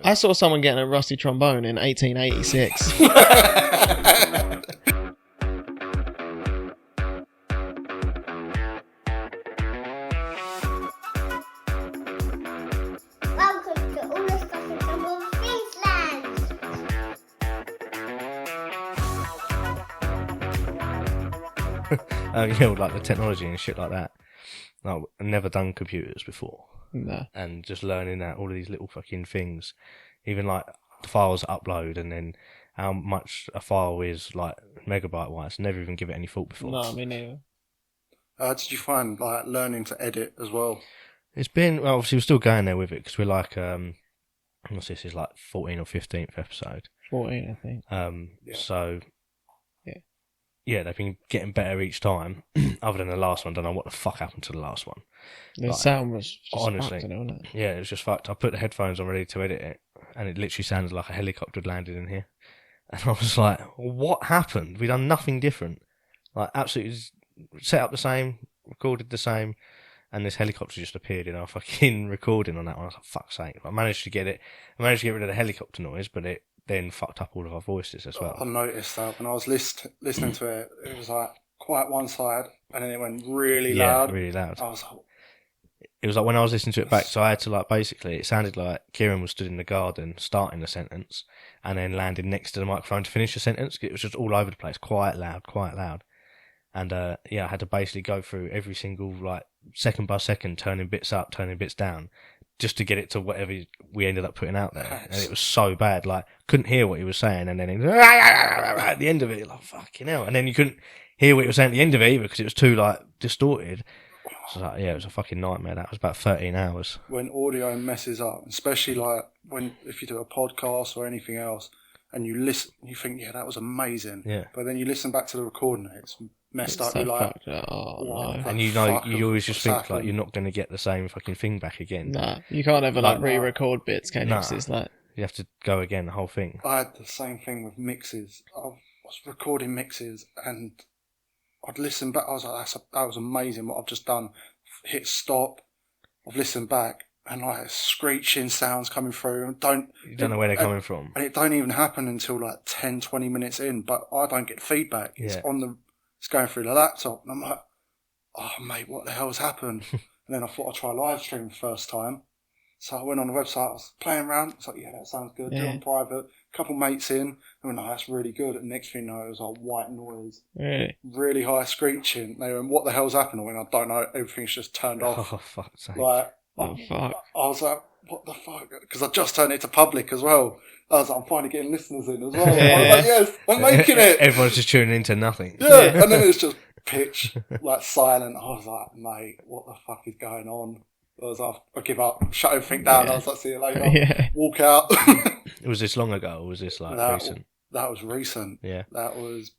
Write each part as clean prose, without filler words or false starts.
I saw someone getting a rusty trombone in 1886. Welcome to All the Stuff in Trouble Queensland. Like the technology and shit like that. Like, I've never done computers before. No. And just learning that all of these little fucking things, even like the files upload and then how much a file is like megabyte wise, never even give it any thought before. No, me neither. Did you find like learning to edit as well? It's been, well, obviously we're still going there with it because we're like, what's this, is like 14th or 15th episode. 14, I think. Yeah. So, Yeah. Yeah, they've been getting better each time. Other than the last one, don't know what the fuck happened to the last one. The Like, sound was just honestly, fucked, wasn't it? Yeah, it was just fucked. I put the headphones on ready to edit it, and it literally sounded like a helicopter had landed in here. And I was like, what happened? We done nothing different. Like, absolutely set up the same, recorded the same, and this helicopter just appeared in our fucking recording on that one. I was like, fuck's sake. I managed to get rid of the helicopter noise, but it then fucked up all of our voices as well. I noticed that when I was listening to it, it was like quite one side, and then it went really loud. Yeah, really loud. I was like, It was like when I was listening to it back, so I had to like basically, it sounded like Kieran was stood in the garden starting the sentence and then landed next to the microphone to finish the sentence. It was just all over the place, quite loud. And yeah, I had to basically go through every single, like, second by second, turning bits up, turning bits down, just to get it to whatever we ended up putting out there. And it was so bad, like, couldn't hear what he was saying, and then at the end of it, like, fucking hell. And then you couldn't hear what he was saying at the end of it either because it was too, like, distorted. So, like, yeah, it was a fucking nightmare. That was about 13 hours. when audio messes up, especially like if you do a podcast or anything else, and you listen, you think, yeah, that was amazing. Yeah. But then you listen back to the recording, and it's messed up. So You're like, fucked up. Oh, what no. the And you know, fuck you always just what's think, happened? like, you're not going to get the same fucking thing back again. Nah, you can't ever like No. re-record bits, can you? Nah. 'Cause it's like, You have to go again, the whole thing. I had the same thing with mixes. I was recording mixes, and I'd listen back. I was like, that was amazing what I've just done. Hit stop. I've listened back, and like screeching sounds coming through. And You don't know where they're coming from. And it don't even happen until like 10, 20 minutes in. But I don't get feedback. It's Yeah. it's going through the laptop, and I'm like, oh mate, what the hell's happened? And then I thought I'd try live stream the first time. So I went on the website, I was playing around. It's like, yeah, that sounds good. Do it Yeah. on private. Couple mates in. I went, no, that's really good. And next thing you know, it was like white noise. really? Really high screeching. They went, what the hell's happened? I went, I don't know. Everything's just turned off. Oh, fuck's sake. Like, Oh, fuck. I was like, what the fuck? Because I just turned it to public as well. I was like, I'm finally getting listeners in as well. I was like, yes, I'm making it. Everyone's just tuning into nothing. Yeah. And then it's just pitch, like silent. I was like, mate, what the fuck is going on? I was like, I give up, shut everything down. Yeah. I was like, see you later. Yeah. Walk out. Was this long ago, or was this like recent? That was recent. Yeah. That was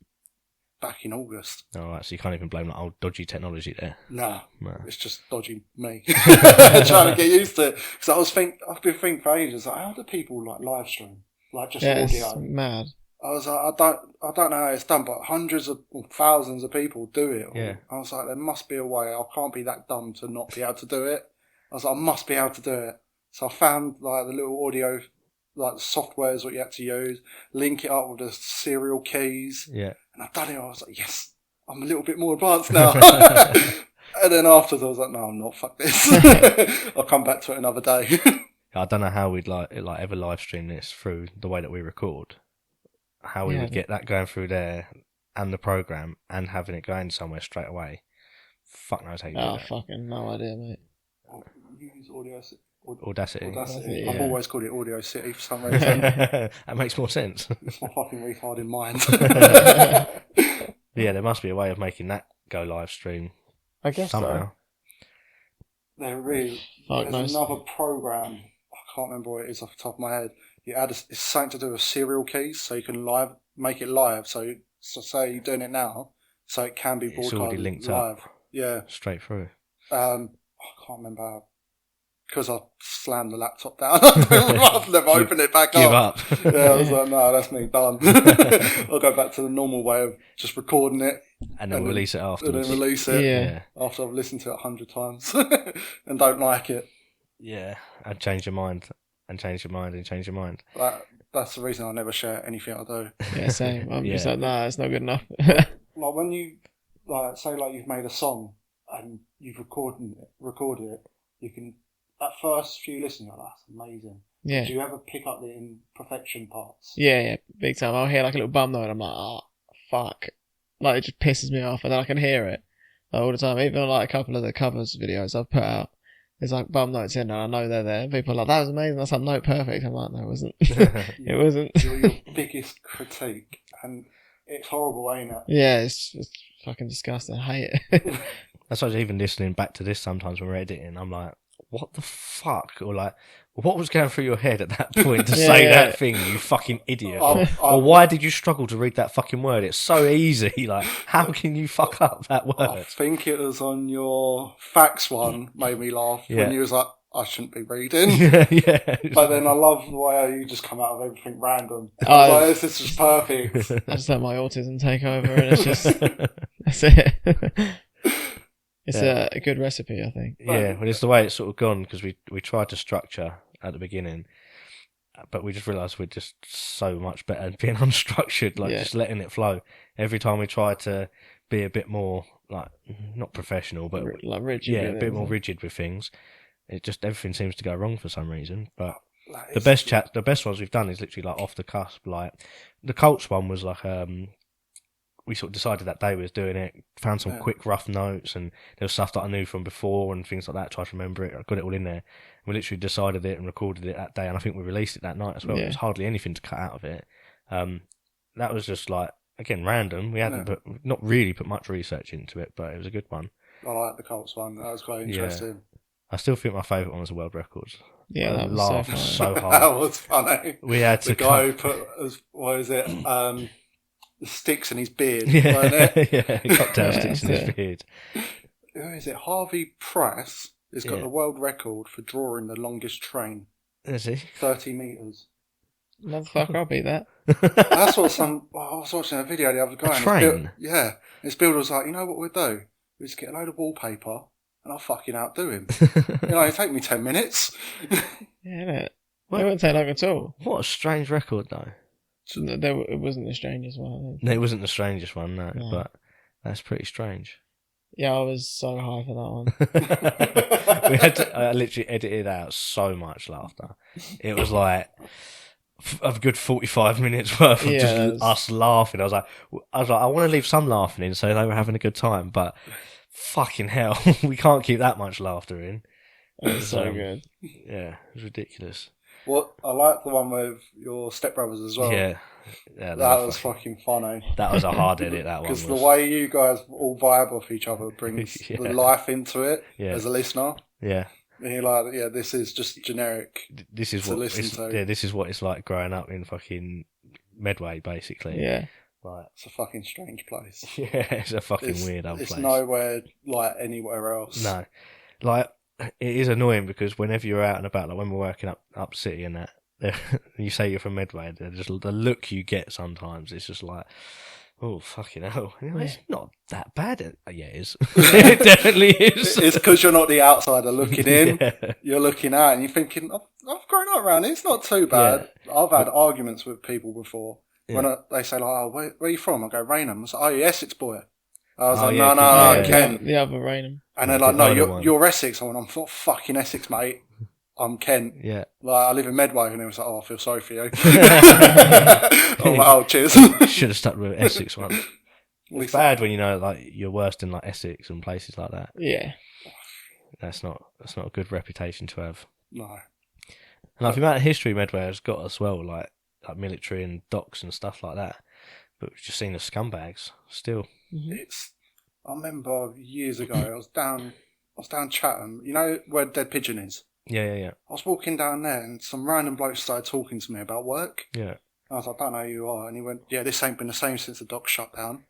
back in August. Alright, so you can't even blame that old dodgy technology there. Nah, No. it's just dodgy me. Trying to get used to it. Because I've been thinking for ages, like, how do people like live stream? Like just Yeah, it's audio. mad. I was like, I don't know how it's done, but hundreds of thousands of people do it. Yeah. I was like, there must be a way. I can't be that dumb to not be able to do it. I was like, I must be able to do it. So I found like the little audio, like the software is what you had to use, link it up with the serial keys. Yeah. And I've done it. I was like, yes, I'm a little bit more advanced now. And then afterwards I was like, no, I'm not. Fuck this. I'll come back to it another day. I don't know how we'd like ever live stream this through the way that we record. How we Yeah. would get that going through there and the program and having it going somewhere straight away. Fuck knows how you do Oh, that. fucking no idea, mate. Use Audacity. Audacity. I've Yeah. always called it Audio City for some reason. That makes more sense. It's my fucking retarded mind. Yeah, there must be a way of making that go live stream I guess somehow. There really. Fuck There's knows. another program. I can't remember what it is off the top of my head. You add it's something to do with serial keys, so you can make it live. So say you're doing it now, so it can be It's broadcast already linked live. up. Yeah. Straight through. I can't remember how. Because I slammed the laptop down. I've never opened it back Give up. up. Yeah, I was like, no, that's me done. I'll go back to the normal way of just recording it And then release it and afterwards. then release it Yeah. after I've listened to it 100 times and don't like it. Yeah, I'd change your mind and change your mind and change your mind. That's the reason I never share anything I do. Yeah, same. I'm just like, nah, it's not good enough. Like when you say you've made a song and you've recorded it, you can at first few listens, you're like, that's amazing. Yeah. Do you ever pick up the imperfection parts? Yeah, big time. I'll hear like a little bum note and I'm like, oh, fuck. Like, it just pisses me off, and then I can hear it like, all the time. Even on like a couple of the covers videos I've put out, there's like bum notes in, and I know they're there. People are like, that was amazing, that's like note perfect. I'm like, no, it wasn't. It wasn't. You're your biggest critique, and it's horrible, ain't it? Yeah, it's fucking disgusting. I hate it. That's why I was even listening back to this sometimes when we're editing. I'm like, what the fuck? Or like, what was going through your head at that point to say that thing, you fucking idiot? Or why did you struggle to read that fucking word? It's so easy. Like, how can you fuck up that word? I think it was on your facts one, made me laugh when you was like, I shouldn't be reading. Yeah. But then I love the way you just come out of everything random. I was like, this is perfect. I just let my autism take over, and it's just, that's it. It's a good recipe, I think. Yeah, well, it's the way it's sort of gone, because we tried to structure at the beginning, but we just realised we're just so much better at being unstructured, like just letting it flow. Every time we try to be a bit more, like, not professional, but like rigid. Yeah, a bit more rigid with things. It just, everything seems to go wrong for some reason. But Like, the best ones we've done is literally like off the cusp. Like the Colts one was like, we sort of decided that day we was doing it, found some quick rough notes, and there was stuff that I knew from before and things like that, tried to remember it. I got it all in there. We literally decided it and recorded it that day, and I think we released it that night as well. There was hardly anything to cut out of it. That was just like, again, random. We hadn't not really put much research into it, but it was a good one. I like the Colts one. That was quite interesting. I still think my favourite one was the world records. Yeah, that was laughed so hard. That was funny. We had to the guy who put, what is it, the sticks in his beard, yeah, wasn't it? yeah, cocktail sticks in his beard. Who is it? Harvey Price has got the world record for drawing the longest train. Is he? 30 metres. Motherfucker, I'll beat that. That's what I was watching a video the other day. A train? His builder was like, you know what we'll do? We'll just get a load of wallpaper and I'll fucking outdo him. It'll take me 10 minutes. Yeah, innit? It wouldn't take long at all. What a strange record, though. It wasn't the strangest one. No, it wasn't the strangest one, no. But that's pretty strange. Yeah, I was so high for that one. We had to, I literally edited out so much laughter. It was like a good 45 minutes worth of just us laughing. I was like, I want to leave some laughing in so they were having a good time, but fucking hell, we can't keep that much laughter in. It was so good. Yeah, it was ridiculous. Well, I like the one with your stepbrothers as well. Yeah, that was fucking funny. That was a hard edit, that one. Because the way you guys all vibe off each other brings the life into it as a listener. Yeah. And you're like, this is just generic. This is this is what it's like growing up in fucking Medway, basically. Yeah. Like, it's a fucking strange place. Yeah, it's a fucking weird old place. It's nowhere like anywhere else. No. Like, it is annoying because whenever you're out and about, like when we're working up city and that, you say you're from Medway, just the look you get sometimes, it's just like, oh, fucking hell. It's not that bad. Yeah, it is. It definitely is. It's because you're not the outsider looking in. Yeah. You're looking out and you're thinking, I've grown up around it. It's not too bad. Yeah. I've had arguments with people before. Yeah. When they say, like, oh, where are you from? I go, Raynham. I say, oh, you're Essex boy. I was like, no, Kent. The other Raynham. And they're like, no, you're Essex. I went, I'm not fucking Essex, mate. I'm Kent. Yeah. Like, I live in Medway. And they was like, oh, I feel sorry for you. I'm like, oh, cheers. Should have stuck with Essex one. It's bad when you know, like, you're worse than, like, Essex and places like that. Yeah. That's not a good reputation to have. No. And like, the amount of history Medway has got as well, like military and docks and stuff like that. But we've just seen the scumbags still. Mm-hmm. I remember years ago, I was down Chatham. You know where Dead Pigeon is? Yeah. I was walking down there and some random bloke started talking to me about work. Yeah. And I was like, I don't know who you are. And he went, yeah, this ain't been the same since the dock shut down.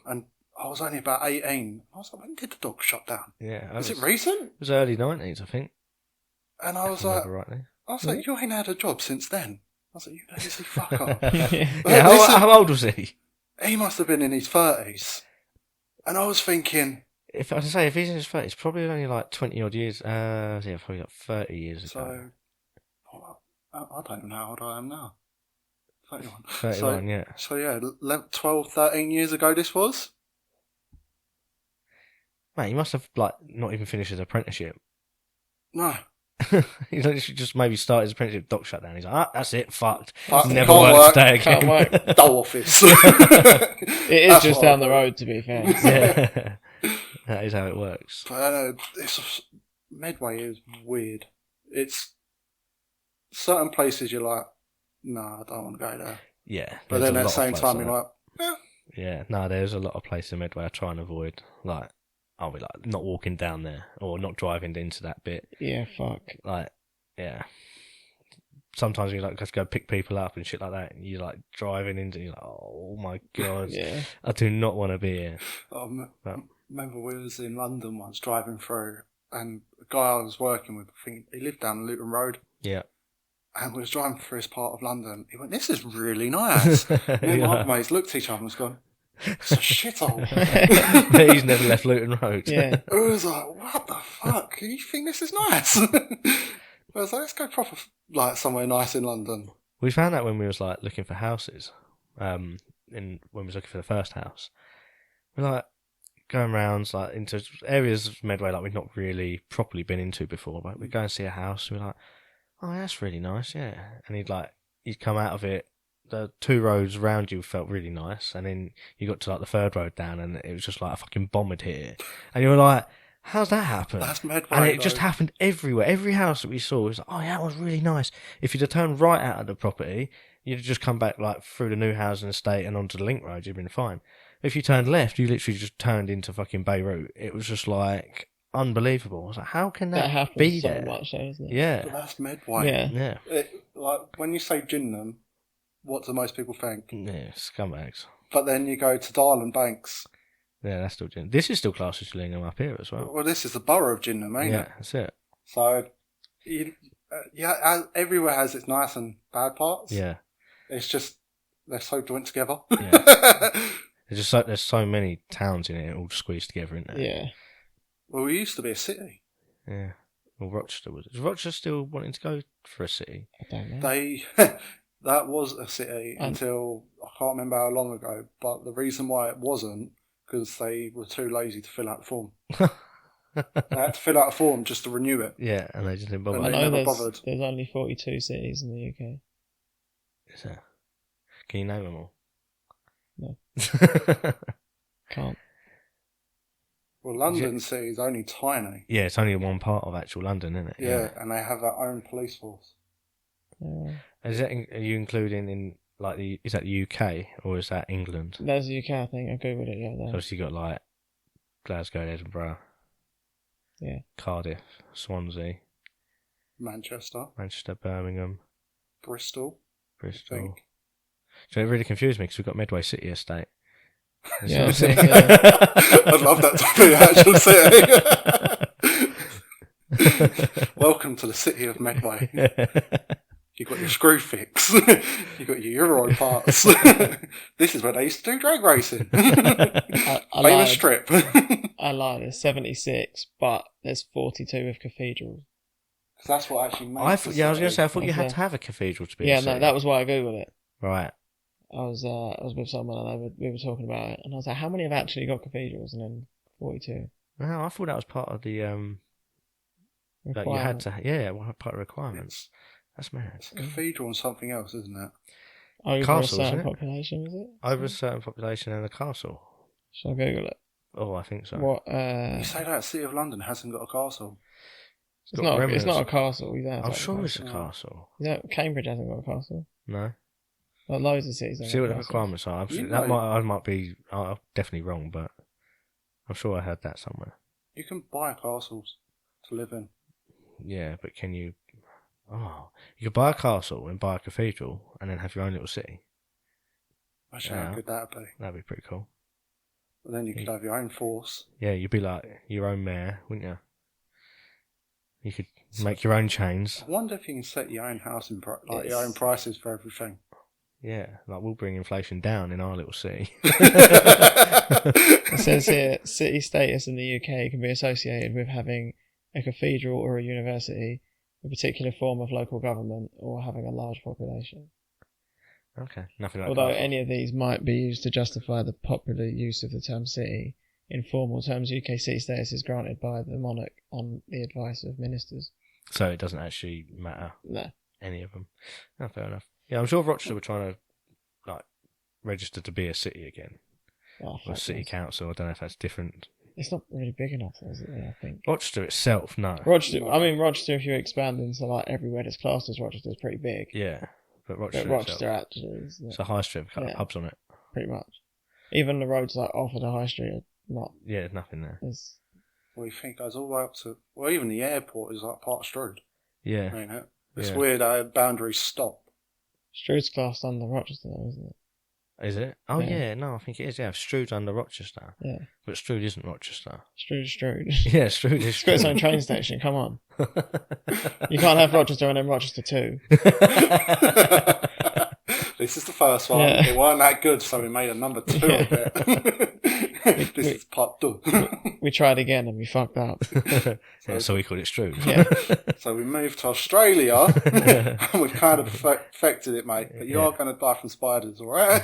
And I was only about 18. I was like, when did the dock shut down? Yeah. Is it recent? It was early 90s, I think. And I was like, you ain't had a job since then. I was like, you lazy fucker. How old was he? He must have been in his 30s. And I was thinking... If he's in his 30s, probably only like 20 odd years. Yeah, probably like 30 years ago. So, I don't even know how old I am now. 31. 31, yeah. So yeah, 12, 13 years ago this was. Mate, you must have like not even finished his apprenticeship. No. He literally just maybe started his apprenticeship, dock shut down. He's like, that's it, fucked. Fuck, Never can't worked work, today again. Can't work. Dull office. It is That's just what I down the thought. road, to be fair. Yeah. That is how it works. But Medway is weird. It's certain places you're like, no, I don't want to go there. Yeah. But there's then a at the lot of same places time, like you're that. like, Yeah, no, there's a lot of places in Medway I try and avoid. Like, I'll be like, not walking down there or not driving into that bit. Yeah, fuck. Like, yeah. Sometimes you like have to go pick people up and shit like that. And you're like driving into, you're like, oh my god, Yeah. I do not want to be here. I remember we was in London once driving through, and the guy I was working with, I think he lived down Luton Road, Yeah. and we was driving through his part of London. He went, "This is really nice." Me and my other mates looked at each other and was going, "It's a shithole." He's never left Luton Road. Yeah. It was like, what the fuck? You think this is nice? I was like, let's go proper, like, somewhere nice in London. We found out when we was like looking for houses, when we was looking for the first house, we're like going round like into areas of Medway like we'd not really properly been into before. Like we'd go and see a house, and we're like, oh, that's really nice, yeah. And you'd come out of it, the two roads around you felt really nice, and then you got to like the third road down, and it was just like a fucking bomb had hit it, and you were like, how's that happen? That's Medway, and it just happened everywhere. Every house that we saw was like, oh yeah, that was really nice. If you'd have turned right out of the property, you'd have just come back like through the new housing estate and onto the link road, you'd been fine. If you turned left, you literally just turned into fucking Beirut. It was just like unbelievable. I was like, how can that happens be so there? much, though, isn't it? Yeah. But that's Medway. Yeah. Yeah. Like, when you say Gillingham, what do most people think? Yeah, scumbags. But then you go to Darland Banks. Yeah, that's still Gillingham. This is still classed as Gillingham up here as well. Well, this is the borough of Gillingham, ain't Yeah, it? that's it. So, everywhere has its nice and bad parts. Yeah. It's just, they're so joined together. Yeah. There's so many towns in it all squeezed together, isn't there? Yeah. Well, we used to be a city. Yeah. Well, Rochester was. Is Rochester still wanting to go for a city? I don't know. That was a city until, I can't remember how long ago, but the reason why it wasn't, because they were too lazy to fill out the form. They had to fill out a form just to renew it. Yeah, and they just didn't bother. And I they know never there's bothered. only 42 cities in the UK. Is there? Can you name them all? No. Can't. Well, London City is only tiny. Yeah, it's only one part of actual London, isn't it? Yeah, and they have their own police force. Is that are you including in like is that the UK or is that England? There's the UK, I think. I googled it the other So day. obviously you got like Glasgow, Edinburgh, Yeah. Cardiff, Swansea, Manchester, Birmingham, Bristol, I Bristol. think. So it really confused me because we've got Medway City Estate. Yeah, So- I'd love that to be an actual city. Welcome to the city of Medway. You've got your screw fix. You've got your Euro parts. This is where they used to do drag racing. I Famous lied. strip. I lied. There's 76, but there's 42 with cathedrals. That's what actually makes I was going to say, I thought you Okay. had to have a cathedral to be a Yeah, city. no, that was why I googled it. Right. I was with someone and we were talking about it, and I was like, "How many have actually got cathedrals?" And then 42. No, I thought that was part of the that you Requirement. had to. Yeah, part of the requirements. That's mad. It's a cathedral and something else, isn't it? Over Castle, a isn't certain it? population, is it? Over a certain population and a castle. Shall I Google it? Oh, I think so. What? You say that City of London hasn't got a castle. It's got not. It's remnants. not a castle. You don't have to I'm have sure a it's a castle. castle. You know, Cambridge hasn't got a castle. No. Like loads of cities. don't See what have the castles. requirements are. You That know- I might be definitely wrong, but I'm sure I heard that somewhere. You can buy castles to live in. Yeah, but can you? Oh, you could buy a castle and buy a cathedral, and then have your own little city. Imagine Yeah. how good that'd be. That'd be pretty cool. But then you could have your own force. Yeah, you'd be like your own mayor, wouldn't you? You could make your own chains. I wonder if you can set your own house in It's- your own prices for everything. Yeah, like we'll bring inflation down in our little city. It says here, city status in the UK can be associated with having a cathedral or a university, a particular form of local government, or having a large population. Okay, nothing like Although that. any of these might be used to justify the popular use of the term city, in formal terms, UK city status is granted by the monarch on the advice of ministers. So it doesn't actually matter, No. any of them. No, fair enough. Yeah, I'm sure Rochester were trying to register to be a city again, Oh, or fuck city knows. council. I don't know if that's different. It's not really big enough, is it? I think. Rochester itself, no. Rochester, if you expand into like everywhere that's classed as Rochester, is pretty big. Yeah, but But Rochester, Rochester itself, actually is it's a high street with a couple of Yeah. pubs on it. pretty much. Even the roads like off of the high street are not Yeah, there's nothing there. as. Well, you think it goes all the way up to... Well, even the airport is like part of Strood, Yeah, ain't it? It's Yeah. weird how boundaries stop. Strood's classed under Rochester, though, isn't it? is it? Oh Yeah. yeah, no, I think it is. Yeah, Strood's under Rochester, Yeah. but Strood isn't Rochester. Strood. Yeah, Strood is. It's got its own train station, come on. You can't have Rochester and then Rochester 2. This is the first one. Yeah. It weren't that good, so we made a number 2 of it. This is part 2. We tried again and we fucked up. Yeah, so we called it Strood. Yeah. So we moved to Australia, and we've kind of perfected it, mate. But you are going to die from spiders, all right?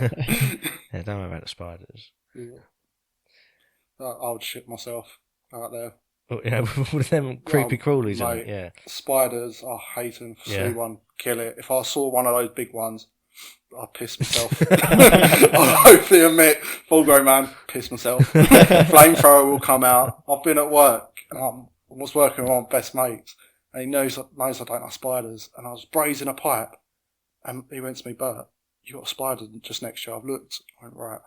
Yeah, don't worry about the spiders. Yeah. I would shit myself out there. Oh, yeah, with all of them creepy crawlies in mate. it, yeah. Spiders, I hate them. Yeah. See one, kill it. If I saw one of those big ones, I'd piss myself. I'll hopefully admit, full grown man, piss myself. Flamethrower will come out. I've been at work, and I was working with one of my best mates, and he knows I don't like spiders, and I was brazing a pipe, and he went to me, Bert, you got a spider just next to you. I've looked. I went, right.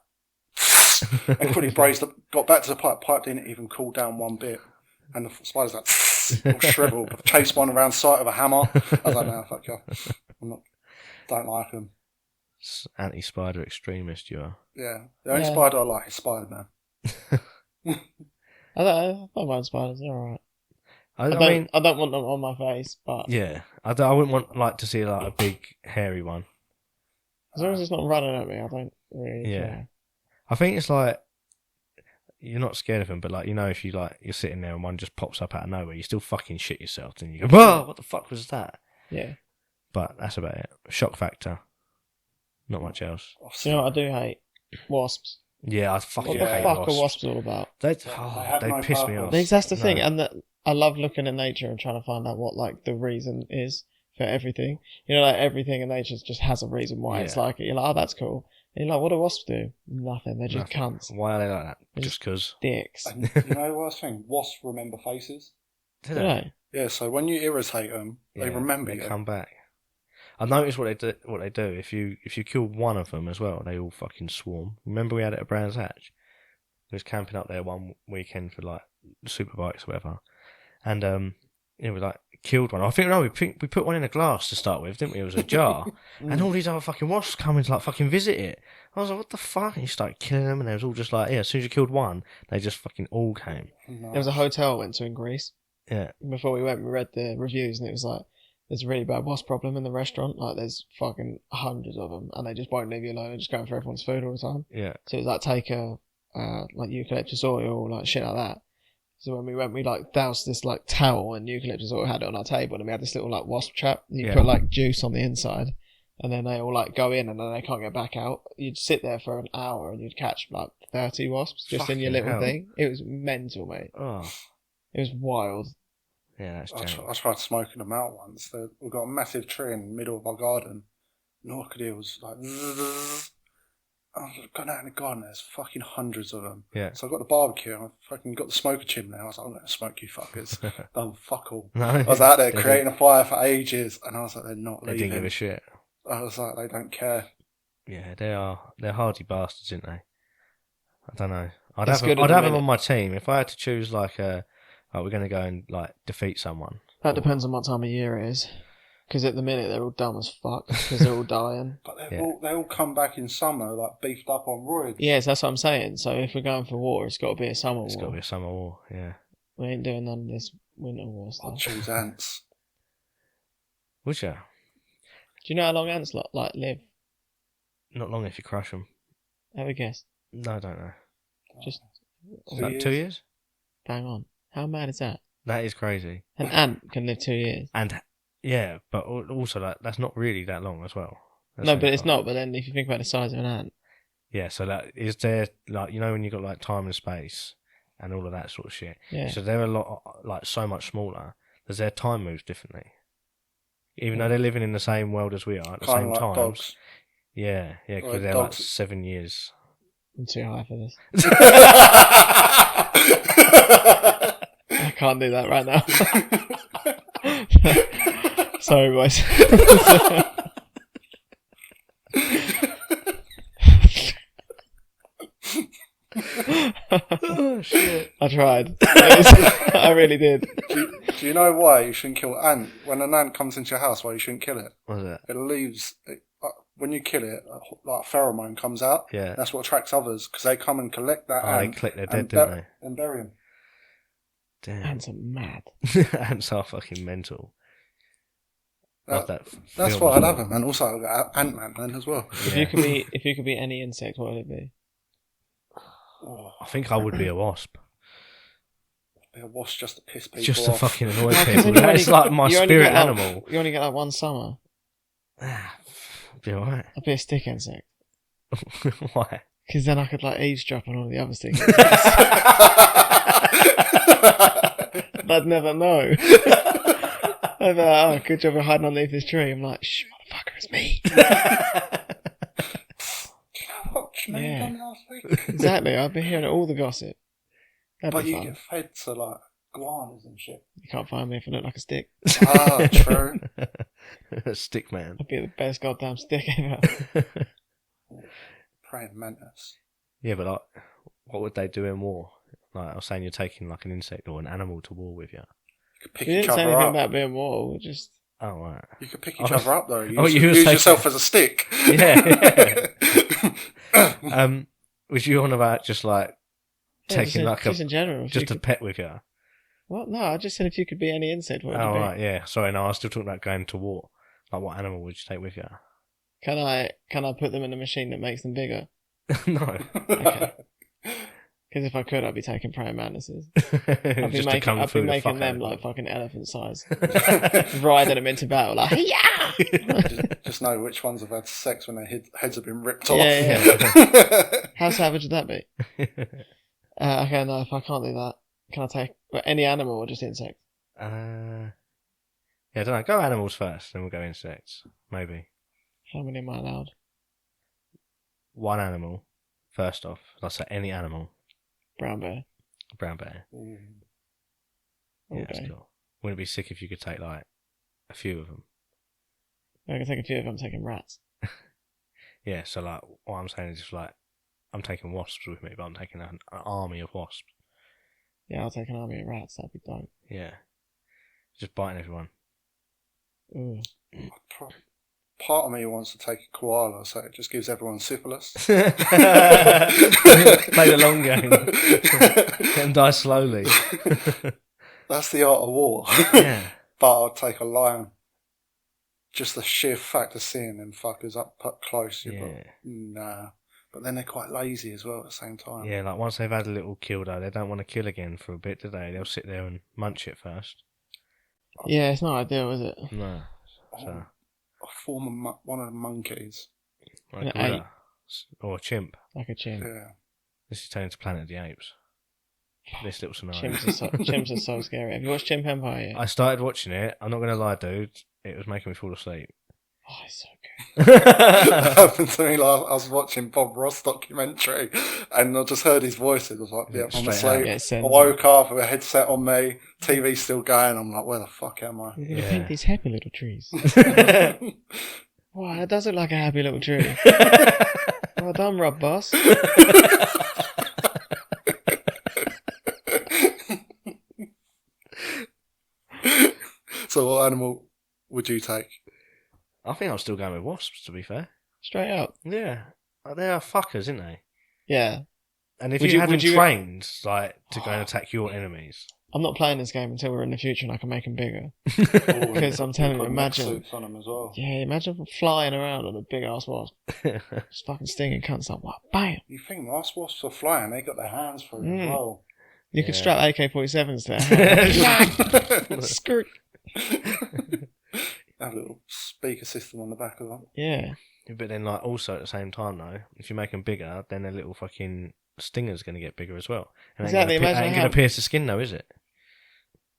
And quickly brazed up, got back to the pipe. Pipe didn't even cool down one bit. And the spider's like, all shriveled. I chased one around sight of a hammer. I was like, no, fuck you. Don't like them. Anti-spider extremist you are. Yeah. The only Yeah. spider I like is Spider-Man. I don't mind spiders, they're alright. I I mean, don't want them on my face, but yeah. I wouldn't want to see like a big hairy one. as long as it's not running at me, I don't really Yeah. care. I think it's like, you're not scared of them, but like, you know, if you like, you're sitting there and one just pops up out of nowhere, you still fucking shit yourself, and you go, whoa, what the fuck was that? Yeah. But that's about it. Shock factor. Not much else. So you know what I do hate? Wasps. Yeah, I fucking What the hate fuck wasps. are wasps all about? They have no piss me purpose. off. That's the thing, No. and that I love looking at nature and trying to find out what like the reason is for everything. You know, like everything in nature just has a reason why it's Yeah. like it. You're like, oh, that's cool. And you're like, what do wasps do? Nothing. They're just Nothing. cunts, Why are they like that? They're Just because. dicks. And you know the worst thing? Wasps remember faces. Do You know? Yeah, so when you irritate them, they remember They you. come back. I noticed what they do. If you kill one of them as well, they all fucking swarm. Remember we had it at Brands Hatch? We was camping up there one weekend for like superbikes or whatever, and we like killed one. I think we put one in a glass to start with, didn't we? It was a jar, and all these other fucking wasps coming to like fucking visit it. I was like, what the fuck? And you started killing them, and they was all just like, yeah. As soon as you killed one, they just fucking all came. No. There was a hotel I went to in Greece. Yeah, Before we went, we read the reviews, and it was like, there's a really bad wasp problem in the restaurant. Like, there's fucking hundreds of them, and they just won't leave you alone. They're just going for everyone's food all the time. yeah. So it was like take a like eucalyptus oil, like shit like that. So when we went, we like doused this like towel and eucalyptus oil, had it on our table, and we had this little like wasp trap. You Yeah. put like juice on the inside, and then they all like go in, and then they can't get back out. You'd sit there for an hour, and you'd catch like 30 wasps just in your Fucking little hell. thing. It was mental, mate. Oh, It was wild. yeah. That's I jank. tried smoking them out once. We've got a massive tree in the middle of our garden. And all I could hear was like... Zzz. I was going out in the garden, there's fucking hundreds of them. Yeah. So I got the barbecue, and I fucking got the smoker chimney. I was like, I'm going to smoke you fuckers. Done fuck all. No, I was out there they creating a fire for ages, and I was like, they're not They leaving. didn't give a shit. I was like, they don't care. Yeah, they're hardy bastards, aren't they? I don't know. I'd It's have good them, at I'd the have them minute. on my team if I had to choose. Like, we're going to go and like defeat someone. That depends on what time of year it is. Because at the minute they're all dumb as fuck because they're all dying. But Yeah. they all come back in summer, like beefed up on roids. Yes, that's what I'm saying. So if we're going for war, it's got to be a summer It's got war. to be a summer war. Yeah. We ain't doing none of this winter war I'd stuff. choose ants. Would you? Do you know how long ants like live? Not long if you crush them. Have a guess. No, I don't know. Just Is that 2 years? bang on. How mad is that? That is crazy. An ant can live 2 years. And Yeah, but also like that's not really that long as well. No, but it's not. But then if you think about the size of an ant, Yeah, so that is there like when you got like time and space and all of that sort of shit. yeah, So they're a lot like so much smaller. Does their time moves differently? Even though they're living in the same world as we are at the Kind same of like time. dogs. Yeah, because Like they're dogs. like 7 years. I'm too high for this. I can't do that right now. Sorry, boys. Oh shit! I tried. I really did. Do you know why you shouldn't kill an ant? When an ant comes into your house, why you shouldn't kill it? What was it? It leaves... when you kill it, like a pheromone comes out. Yeah. That's what attracts others, because they come and collect that Oh, they ant. collect their and dead, don't they? And bury him. Damn. Ants are mad. Ants are fucking mental. Love that. That's film what as I love well. him, and also Ant-Man then as well. If you could be any insect, what would it be? Oh, I think I would be a wasp. a wasp just to piss people Just to off. fucking annoy No, 'cause people. then you That's only- like my you only spirit get, like, animal. You only get like one summer. Be alright. I'd be a stick insect. Why? Because then I could like eavesdrop on all the other stick insects. I'd never know. I'd be like, oh, good job of hiding underneath this tree. I'm like, shh, motherfucker, it's me. Watch me Yeah. from last week. Exactly. I'd be hearing all the gossip. That'd But be you fun. get fed to like iguanas and shit. You can't find me if I look like a stick. Ah, true. Stick man. I'd be the best goddamn stick ever. Praying mantis. Yeah, but like, what would they do in war? Like I was saying, you're taking like an insect or an animal to war with you. You could pick You each didn't say other anything up. about being mortal. Just Oh right. You could pick I each was- other up though. Oh, Use, you were use taking- yourself as a stick. Yeah. Was you on about just like yeah, taking just, like just in general. if just you a could, pet with you? what? No, I just said if you could be any insect, what would Oh you be? right, yeah. Sorry, no, I was still talking about going to war. Like, what animal would you take with you? Can I put them in a machine that makes them bigger? No, Okay. Because if I could, I'd be taking praying mantises. I'd be just to come I'd be through the making fuck them out like of fucking elephant size, riding them into battle like yeah. just know which ones have had sex when their heads have been ripped off. Yeah. How savage would that be? Okay, no, if I can't do that, can I take any animal or just insect? Yeah, I don't know. Go animals first, then we'll go insects. Maybe How many am I allowed? one animal first off. Let's say any animal. Brown bear. Brown bear. Mm. Yeah, that's Okay. cool. Wouldn't it be sick if you could take like a few of them? I can take a few of them. I'm taking rats. Yeah. So like, what I'm saying is just like, I'm taking wasps with me, but I'm taking an army of wasps. Yeah, I'll take an army of rats. That'd be dope. Yeah. Just biting everyone. Ooh. Part of me wants to take a koala, so it just gives everyone syphilis. Play the long game. Let them die slowly. That's the art of war. Yeah. But I'd take a lion. Just the sheer fact of seeing them fuckers up close. Yeah. But, nah. But then they're quite lazy as well at the same time. Yeah, like once they've had a little kill though, they don't want to kill again for a bit, do they? They'll sit there and munch it first. Yeah, it's not ideal, is it? No. So, A form of one of the monkeys. like An gorilla. Or a chimp. Like a chimp. Yeah. This is turning to Planet of the Apes. This little scenario. Chimps are so scary. Have you watched Chimp Empire yet? I started watching it. I'm not going to lie, dude. It was making me fall asleep. Oh, it's so good. That happened to me last. I was watching Bob Ross documentary, and I just heard his voice. It was like, "Yeah, I'm Straight asleep." Yeah, it I sends woke up with a headset on me, TV's still going. I'm like, "Where the fuck am I?" You're going to Yeah. paint these happy little trees. Wow, that does look like a happy little tree. Well done, Rob Boss. So, what animal would you take? I think I'm still going with wasps, to be fair. Straight up. Yeah. Like, they are fuckers, aren't they? Yeah. And if Would you you- had would them you- trained, like, to go and attack your enemies. I'm not playing this game until we're in the future and I can make them bigger. Oh, Because I'm telling you, put mech imagine. suits on them as well. Yeah, imagine flying around on a big ass wasp. Just fucking stinging cunts like, what? Bam! You think nice wasps are flying? They got their hands through Mm. as well. You could Yeah. strap AK-47s to their hand. Skirt. Have a little speaker system on the back of them. Yeah. But then, like, also at the same time, though, if you make them bigger, then their little fucking stinger's going to get bigger as well. And Exactly, Ain't imagine going how- to pierce the skin, though, is it?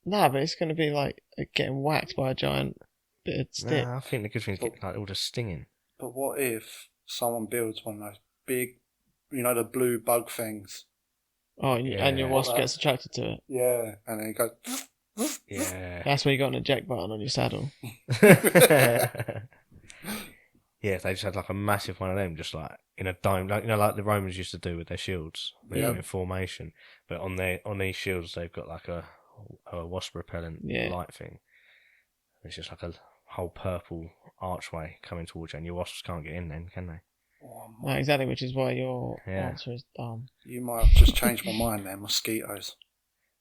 Nah, but it's going to be like getting whacked by a giant bit of stick. Nah, I think the good thing is get like all the stinging. But what if someone builds one of those big, the blue bug things? Oh, and your Yeah. wasp gets attracted to it. Yeah, and then it goes. Yeah. That's where you got an eject button on your saddle. Yeah, if they just had like a massive one of them, just like in a dome, like like the Romans used to do with their shields, they go in formation. But on these shields, they've got like a wasp repellent light thing. It's just like a whole purple archway coming towards you, and your wasps can't get in then, can they? No, exactly, which is why your Yeah. answer is dumb. You might have just changed my mind there. Mosquitoes.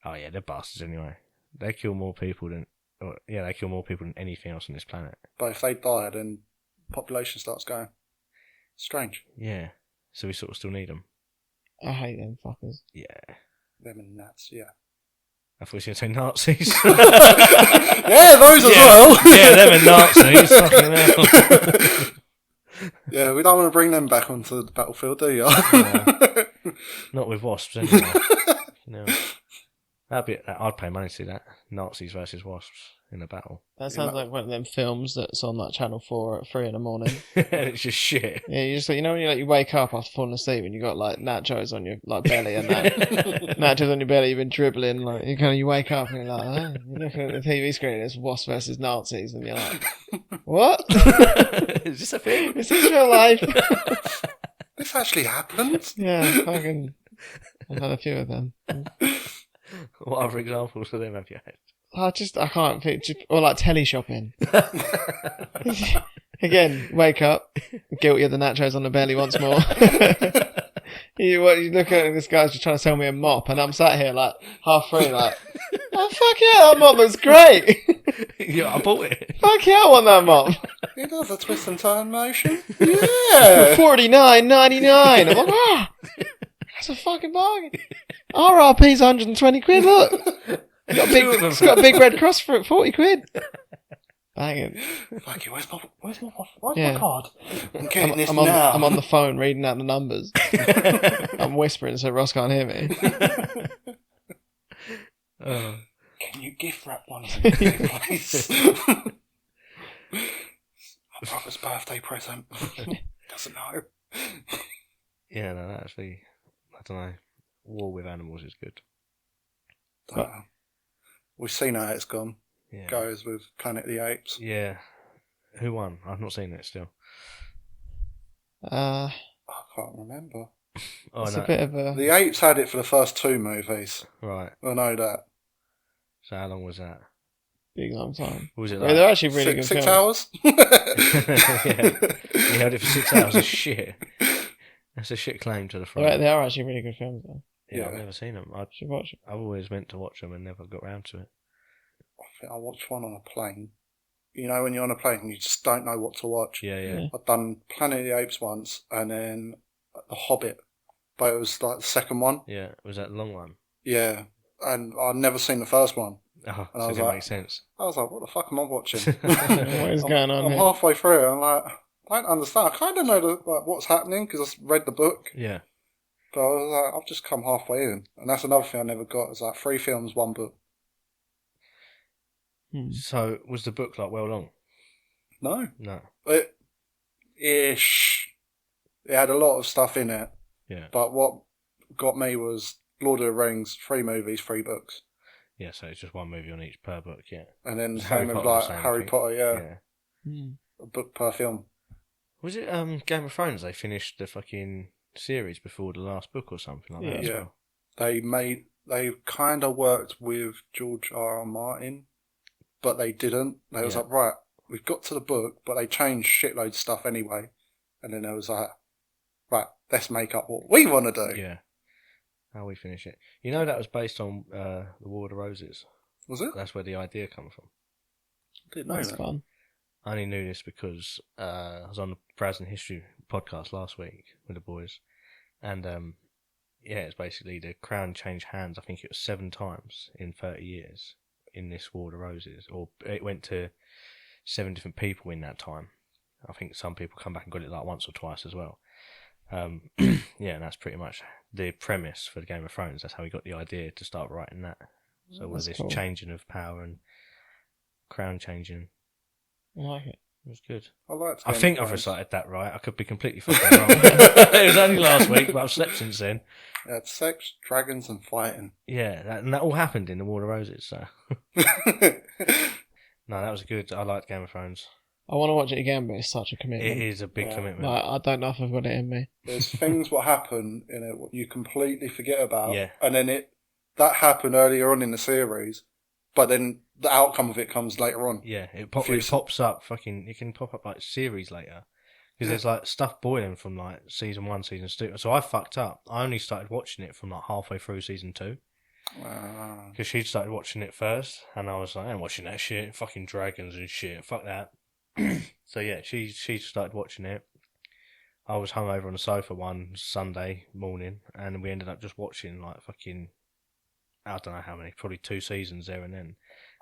Oh yeah, they're bastards anyway. They kill more people than anything else on this planet. But if they die, then population starts going. Strange. Yeah, so we sort of still need them. I hate them fuckers. Yeah, Them and gnats, yeah. I thought you were going to say Nazis. Yeah, those as well. Yeah, them and Nazis. Fucking hell. Yeah, we don't want to bring them back onto the battlefield, do you? Not with wasps, anyway. No. I'd pay money to see that. Nazis versus wasps in a battle. That sounds like one of them films that's on like Channel 4 at 3 in the morning. It's just shit. Yeah, you just when you wake up after falling asleep and you got like nachos on your like belly and that nachos on your belly, you've been dribbling, like you wake up and you're like, oh, you're looking at the TV screen, it's wasps versus Nazis, and you're like, what? Is this a thing? Is this real life? This actually happened. Yeah, fucking. I've had a few of them. What other examples of them have you had? I can't think. Or like telly shopping. Again, wake up, guilty of the nachos on the belly once more. You look at this guy's just trying to sell me a mop, and I'm sat here like half free, like, oh fuck yeah, that mop looks great. Yeah, I bought it. Fuck yeah, I want that mop. It does a twist and turn motion. Yeah. $49.99. I'm like, ah, that's a fucking bargain. RRP's 120 quid. Look, it's got a big red cross for it. 40 quid. Banging. Fuck you, where's my card? I'm getting this I'm now. I'm on the phone reading out the numbers. I'm whispering so Ross can't hear me. Can you gift wrap one of them, please? My brother's birthday present. Doesn't know. Yeah, no, actually, I don't know. War with animals is good. We've seen how it's gone. Yeah. Goes with Planet of the Apes. Yeah. Who won? I've not seen it still. I can't remember. Oh, it's no. a bit of a. The Apes had it for the first two movies. Right. I know that. So how long was that? Big long time. Was it Yeah, like they're actually really good six films. hours? Yeah. You held it for 6 hours of shit. That's a shit claim to the front. They are actually really good films, though. Yeah, I've never seen them. You should watch it. I've always meant to watch them and never got round to it. I think I watched one on a plane. You know when you're on a plane and you just don't know what to watch? Yeah. I've done Planet of the Apes once and then The Hobbit. But it was like the second one. Yeah, was that the long one? Yeah. And I'd never seen the first one. Oh, And I so was it like- makes sense. I was like, what the fuck am I watching? What is going on I'm here? halfway through it. I'm like, I don't understand. I kind of know what's happening because I read the book. Yeah. But I was like, I've just come halfway in. And that's another thing I never got. It's like 3 films, 1 book. So was the book like well long? No. No. Ish. It had a lot of stuff in it. Yeah. But what got me was Lord of the Rings, 3 movies, 3 books. Yeah, so it's just one movie on each per book, yeah. And then Harry same with Potter, like same Harry thing. Potter, yeah. A book per film. Was it Game of Thrones? They finished the fucking series before the last book or something like that as Yeah. well. They kind of worked with George R.R. Martin, but they didn't. They was Yeah. like, right, we've got to the book, but they changed shitloads of stuff anyway. And then there was like, right, let's make up what we want to do. Yeah. How we finish it. You know that was based on The War of the Roses. Was it? That's where the idea come from. I didn't know That's that. fun. I only knew this because I was on the Frozen History podcast last week with the boys. And yeah, it's basically the crown changed hands, I think it was 7 times in 30 years in this War of the Roses. Or it went to 7 different people in that time. I think some people come back and got it like once or twice as well. Yeah, and that's pretty much the premise for the Game of Thrones. That's how he got the idea to start writing that. So with this changing of power and crown changing. I like it. It was good. I think I've recited that right. I could be completely fucking wrong. It was only last week, but I've slept since then. Yeah, sex, dragons, and fighting. Yeah, and that all happened in the War of Roses. So no, that was good. I liked Game of Thrones. I want to watch it again, but it's such a commitment. It is a big commitment. Like, I don't know if I've got it in me. There's things what happen in it what you completely forget about. Yeah. And then that happened earlier on in the series, but then the outcome of it comes later on. Yeah, it pops up fucking... It can pop up like series later. Because there's like stuff boiling from like season 1, season 2. So I fucked up. I only started watching it from like halfway through season 2. Because she'd started watching it first. And I was like, I ain't watching that shit. Fucking dragons and shit. Fuck that. So yeah, she started watching it. I was hungover on the sofa one Sunday morning, and we ended up just watching like fucking, I don't know how many, probably 2 seasons there and then.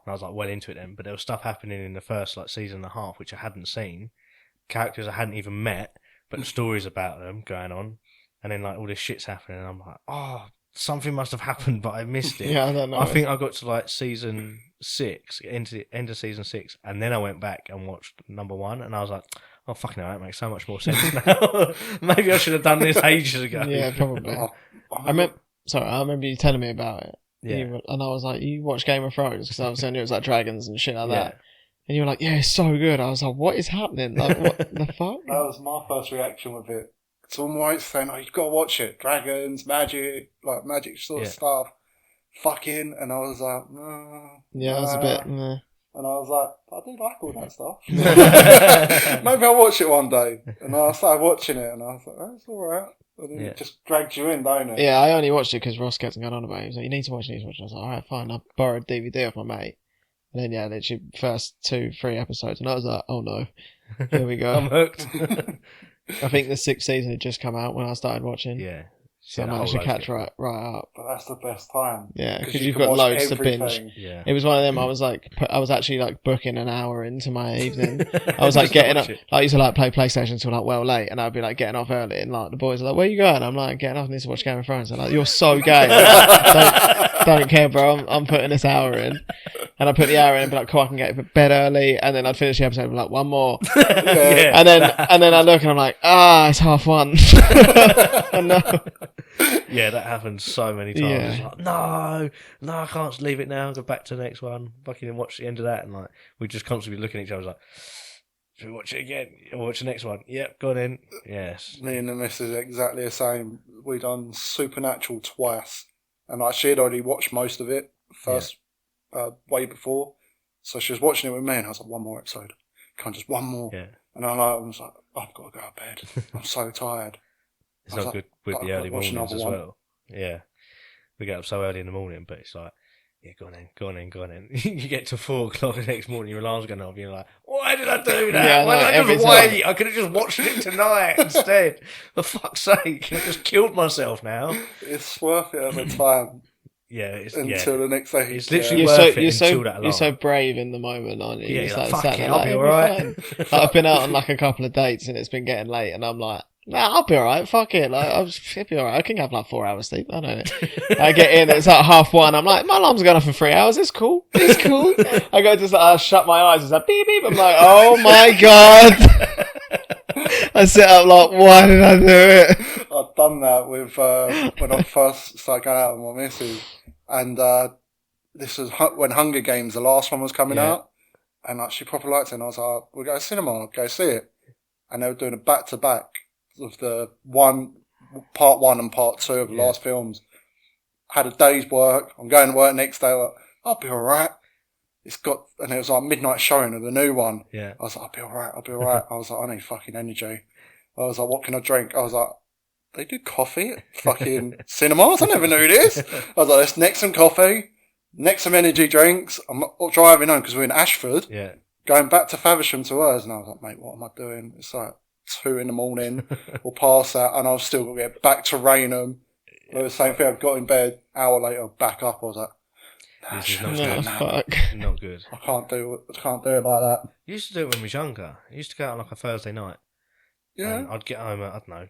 And I was like well into it then, but there was stuff happening in the first like season and a half which I hadn't seen, characters I hadn't even met, but the stories about them going on, and then like all this shit's happening, and I'm like, oh, something must have happened, but I missed it. Yeah, I don't know. I think I got to like season 6, into the end of season 6, and then I went back and watched number 1, and I was like, oh fucking hell, that makes so much more sense now. Maybe I should have done this ages ago. Yeah, probably. I remember you telling me about it. Yeah. And I was like, you watch Game of Thrones? Because I was saying it was like dragons and shit like Yeah. that. And you were like, yeah, it's so good. I was like, what is happening? Like, what the fuck? That was my first reaction with it. Someone was saying, oh, you've got to watch it. Dragons, magic sort of stuff. Fucking. And I was like, no. Yeah, it was a bit... Nah. And I was like, I do like all that stuff. Maybe I'll watch it one day. And I started watching it, and I was like, oh, it's alright. And then it just drags you in, don't it? Yeah, I only watched it because Ross kept going on about it. He was like, you need to watch it. I was like, alright, fine. I borrowed DVD off my mate. And then, yeah, literally first 2-3 episodes. And I was like, oh no, here we go. I'm hooked. I think the 6th season had just come out when I started watching. Yeah. So I managed to catch right up. But that's the best time. Yeah, because you've got loads to binge. Yeah. It was one of them. I was actually like booking an hour into my evening. I was like getting up. I used to like play PlayStation till like well late, and I'd be like getting off early, and like the boys are like, "Where you going?" I'm like, "Getting off. I need to watch Game of Thrones." They're like, "You're so gay." don't care, bro. I'm putting this hour in, and I put the hour in and be like, "Cool, I can get to bed early," and then I'd finish the episode and be like, "One more," and then I look and I'm like, it's 1:30. Oh, no. Yeah, that happens so many times. Yeah. It's like, no, I can't leave it now. Go back to the next one. Fucking watch the end of that, and like we just constantly looking at each other like, should we watch it again? Or watch the next one? Yep, go on in. Yes. Me and the missus are exactly the same. We done Supernatural twice, and like she had already watched most of it way before, so she was watching it with me, and I was like, one more episode. Can't just one more. Yeah. And I was like, I've got to go to bed. I'm so tired. It's not good with the early mornings as well. Yeah. We get up so early in the morning, but it's like, yeah, go on in. You get to 4:00 the next morning, your alarm's going off, and you're like, why did I do that? Yeah, why no, did I just wait? I could have just watched it tonight instead. For fuck's sake, I just killed myself now. It's worth it at the time. Yeah, until the next day. It's literally worth it until that alarm. You're so brave in the moment, aren't you? Yeah, you're like, fuck fuck it, there, I'll be alright. Like, I've been out on like a couple of dates and it's been getting late, and I'm like, nah, I'll be alright, fuck it. Like, I'll be alright. I can have like 4 hours sleep. I don't know. I get in, it's like 1:30. I'm like, my alarm's going off in 3 hours. It's cool. It's cool. I go to I shut my eyes. It's like beep beep. I'm like, oh my god. I sit up like, why did I do it? I've done that with when I first started going out with my missus, and this was when Hunger Games, the last one, was coming out, and like she proper liked it, and I was like, we'll go to cinema, I'll go see it. And they were doing a back-to-back of the part 1 and part 2 of the last films. Had a day's work. I'm going to work next day. Like, I'll be all right. And it was like midnight showing of the new one. Yeah. I was like, I'll be all right. I was like, I need fucking energy. I was like, what can I drink? I was like, they do coffee at fucking cinemas? I never knew this. I was like, let's next some coffee, next some energy drinks. I'm driving home because we're in Ashford. Yeah. Going back to Faversham to hers, and I was like, mate, what am I doing? It's like 2 a.m. We'll pass that, and I've still got to get back to Raynham. The same thing, I got in bed, hour later, back up. I was like, This is shit, not No, good. fuck. Not good. I can't do it like that. I used to do it when we was younger. I used to go out on like a Thursday night. Yeah. And I'd get home at, I don't know,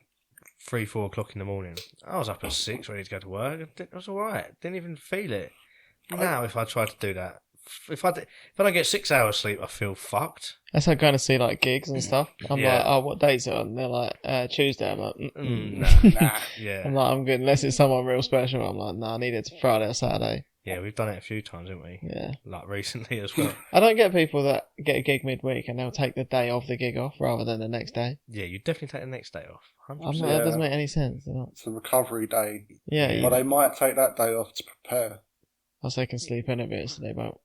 3, 4 o'clock in the morning. I was up at 6 ready to go to work. It was alright. Didn't even feel it. Now, if I try to do that, if I don't get 6 hours sleep, I feel fucked. That's like going to see like gigs and stuff. I'm Yeah. like, oh, what date's it on? They're like, Tuesday. I'm like, Nah. Yeah. I'm like, I'm good. Unless it's someone real special. I'm like, nah, I need it to Friday or Saturday. Yeah, we've done it a few times, haven't we? Yeah. Like recently as well. I don't get people that get a gig midweek and they'll take the day of the gig off rather than the next day. Yeah, you definitely take the next day off. 100%. I'm like, that doesn't make any sense. They're not- It's a recovery day. Yeah, But they might take that day off to prepare. Else they can sleep in a bit, so they won't.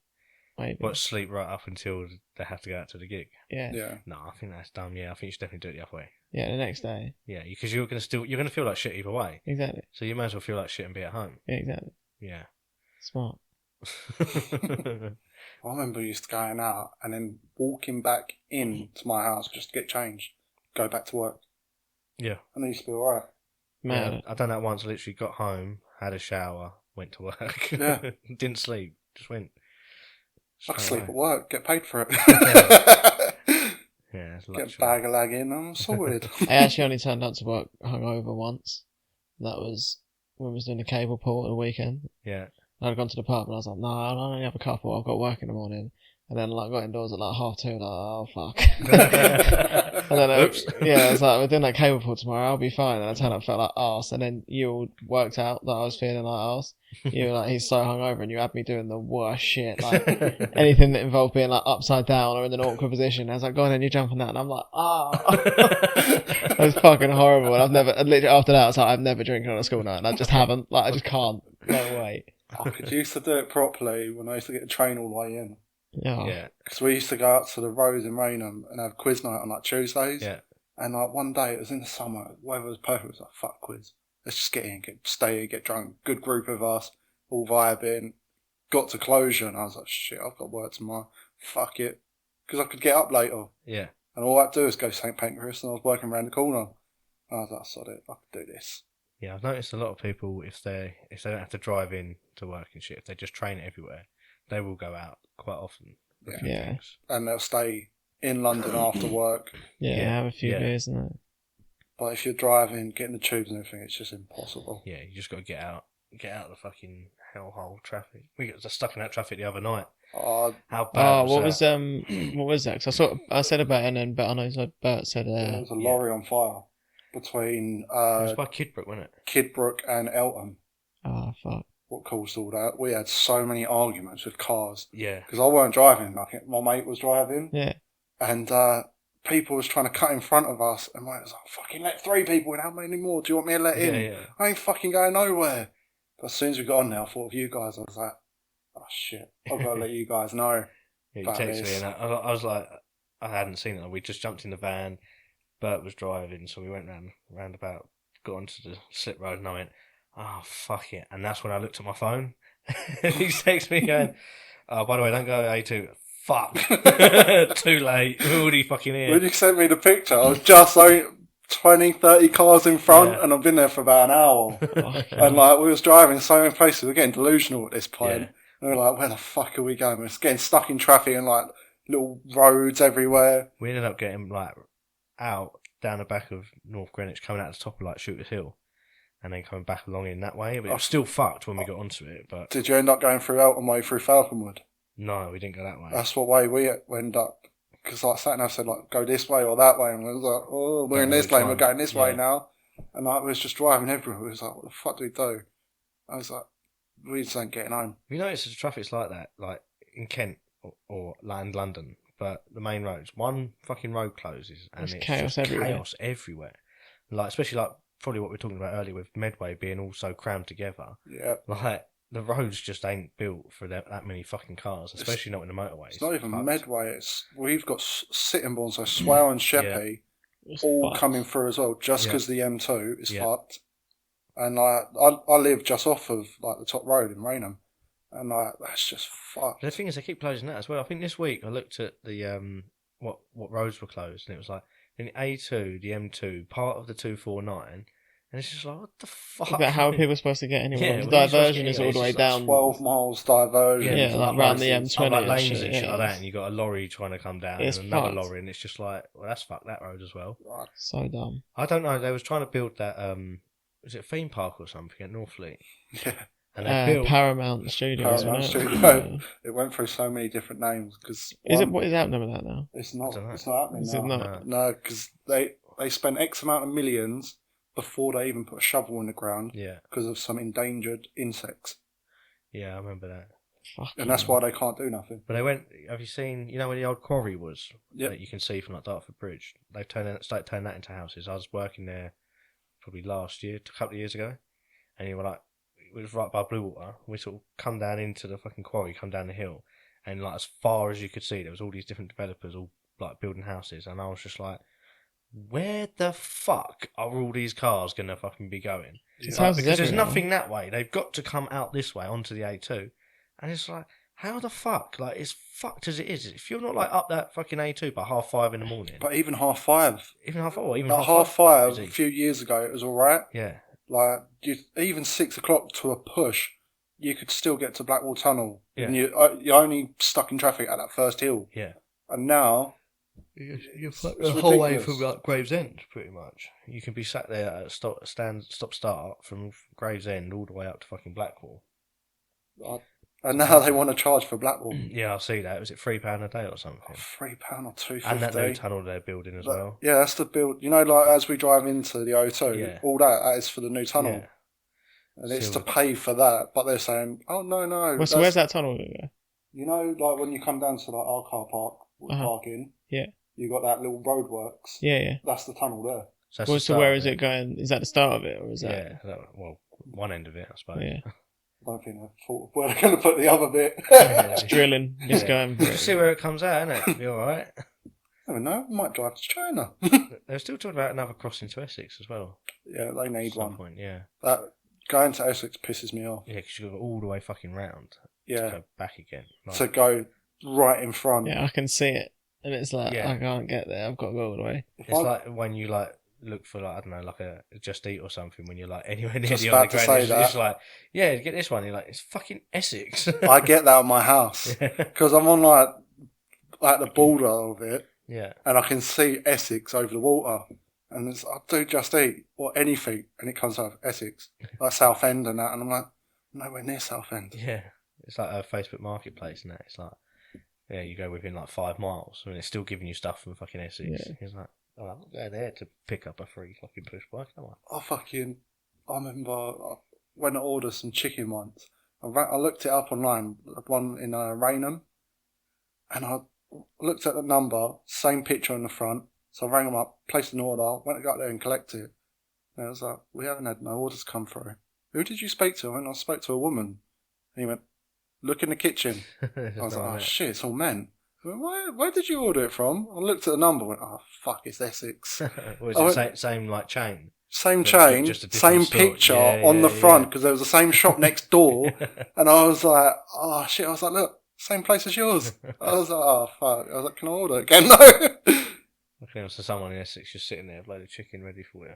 Maybe. But sleep right up until they have to go out to the gig. Yeah. Yeah. No, I think that's dumb. Yeah, I think you should definitely do it the other way. Yeah, the next day. Yeah, because you're gonna feel like shit either way. Exactly. So you might as well feel like shit and be at home. Yeah, exactly. Yeah. Smart. I remember used to going out and then walking back in to my house just to get changed, go back to work. Yeah. And it used to be alright. Mad. Yeah, I done that once. I literally got home, had a shower, went to work. Yeah. Didn't sleep. Just went. I could straight sleep at away. work, get paid for it. Yeah, it's Get luxury. a bag of lag in, I'm sorted. I actually only turned up to work hungover once. That was when we was doing the cable pull at the weekend. Yeah. I'd gone to the pub and I was like, no, I only have a couple. I've got work in the morning. And then like got indoors at like 2:30. Like, oh fuck. And then I was like, we're doing that cable pull tomorrow. I'll be fine. And I turned up, felt like arse. And then you all worked out that I was feeling like arse. You were like, he's so hungover, and you had me doing the worst shit. Like anything that involved being like upside down or in an awkward position. I was like, go on, then you jump on that. And I'm like, It was fucking horrible. And literally after that, I was like, I've never drinking on a school night. And I just haven't. Like, I just can't. No way. I could used to do it properly when I used to get the train all the way in. Yeah. Yeah. Because we used to go out to the roads in Raynham and have quiz night on like Tuesdays. Yeah. And like one day, it was in the summer, weather was perfect. It was like, fuck quiz. Let's just get in, stay in, get drunk. Good group of us, all vibing. Got to closure and I was like, shit, I've got work tomorrow. Fuck it. Because I could get up later. Yeah. And all I had to do was go to St Pancras and I was working around the corner. And I was like, sod it, I could do this. Yeah, I've noticed a lot of people, if they don't have to drive in to work and shit, if they just train everywhere, they will go out quite often. for a few Yeah. things. And they'll stay in London after work. Yeah, have a few Yeah. beers and that. But if you're driving, getting the tubes and everything, it's just impossible. Yeah, you just got to get out of the fucking hellhole traffic. We got stuck in that traffic the other night. Oh, How bad Oh, what was that? what was that? 'Cause I said about it, and then Bert, I know Bert said, there was a lorry on fire between It was by Kidbrook, wasn't it? Kidbrook and Elton. oh fuck. What caused all that? We had so many arguments with cars. Yeah. Because I weren't driving, like my mate was driving. Yeah. And people was trying to cut in front of us. And mate was like, fucking let 3 people in. How many more do you want me to let in? Yeah. I ain't fucking going nowhere. But as soon as we got on there, I thought of you guys. I was like, oh shit, I've got to let you guys know. Yeah, you That texted me is- and I was like, I hadn't seen it. We just jumped in the van. Bert was driving, so we went round about, got onto the slip road, and I went, oh, fuck it. And that's when I looked at my phone. And he texted me going, oh, by the way, don't go A2. Fuck. Too late. We're already fucking When here. you sent me the picture, I was just like 20, 30 cars in front, Yeah. and I've been there for about an hour. And like we was driving so many places, we we're getting delusional at this point. Yeah. And we were like, where the fuck are we going? We're getting stuck in traffic and like little roads everywhere. We ended up getting like out down the back of North Greenwich, coming out the top of like Shooters Hill, and then coming back along in that way. But it was still fucked when we got onto it. But Did you end up going through Elton Way through Falconwood? no, we didn't go that way. That's what way we went up. Because like Satnav said, like go this way or that way, and we was like, oh, we're in Yeah, this which lane, one? we're going this way Yeah. now. And like we was just driving everywhere. We was like, what the fuck do we do? I was like, we just ain't getting home. You notice the traffic's like that, like in Kent or like in London, but the main roads, one fucking road closes and There's it's chaos just everywhere. chaos everywhere. Like especially like probably what we were talking about earlier with Medway being all so crammed together. Yeah. Like the roads just ain't built for that many fucking cars, especially not in the motorways. It's not even Fucked. Medway. We've got Sittingbourne, so Swale and Sheppey, It's all fucked. coming through as well, just Yeah. because the M2 is Yeah. fucked. And like, I live just off of like the top road in Raynham, and like that's just fucked. The thing is, they keep closing that as well. I think this week I looked at the what roads were closed, and it was like in the A2, the M2, part of the 249, And it's just like, what the fuck? But how are people supposed to get anywhere? Yeah, The well, you're supposed to diversion get is all anywhere, the way it's just down. 12 miles diversion. Yeah, like round the M20 like and lanes shit, and shit yeah, like that, it's- and you got a lorry trying to come down, It's and another fucked. lorry, and it's just like, well, that's fucked that road as well. So dumb. I don't know. They was trying to build that. Was it a theme park or something at Northfleet? Yeah. And they built. Paramount Studios. Paramount isn't it? Studio. It went through so many different names because What is happening with that now? It's not. I don't know. It's not happening Is now. it not? No, because they spent X amount of millions before they even put a shovel in the ground Yeah, because of some endangered insects, yeah, I remember that. Fuck. and that's why they can't do nothing. But they went. Have you seen? You know where the old quarry was? Yep. That you can see from like Dartford Bridge. They've started turning that into houses. I was working there probably last year, a couple of years ago, and you were like, it was right by Bluewater. We sort of come down into the fucking quarry, come down the hill, and like as far as you could see, there was all these different developers all like building houses, and I was just like, where the fuck are all these cars gonna fucking be going? It's Like, houses because there's everywhere. nothing that way. They've got to come out this way onto the A2, and it's like, how the fuck? Like, it's fucked as it is. If you're not like up that fucking A2 by 5:30 in the morning, But even 5:30, even half four, even like half 5:30 is a it? few years ago, it was all right. Yeah, Like even 6 o'clock to a push, you could still get to Blackwall Tunnel, Yeah. and you're only stuck in traffic at that first hill. yeah. And now You're It's the whole way ridiculous. from like Gravesend, pretty much. You can be sat there at stop start from Gravesend all the way up to fucking Blackwall. and now they want to charge for Blackwall. Yeah, I see that. Was it £3 a day or something? £3 or £2.50. And that new tunnel they're building as well. Yeah, that's the build. You know, like as we drive into the O2, Yeah. all that is for the new tunnel. Yeah. And it's to Silver. pay for that. But they're saying, oh, no. Well, so where's that tunnel going to go? You know, like when you come down to like our car park, parking, Yeah. you got that little roadworks. Yeah, yeah. That's the tunnel there. So, that's Well, the so start where of is it going? Is that the start of it, or is that? Yeah, well, one end of it, I suppose. Yeah. I don't think I thought of where they're going to put the other bit. It's drilling. Just going. We'll see where it comes out, innit? It'll be alright. I don't know. I might drive to China. They're still talking about another crossing to Essex as well. Yeah, they At need some one. point, yeah. That going to Essex pisses me off. Yeah, because you've got to go all the way fucking round to Yeah, go back again. Like, to go right in front. Yeah, I can see it, and it's like Yeah. I can't get there. I've got to go all the way. If it's I- like when you like look for like, I don't know, like a Just Eat or something when you're like anywhere near Just the about to underground. say It's that. like, yeah, get this one. You're like, it's fucking Essex. I get that at my house because I'm on like at the border of it, yeah. and I can see Essex over the water. And I do Just Eat or anything, and it comes out of Essex, like Southend and that, and I'm like, nowhere near Southend. Yeah. It's like a Facebook Marketplace and that. It's like, yeah, you go within like 5 miles and it's still giving you stuff from fucking Essex. Yeah. It's like, oh, I'm not going there to pick up a free fucking push bike, am I? I remember I went to order some chicken once. I looked it up online, one in Raynham, and I looked at the number, same picture on the front. So I rang them up, placed an order, went to go out there and collect it. And I was like, we haven't had no orders come through. Who did you speak to? And I spoke to a woman. And he went, look in the kitchen. I was like, oh shit, it's all men. I went, where did you order it from? I looked at the number, went, oh fuck, it's Essex. Was I it went- same like chain? Same But chain, just a different same store. picture Yeah, on the yeah, front yeah. because there was the same shop next door. And I was like, oh shit. I was like, look, same place as yours. I was like, oh fuck. I was like, can I order again? No. I think it was someone in Essex just sitting there, with a load of chicken ready for you.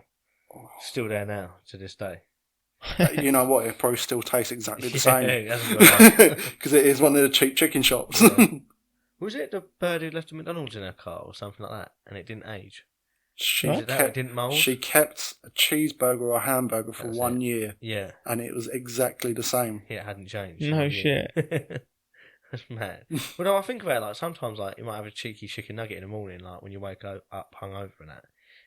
Still there now, to this day. You know what? It probably still tastes exactly the Yeah, same. it hasn't got like- Because it is one of the cheap chicken shops. Yeah. Was it the bird who left a McDonald's in her car or something like that, and it didn't age? She Is it that it didn't mould? She kept a cheeseburger or a hamburger for That's 1 it. year, Yeah, and it was exactly the same. it hadn't changed. No Yeah. shit. That's mad. Well, no, I think about it, like sometimes, like you might have a cheeky chicken nugget in the morning, like when you wake up hungover and that.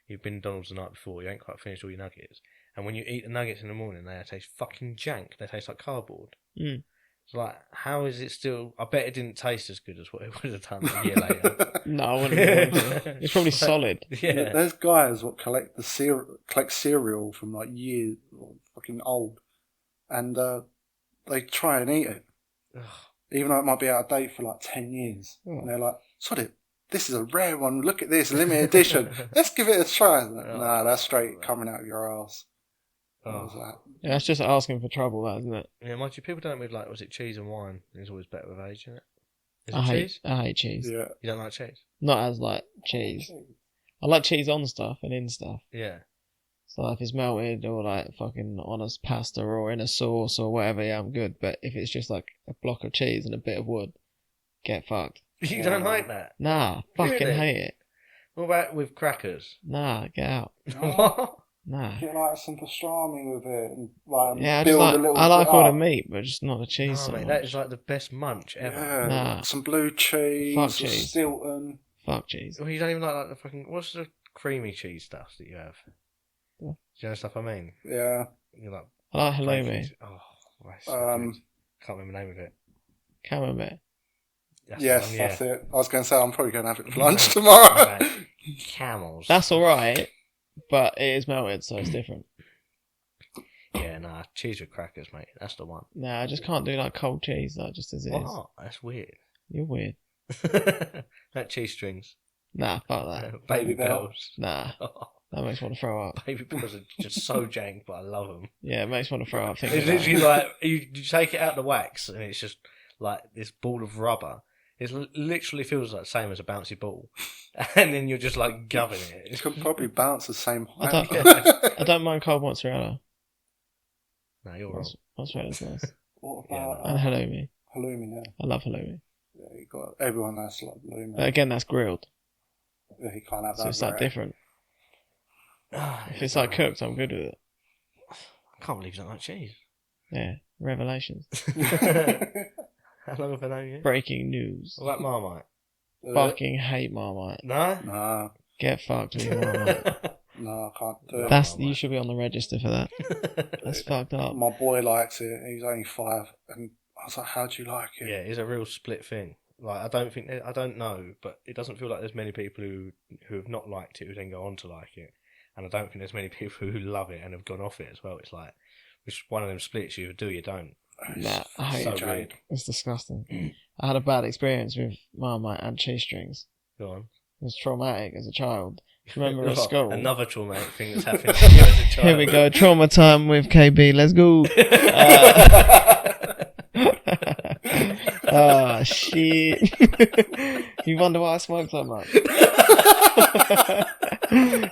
You've been McDonald's the night before, you ain't quite finished all your nuggets, and when you eat the nuggets in the morning, they taste fucking jank. They taste like cardboard. Mm. It's like, how is it still? I bet it didn't taste as good as what it would have done a year later. No, I wouldn't. want to. It's probably solid. Yeah, There's guys what collect cereal from like years, fucking old, and they try and eat it, Ugh. even though it might be out of date for like 10 years. Oh. And they're like, sod it, this is a rare one. Look at this, limited edition. Let's give it a try. Nah, that's straight coming out of your ass. I was Oh. like, Yeah, that's just asking for trouble, that isn't it? Yeah, mind you, people don't with like, was it cheese and wine? It's always better with age, isn't it? Is I it hate, cheese? I hate cheese. yeah. You don't like cheese? Not as like cheese. I like cheese on stuff and in stuff. Yeah. So if it's melted or like fucking on a pasta or in a sauce or whatever, yeah, I'm good. But if it's just like a block of cheese and a bit of wood, get fucked. You don't like that? Nah, fucking Really? hate it. What about with crackers? Nah, get out. What? Nah. Get like some pastrami with it and like Yeah, build a little I like bit all the up. meat, but just not the cheese No, so mate, much. that is like the best munch ever. Yeah, Nah. some blue cheese, Fuck some cheese. Stilton. Fuck cheese. Well, you don't even like the fucking. What's the creamy cheese stuff that you have? Yeah. Do you know the stuff I mean? Yeah. You like I like plain halloumi. cheese. Oh, that's so Um, good. Can't remember the name of it. Camembert. That's the Yes, one, yeah. that's it. I was going to say I'm probably going to have it for lunch tomorrow. Right. Camels. That's alright, but it is melted, so it's different. Yeah, nah, cheese with crackers, mate. That's the one. Nah, I just can't do like cold cheese, like just as it is. What? That's weird. You're weird. That cheese strings. Nah, fuck that. Baby Bell. bells. Nah, that makes me want to throw up. Baby bells are just so jank, but I love them. Yeah, it makes me want to throw up. Thinking It's about literally it. like you take it out the wax and it's just like this ball of rubber. It literally feels like the same as a bouncy ball, and then you're just like gubbing it. It could probably bounce the same I height. don't, I don't mind cold mozzarella. No, you're wrong. Mozzarella's nice. What Yeah, about And halloumi. halloumi? Yeah. I love halloumi. Yeah, you got everyone has like halloumi. But again, that's grilled, Yeah, you can't have that. so it's like rare. different. If it's like cooked, I'm good with it. I can't believe you don't like cheese. Yeah, revelations. How long have I known you? Breaking news. What about Marmite? Fucking hate Marmite. No? Nah, Get fucked with your Marmite. no, I can't do it. That's you should be on the register for that. That's fucked up. My boy likes it. He's only 5, and I was like, "How do you like it?" Yeah, it's a real split thing. Like, I don't know, but it doesn't feel like there's many people who have not liked it who then go on to like it. And I don't think there's many people who love it and have gone off it as well. It's like, which one of them splits, you either do or you don't. Nah, I hate So it. weird. It's disgusting. I had a bad experience with Marmite and cheese strings. Go on. It was traumatic as a child. Remember at school? Another traumatic thing that's happened to you as a child. Here we go, trauma time with KB. Let's go. Oh shit! You wonder why I smoke so much?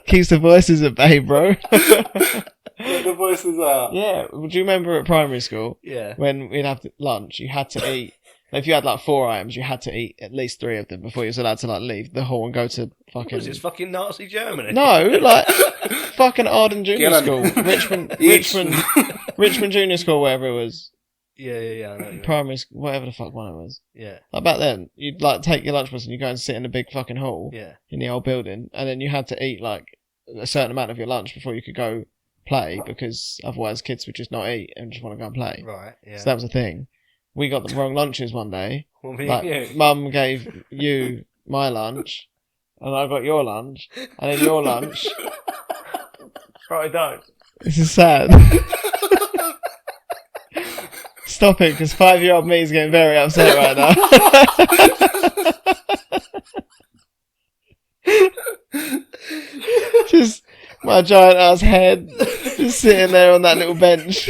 Keeps the voices at bay, bro. Get the voices out. Yeah. Would you remember at primary school Yeah. when we'd have lunch? You had to eat. If you had like 4 items, you had to eat at least 3 of them before you was allowed to like leave the hall and go to fucking. Was this fucking Nazi Germany? No, like fucking Arden Junior Get 'em. School, Richmond, Each. Richmond Junior School, wherever it was, Yeah, I know what you mean. primary school, whatever the fuck one it was. Yeah, Like back then, you'd like take your lunch box and you go and sit in a big fucking hall yeah. in the old building, and then you had to eat like a certain amount of your lunch before you could go play, because otherwise kids would just not eat and just want to go and play. Right, yeah. So that was the thing. We got the wrong lunches one day. What were Like, you? Mum gave you my lunch, and I got your lunch, and then your lunch. Right, don't. This is sad. Stop it, because 5-year-old me is getting very upset right now. Just my giant ass head, just sitting there on that little bench.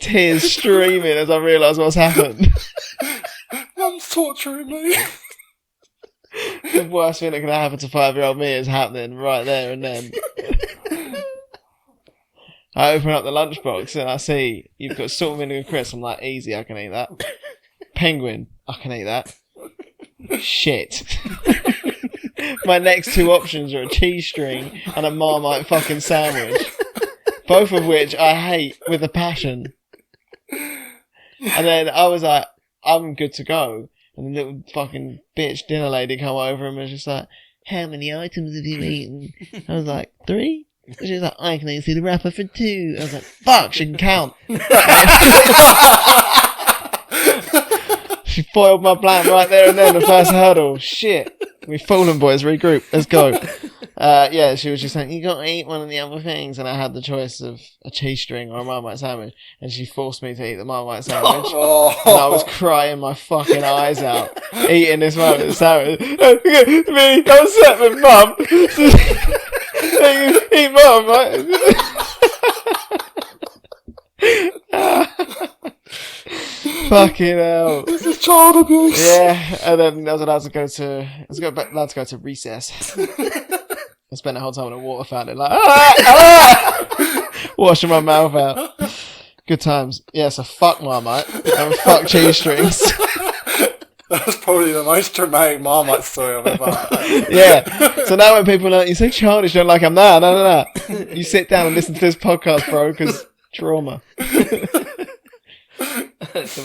Tears streaming as I realise what's happened. Mum's torturing me. The worst thing that could happen to 5-year-old me is happening right there and then. I open up the lunchbox and I see you've got salt and vinegar crisps. I'm like, easy, I can eat that. Penguin, I can eat that. Shit. My next 2 options are a cheese string and a Marmite fucking sandwich. Both of which I hate with a passion. And then I was like, I'm good to go. And the little fucking bitch dinner lady come over and was just like, how many items have you eaten? I was like, 3? She was like, I can only see the wrapper for 2. I was like, fuck, she can count. She foiled my plan right there and then, the first hurdle. Shit. We've fallen, boys. Regroup. Let's go. Yeah, she was just saying, you got to eat one of the other things. And I had the choice of a cheese string or a Marmite sandwich. And she forced me to eat the Marmite sandwich. Oh. And I was crying my fucking eyes out eating this Marmite sandwich. Me, I'm set with Mum. Eat Marmite. Fucking hell. This is child abuse. Yeah, and then I was allowed to go to recess. I spent the whole time in a water fountain, like, washing my mouth out. Good times. Yeah, so fuck Marmite and fuck cheese strings. That's probably the most dramatic Marmite story I've ever heard. Yeah. So now when people know you say childish, you're like, I'm not. No. You sit down and listen to this podcast, bro, because trauma. Can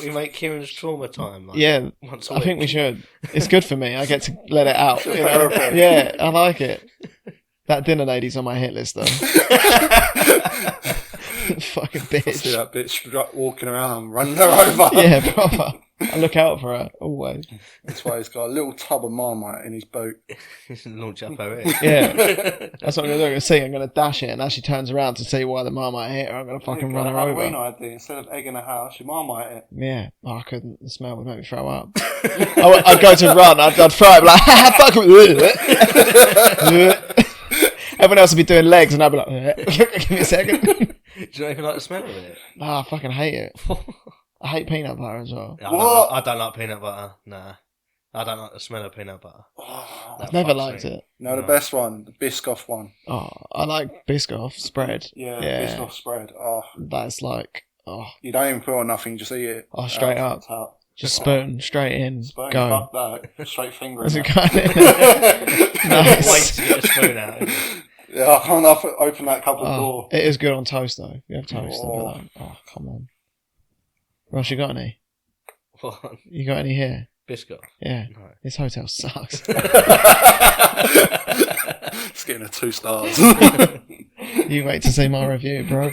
we make Kieran's trauma time? Like, Yeah, once a I think week? we should. It's good for me. I get to let it out. You know? Therapy. Yeah, I like it. That dinner lady's on my hit list, though. Fucking See bitch. that bitch walking around and running her over. Yeah, proper. I look out for her, always. That's why he's got a little tub of Marmite in his boot. Launch up her head. Yeah. That's what I'm going to do. I'm going to see. I'm going to dash it, and as she turns around to see why the Marmite hit her, I'm going to fucking run her Halloween over. idea. Instead of egg in a house, you Marmite it. Yeah. Oh, I couldn't. The smell would make me throw up. I'd go to run. I'd throw it, like, fuck. Everyone else would be doing legs, and I'd be like, give me a second. Do you not even like the smell of it? I fucking hate it. I hate peanut butter as well. I don't like peanut butter. Nah. I don't like the smell of peanut butter. Oh, I've never liked it. no, the best one, the Biscoff one. Oh, I like Biscoff spread. Yeah, Yeah. Biscoff spread. Oh, That's like, you don't even put on nothing, you just eat it. Oh, straight up. Top. just spoon straight in, Spoon, go. fuck that. Straight finger. That's in a that. kind of nice. Wait to get a spoon out. Yeah, I can't open that cupboard Oh, door. it is good on toast though. You have toast. Oh. Oh, come on. Ross, you got any? What? You got any here? Biscuit? Yeah. No. This hotel sucks. It's getting a 2 stars. You wait to see my review, bro.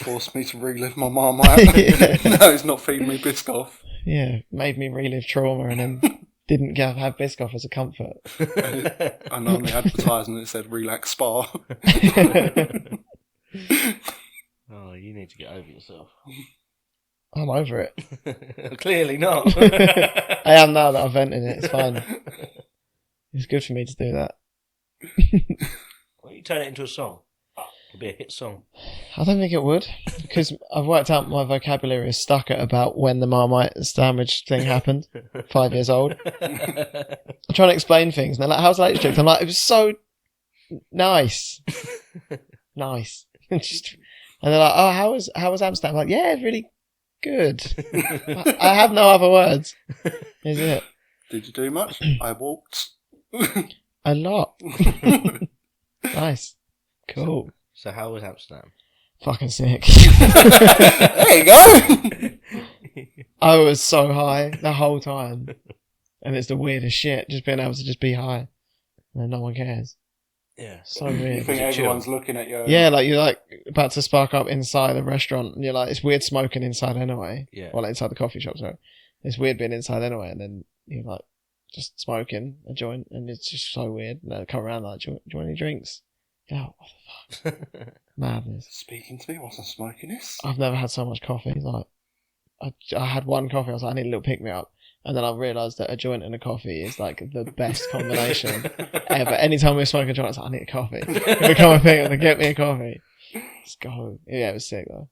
Forced me to relive my Marmite. Yeah. No, he's not feeding me Biscoff. Yeah, made me relive trauma and then didn't have Biscoff as a comfort. And on the advertisement it said relax spa. Oh, you need to get over yourself. I'm over it. Clearly not. I am now that I've vented it. It's fine. It's good for me to do that. Why don't you turn it into a song? It'll be a hit song. I don't think it would, because I've worked out my vocabulary is stuck at about when the Marmite sandwich thing happened. 5 years old. I'm trying to explain things, and they're like, "How's the latest trick?" I'm like, "It was so nice, nice." And they're like, "Oh, how was Amsterdam?" I'm like, "Yeah, it's really good." I have no other words. Is it Did you do much? I walked. a lot? Nice, cool, So how was Amsterdam? fucking sick. There you go. I was so high the whole time. And it's the weirdest shit, just being able to just be high. And no one cares. Yeah. So You weird. think chill? everyone's looking at you? Yeah, like you're like about to spark up inside a restaurant and you're like, it's weird smoking inside anyway. Yeah. Well, inside the coffee shop, sorry. It's weird being inside anyway, and then you're like just smoking a joint and it's just so weird. And they come around like, do you want any drinks? Yeah, what the fuck? Madness. Speaking to me, wasn't smoking this. I've never had so much coffee. Like, I had one coffee. I was like, I need a little pick me up, and then I realised that a joint and a coffee is like the best combination ever. Anytime we're smoking a joint, I was like, I need a coffee. They come and pick and get me a coffee. Let's go. Yeah, it was sick though.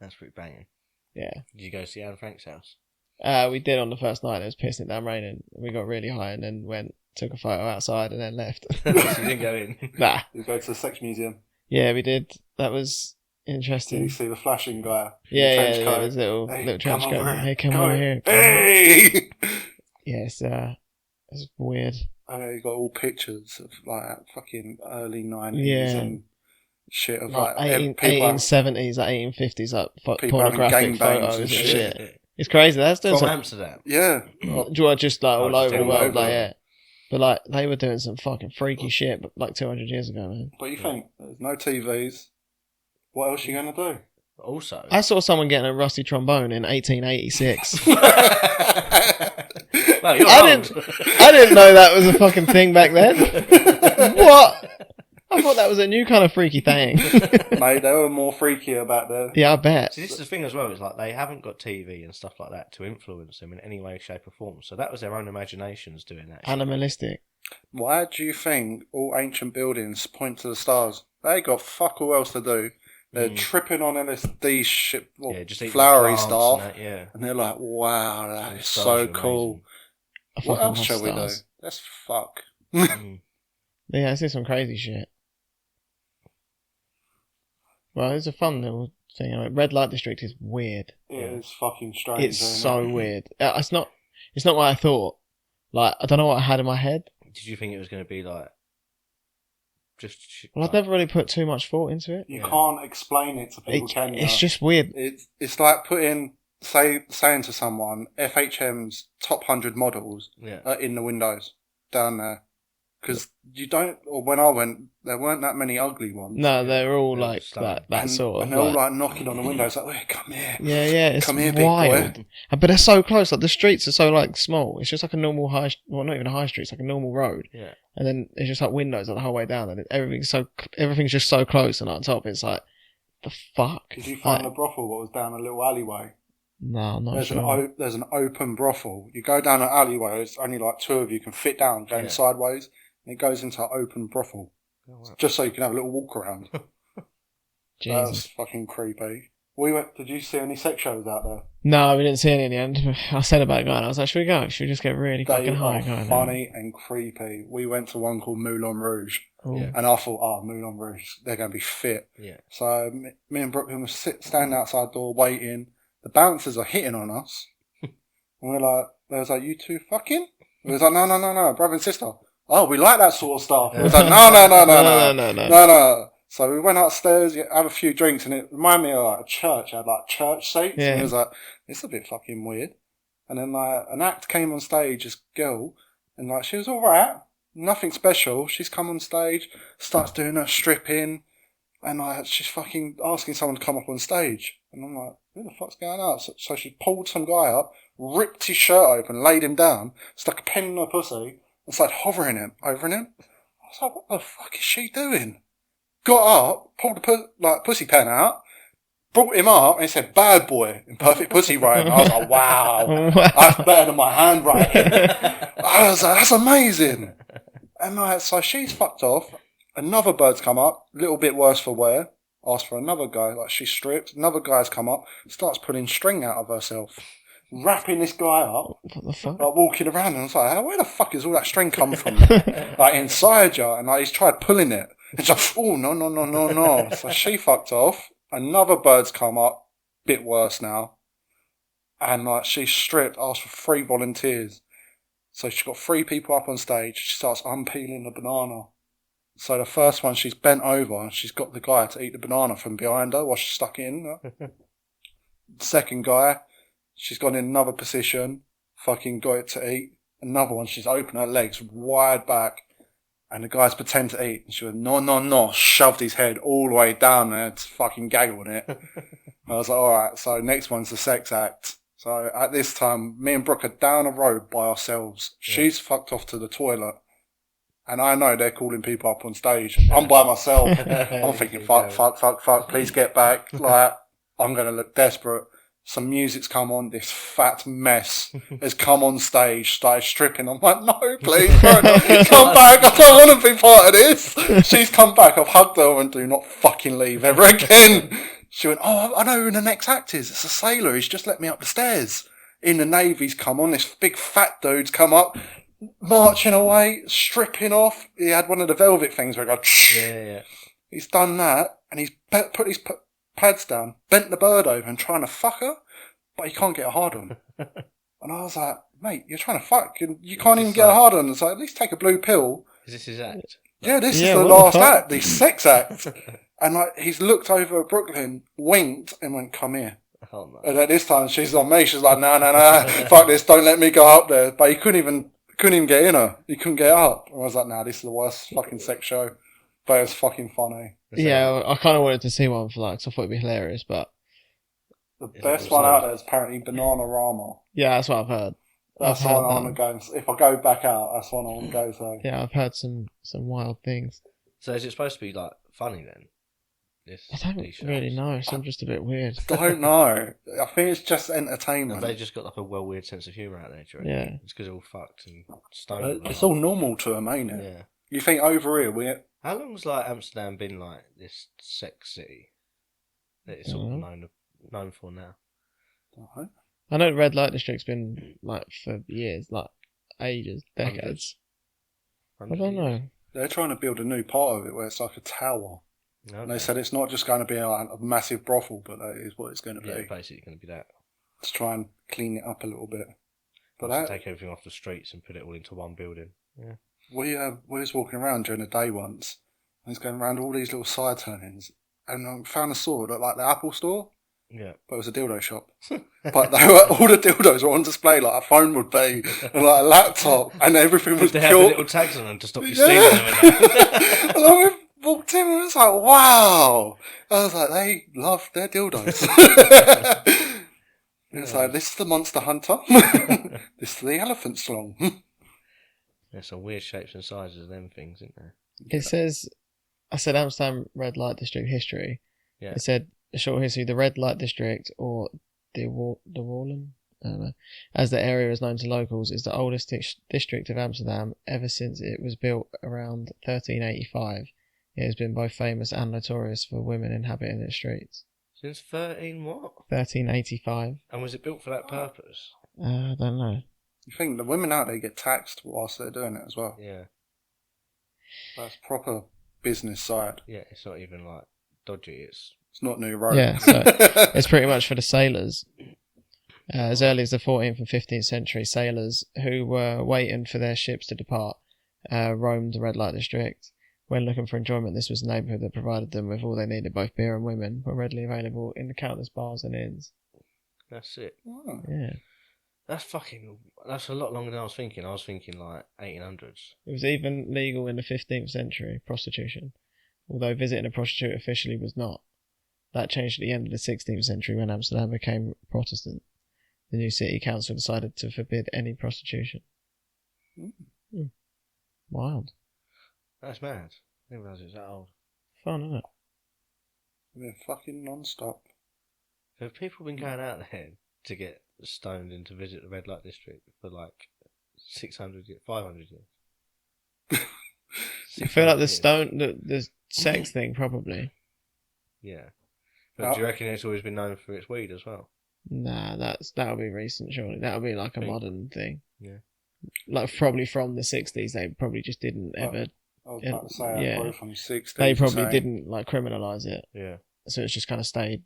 That's pretty banging. Yeah, Did you go see Anne Frank's house? we did on the first night. It was pissing down raining. We got really high and then took a photo outside and then left. So you didn't go in. Nah. You go to the sex museum. Yeah, we did. That was Did you interesting. see the flashing guy? Yeah, Trench yeah, coat? his little Hey, trench come coat. over Hey, come Come over on. here. Hey! Yeah, it's weird. I know you got all pictures of like fucking early 90s Yeah. and shit of Like like 1870s, like 1850s, like People having pornographic gangbangs photos and and shit. shit. It's crazy. That's doing From some, Amsterdam. Yeah. just like all just over the all world, over. like yeah. But like they were doing some fucking freaky shit, but like 200 years ago, man. What do you think? There's no TVs. What else are you going to do? Also. I saw someone getting a rusty trombone in 1886. Well, you're I old. didn't know that was a fucking thing back then. What? I thought that was a new kind of freaky thing. Mate, they were more freakier back then. Yeah, I bet. See, this is the thing as well, is like they haven't got TV and stuff like that to influence them in any way, shape or form. So that was their own imaginations doing that shit. Animalistic. Why do you think all ancient buildings point to the stars? They got fuck all else to do. They're tripping on LSD shit, well, Yeah, just eating flowery plants stuff. and that, yeah. And they're like, wow, that is Stars so are cool. amazing. I What fucking else love shall we do? stars. Let's fuck. Yeah, I see some crazy shit. Well, it's a fun little thing. Red light district is weird. It is fucking strange. It's isn't so it? weird. It's not what I thought. Like, I don't know what I had in my head. Did you think it was going to be like just? Well, I've never really put too much thought into it. You can't explain it to people, can you? It's just weird. It's like saying to someone FHM's top 100 models are in the windows down there. Because you don't, or when I went, there weren't that many ugly ones. No, they're all like that sort of. And they're all like knocking on the windows, like, "Wait, come here." Yeah, it's come here, wild. big boy. But they're so close. Like the streets are so like small. It's just like a normal not even a high street. It's like a normal road. Yeah. And then it's just like windows like the whole way down, and everything's just so close. And on top, it's like, the fuck. Did you find the brothel what was down a little alleyway? No, I'm not sure. There's an open brothel. You go down an alleyway. It's only like two of you can fit down, going sideways. And it goes into an open brothel. Oh, wow. Just so you can have a little walk around. Jesus. That's fucking creepy. Did you see any sex shows out there? No, we didn't see any in the end. I said about going. I was like, should we go? Should we just get really fucking high? They are funny and creepy. We went to one called Moulin Rouge. Yeah. And I thought, Moulin Rouge, they're going to be fit. Yeah. So me and Brooklyn were standing outside the door waiting. The bouncers are hitting on us. And they was like, you two fucking? We was like, no, brother and sister. Oh, we like that sort of stuff. It was like, no. So we went upstairs, had a few drinks, and it reminded me of like a church. I had like church seats. Yeah. And it was like, it's a bit fucking weird. And then like an act came on stage, this girl, and like she was alright, nothing special. She's come on stage, starts doing her stripping, and like she's fucking asking someone to come up on stage. And I'm like, who the fuck's going on? So she pulled some guy up, ripped his shirt open, laid him down, stuck a pen in her pussy, and started hovering him over him. I was like, what the fuck is she doing? Got up, pulled the pussy pen out, brought him up, and he said, bad boy, in perfect pussy writing. I was like, wow, that's better than my handwriting. I was like, that's amazing. And like, so she's fucked off. Another bird's come up, a little bit worse for wear. Asked for another guy, like she's stripped. Another guy's come up, starts pulling string out of herself. Wrapping this guy up, what the fuck? like walking around, and I was like, where the fuck is all that string come from? Like inside you, and like he's tried pulling it. It's like, oh no. So she fucked off. Another bird's come up, bit worse now, and like she's stripped. Asked for 3 volunteers. So she's got 3 people up on stage. She starts unpeeling the banana. So the first one, she's bent over and she's got the guy to eat the banana from behind her while she's stuck in. Second guy, she's gone in another position, fucking got it to eat. Another one, she's opened her legs wide back, and the guy's pretend to eat. And she went, no, shoved his head all the way down there to fucking gaggle on it. I was like, alright, so next one's the sex act. So at this time, me and Brooke are down a road by ourselves. Yeah. She's fucked off to the toilet. And I know they're calling people up on stage. I'm by myself. I'm thinking, fuck, please get back. Like, I'm going to look desperate. Some music's come on. This fat mess has come on stage, started stripping. I'm like, no, please, bro, come back. I don't want to be part of this. She's come back. I've hugged her and do not fucking leave ever again. She went, oh, I know who the next act is. It's a sailor. He's just let me up the stairs. In the Navy's come on. This big fat dude's come up. Marching away, stripping off. He had one of the velvet things where he goes, yeah. He's done that, and he's put his pads down, bent the bird over and trying to fuck her, but he can't get a hard on. And I was like, mate, you're trying to fuck, and you can't even get a hard on. So at least take a blue pill. Is this his act? Yeah, this is the last act, the sex act. And like, he's looked over at Brooklyn, winked, and went, come here. Oh, no. And at this time, she's on me. She's like, no, fuck this, don't let me go up there. But he couldn't even get in her. He couldn't get up. I was like, nah, this is the worst fucking sex show. But it was fucking funny. Yeah, I kind of wanted to see one for that because I thought it'd be hilarious, but... The best one out there is apparently Bananarama. Yeah, that's what I've heard. That's the one I want to go. If I go back out, that's the one I want to go to. Yeah, I've heard some wild things. So is it supposed to be like funny then? I don't really know. It seems just a bit weird. I don't know. I think it's just entertainment. Have they just got like a weird sense of humour out there, do you reckon? Yeah. It's because they're all fucked and stoned. It's all normal to them, ain't it? Yeah. You think over here, how long's like Amsterdam been like this sex city that it's all known for now? I know Red Light District's been like for years, like ages, decades. I don't know. They're trying to build a new part of it where it's like a tower. Okay. And they said it's not just going to be like a massive brothel, but that is what it's going to Yeah, be. basically going to be that. To try and clean it up a little bit. But To take everything off the streets and put it all into one building. Yeah. we was walking around during the day once, and it's going around all these little side turnings, and I found a store that like the Apple store. Yeah. But it was a dildo shop. But they were, all the dildos were on display, like a phone would be, and like a laptop, and everything was They have pure. little tags on them to stop you stealing them. And that. And I walked in and I was like, wow. I was like, they love their dildos. It's like, this is the Monster Hunter. This is the Elephant Slong. There's some weird shapes and sizes of them things, isn't there? It says, I said Amsterdam Red Light District history. Yeah. It said a short history, the Red Light District, or the Wallen, I don't know, as the area is known to locals, is the oldest district of Amsterdam ever since it was built around 1385. It has been both famous and notorious for women inhabiting its streets. Since 13 what? 1385. And was it built for that purpose? I don't know. You think the women out there get taxed whilst they're doing it as well? Yeah. That's proper business side. Yeah, it's not even like dodgy, it's It's not New Road. Yeah, so it's pretty much for the sailors. As early as the 14th and 15th century, sailors who were waiting for their ships to depart roamed the red light district. When looking for enjoyment, this was the neighbourhood that provided them with all they needed. Both beer and women were readily available in the countless bars and inns. that's it. Oh. Yeah. That's a lot longer than I was thinking. I was thinking like 1800s. It was even legal in the 15th century, prostitution, although visiting a prostitute officially was not. That changed at the end of the 16th century when Amsterdam became Protestant. The new city council decided to forbid any prostitution. Wild. That's mad. I didn't realise it was that old. Fun, isn't it? They're fucking non-stop. Have people been going out there to get stoned and to visit the red light district for like 600 years, 500 years? I feel like the sex thing, probably. Yeah. But do you reckon it's always been known for its weed as well? Nah, that'll be recent, surely. That'll be like a modern thing. Yeah. Like probably from the 60s, they probably just didn't ever. I was about to say, yeah. probably from the 60s. They probably saying, didn't like criminalise it, Yeah. so it's just kind of stayed.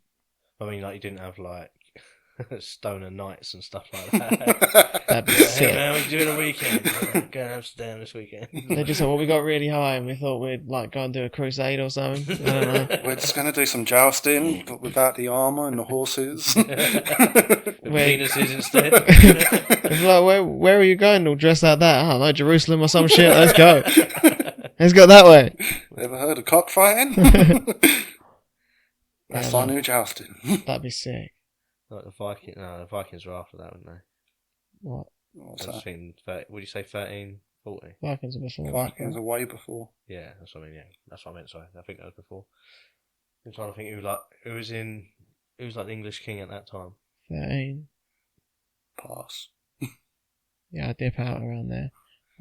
I mean, like, you didn't have like stoner nights and stuff like that. That'd be Hey sick. man, what you doing the weekend? Going to Amsterdam this weekend. They just said, well, we got really high and we thought we'd like go and do a crusade or something. I don't know. We're just going to do some jousting, but without the armour and the horses. The penises instead. It's like, where are you going all dressed like that? I don't know, Jerusalem or some shit. Let's go. Let's go that way. Ever heard of cockfighting? That's Yeah, our new jousting. That'd be sick. Like the Vikings. No, the Vikings were after that, weren't they? What? What's I was that? thinking, would you say 1340? Vikings are before. Vikings are way before. Yeah, that's what I mean. Yeah, that's what I meant. Sorry, I think that was before. I'm trying to think who was like the English king at that time. 13. Pass. Yeah, I dip out around there.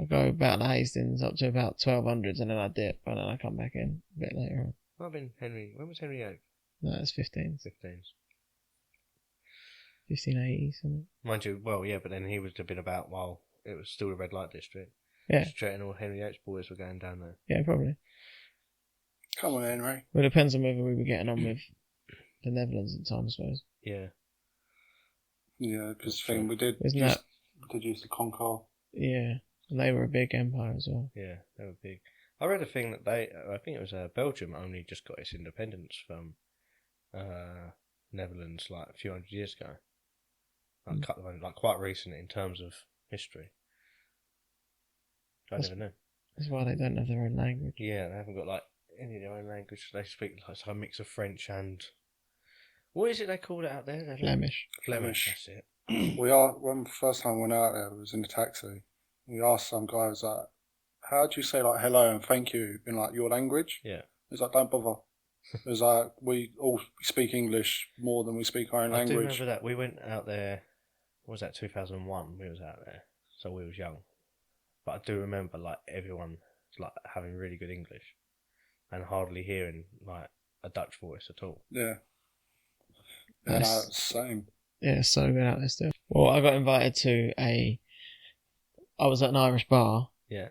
I go about the Hastings up to about 1200s and then I dip and then I come back in a bit later on. Might have been Henry. When was Henry VIII? No, it's 15s. 15s. 1580 something. Mind you, well, yeah, but then he would have been about while it was still the red light district. Yeah. Straight and all Henry VIII's boys were going down there. Yeah, probably. Come on, Henry. Well, it depends on whether we were getting on with the Netherlands at the time, I suppose. Yeah. Yeah, because we did used to conquer. Yeah, and they were a big empire as well. Yeah, they were big. I read a thing that I think it was Belgium only just got its independence from Netherlands like a few hundred years ago. Like quite recent in terms of history. I never knew. That's why they don't have their own language. Yeah, they haven't got like any of their own language. They speak like a mix of French and what is it they call it out there? Flemish. Flemish. That's it. When the first time we went out there, we was in the taxi. We asked some guy, was like, how do you say like hello and thank you in like your language? Yeah. He's like, don't bother. It was like, we all speak English more than we speak our own I language. do remember that. We went out there, what was that, 2001? We was out there, so we was young. But I do remember like everyone like having really good English and hardly hearing like a Dutch voice at all. Yeah. Yeah, no, it's the same. Yeah, it's so good out there still. Well, I got invited to I was at an Irish bar Yeah.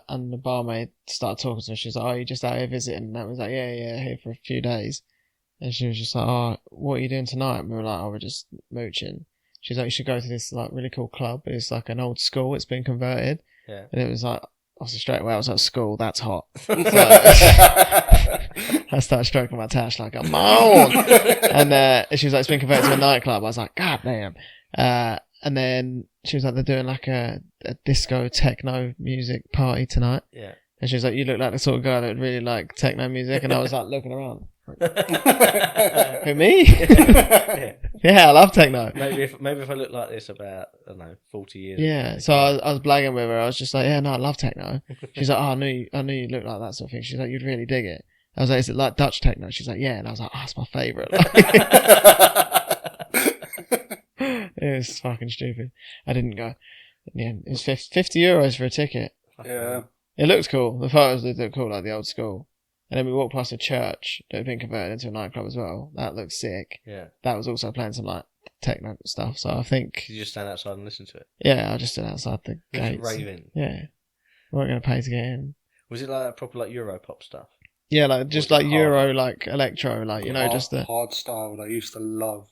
And the barmaid started talking to her. She was like, "Oh, you just out here visiting?" And that was like, "Yeah, here for a few days." And she was just like, "Oh, what are you doing tonight?" And we were like, "Oh, we're just mooching." She's like, "You should go to this like really cool club. It's like an old school. It's been converted." Yeah. And it was like, obviously straight away I was like, "School, that's hot." So, I started stroking my tash like, "Come on!" And she was like, "It's been converted to a nightclub." I was like, "God damn!" And then she was like, "They're doing like a disco techno music party tonight." Yeah. And she was like, "You look like the sort of guy that would really like techno music." And I was like looking around. Who, me? Yeah. Yeah, I love techno. Maybe if I look like this about, I don't know, 40 years. Yeah, so I was blagging with her. I was just like, "Yeah, no, I love techno." She's like, "Oh, I knew you looked like that sort of thing." She's like, "You'd really dig it." I was like, "Is it like Dutch techno?" She's like, "Yeah." And I was like, "Oh, it's my favourite." It was fucking stupid. I didn't go. In the end, it was €50 for a ticket. Yeah. It looked cool. The photos looked cool, like the old school. And then we walked past a church that had been converted into a nightclub as well. That looked sick. Yeah. That was also playing some like techno stuff. So I think, Did you just stand outside and listen to it? yeah, I just stood outside the Was it gates. raving? Yeah, we weren't going to pay to get in. Was it like proper like Europop stuff? Yeah, like just Was it like hard? Euro, like electro, like just the hard style they used to love.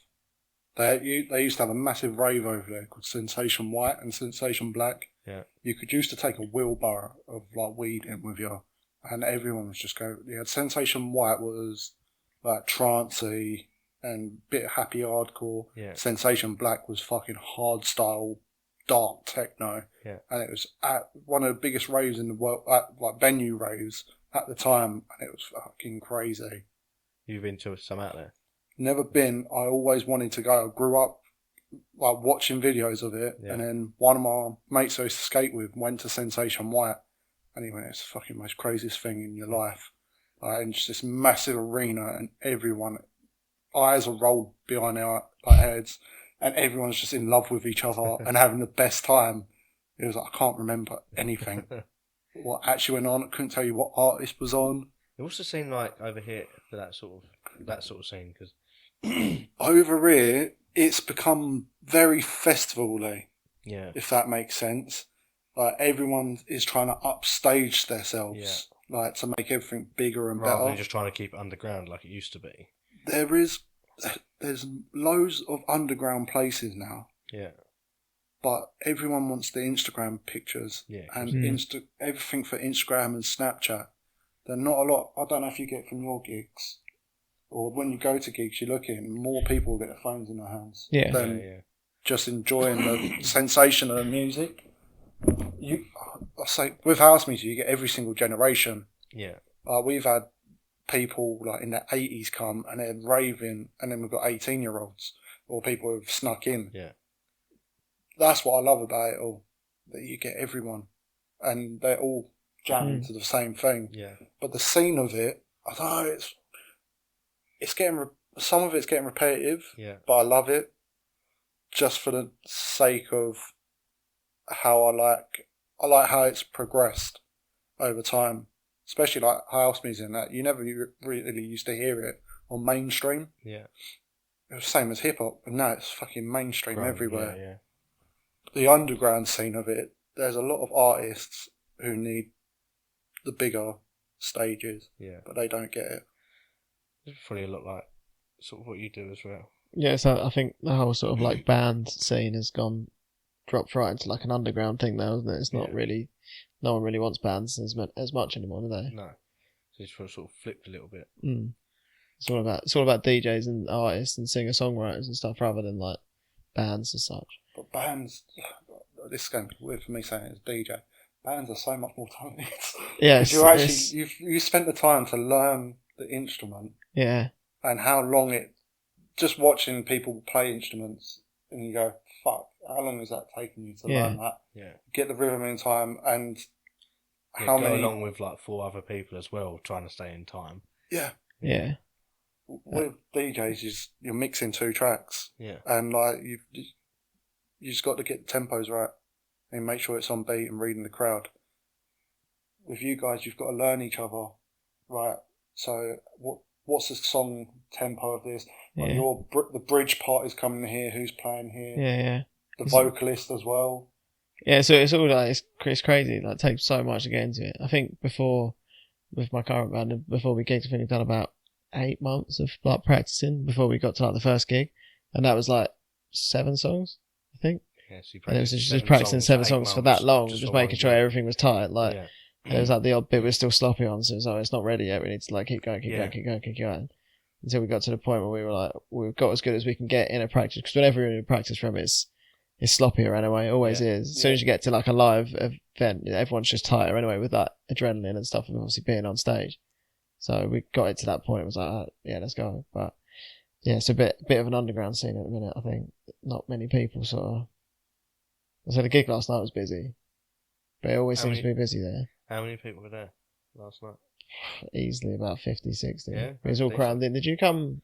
They used to have a massive rave over there called Sensation White and Sensation Black. Yeah. You could used to take a wheelbarrow of like weed in with you, and everyone was just going. You had Sensation White was like trancey and bit happy hardcore. Yeah. Sensation Black was fucking hard style, dark techno. Yeah. And it was at one of the biggest raves in the world, like venue raves at the time, and it was fucking crazy. You've been to some out there? Never been. I always wanted to go. I grew up like watching videos of it, Yeah. and then one of my mates I used to skate with went to Sensation White, and he went, "It's the fucking most craziest thing in your life." And it's this massive arena, and everyone, eyes are rolled behind their heads, and everyone's just in love with each other and having the best time. It was like, I can't remember anything. What actually went on, I couldn't tell you what artist was on. It also seemed like over here for that sort of scene, because Over here, it's become very festival-y, yeah, if that makes sense. Like, everyone is trying to upstage themselves, like, to make everything bigger and rather better. than just trying to keep it underground like it used to be. There's loads of underground places now, Yeah, but everyone wants the Instagram pictures yeah, and everything for Instagram and Snapchat. They're not a lot. I don't know if you get from your gigs, or when you go to gigs, you look in, more people get their phones in their hands than just enjoying the sensation of the music. I say with house music, you get every single generation. Yeah, We've had people like in the 80s come and they're raving, and then we've got 18-year-olds or people who've snuck in. Yeah. That's what I love about it all, that you get everyone and they're all jamming to the same thing. Yeah. But the scene of it, I don't know, it's getting, some of it's getting repetitive, but I love it just for the sake of how I like how it's progressed over time, especially like house music and that. You never really used to hear it on mainstream. Yeah. It was the same as hip hop, but now it's fucking mainstream everywhere. Yeah. The underground scene of it, there's a lot of artists who need the bigger stages, but they don't get it. It's probably a lot like sort of what you do as well. Yeah, so I think the whole sort of like band scene has dropped right into like an underground thing now, isn't it? It's not really, no one really wants bands as much anymore, do they? No. So it's sort of flipped a little bit. It's all about DJs and artists and singer-songwriters and stuff rather than like bands and such. But bands, this is going to be weird for me saying it as DJ. Bands are so much more talented. Yeah, you spent the time to learn the instrument. Yeah. And how long just watching people play instruments, and you go, fuck, how long is that taking you to learn that? Yeah. Get the rhythm in time, and how many along with like 4 other people as well, trying to stay in time. Yeah. Yeah. With DJs, you're mixing 2 tracks. Yeah. And like you just got to get the tempos right and make sure it's on beat and reading the crowd. With you guys, you've got to learn each other, right? So what's the song tempo of this? Like the bridge part is coming here. Who's playing here? Yeah. The vocalist as well. Yeah, so it's all like it's crazy. Like, it takes so much to get into it. I think before with my current band, before we gigged, I think we've done about 8 months of like practicing before we got to like the first gig, and that was like 7 songs, I think. Yeah, so And it was just practicing 7 songs for that long, just making sure everything was tight. Like, and it was like the odd bit we're still sloppy on, so it was like, it's not ready yet. We need to like keep going, until we got to the point where we were like, we've got as good as we can get in a practice. Because whenever you're in a practice from it's sloppier anyway. It always is. As soon as you get to like a live event, everyone's just tighter anyway with that adrenaline and stuff, and obviously being on stage. So we got it to that point. It was like, yeah, let's go. But yeah, it's a bit of an underground scene at the minute. I think not many people sort of. So the gig last night was busy, but it always seems to be busy there. How many people were there last night? Easily about 50, 60. Yeah, it was all crammed in. Did you come?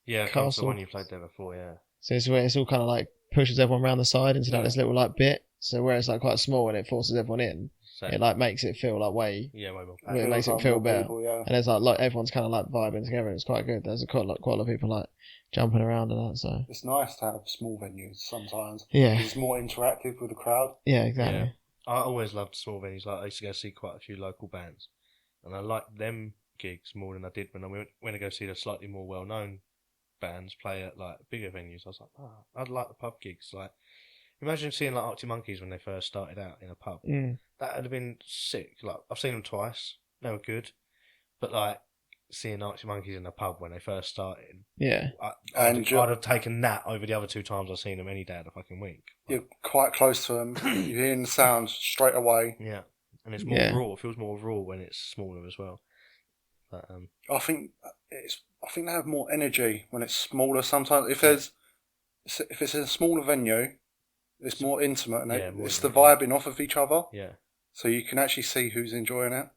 Yeah, I come to the one you played there before. Yeah. So it's all kind of like pushes everyone around the side into like this little like bit. So where it's like quite small and it forces everyone in, it like makes it feel like way more. It makes it feel better. People, and it's like everyone's kind of like vibing together. It's quite good. There's quite a lot of people like jumping around and that. So it's nice to have small venues sometimes. Yeah, it's more interactive with the crowd. Yeah, exactly. Yeah. I always loved small venues. Like I used to go see quite a few local bands, and I liked them gigs more than I did when I went to go see the slightly more well-known bands play at like bigger venues. I was like, I'd like the pub gigs. Like, imagine seeing like Arctic Monkeys when they first started out in a pub. That would have been sick. Like, I've seen them twice. They were good, but like seeing Arctic Monkeys in a pub when they first started, I'd have taken that over the other 2 times I've seen them any day of the fucking week. Like, you're quite close to them. You're hearing the sounds straight away. Yeah, and it's more raw. It feels more raw when it's smaller as well. But, I think they have more energy when it's smaller. Sometimes if it's a smaller venue, it's more intimate and it's the vibing off of each other. Yeah. So you can actually see who's enjoying it.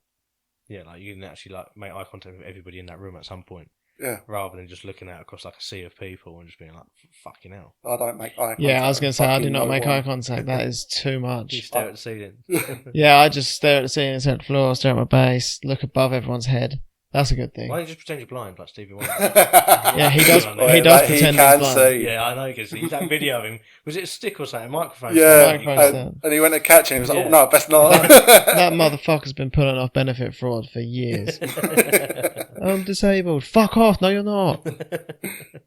Yeah, like you can actually like make eye contact with everybody in that room at some point. Yeah. Rather than just looking out across like a sea of people and just being like, fucking hell. I don't make eye contact. Yeah, I was going to say, I do not make eye contact. That is too much. You stare at the ceiling. Yeah, I just stare at the ceiling, stare at the floor, stare at my bass, look above everyone's head. That's a good thing. Why don't you just pretend you're blind like Stevie Wonder? Yeah, he does. He does pretend he's blind. See. Yeah, I know you can see. That video of him, was it a stick or something? A microphone? Yeah, and he went to catch him. He was like, "Oh no, best not." That motherfucker's been pulling off benefit fraud for years. I'm disabled. Fuck off. No, you're not.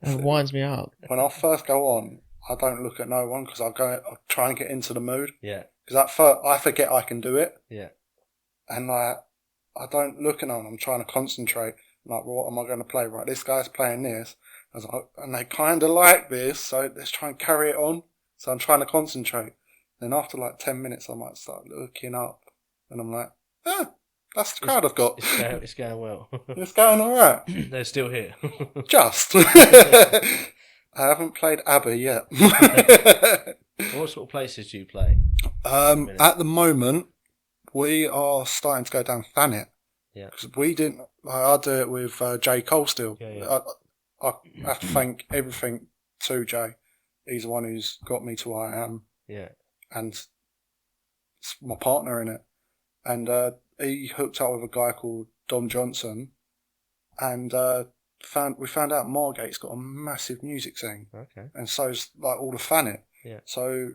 And winds me up. When I first go on, I don't look at no one because I'll try and get into the mood. Yeah. Because at first I forget I can do it. Yeah. And I don't look at them. I'm trying to concentrate. Like, what am I going to play? Right, this guy's playing this. I was like, and they kind of like this, so let's try and carry it on. So I'm trying to concentrate. Then after like 10 minutes, I might start looking up, and I'm like, that's the crowd I've got. It's going well. It's going all right. They're still here. Just. I haven't played ABBA yet. What sort of places do you play? At the moment, we are starting to go down Thanet. Yeah. Because we didn't. I do it with Jay Cole still. Yeah. I have to thank everything to Jay. He's the one who's got me to where I am. Yeah. And it's my partner in it. And he hooked up with a guy called Dom Johnson. And we found out Margate's got a massive music scene. Okay. And so's like all the Thanet. Yeah. So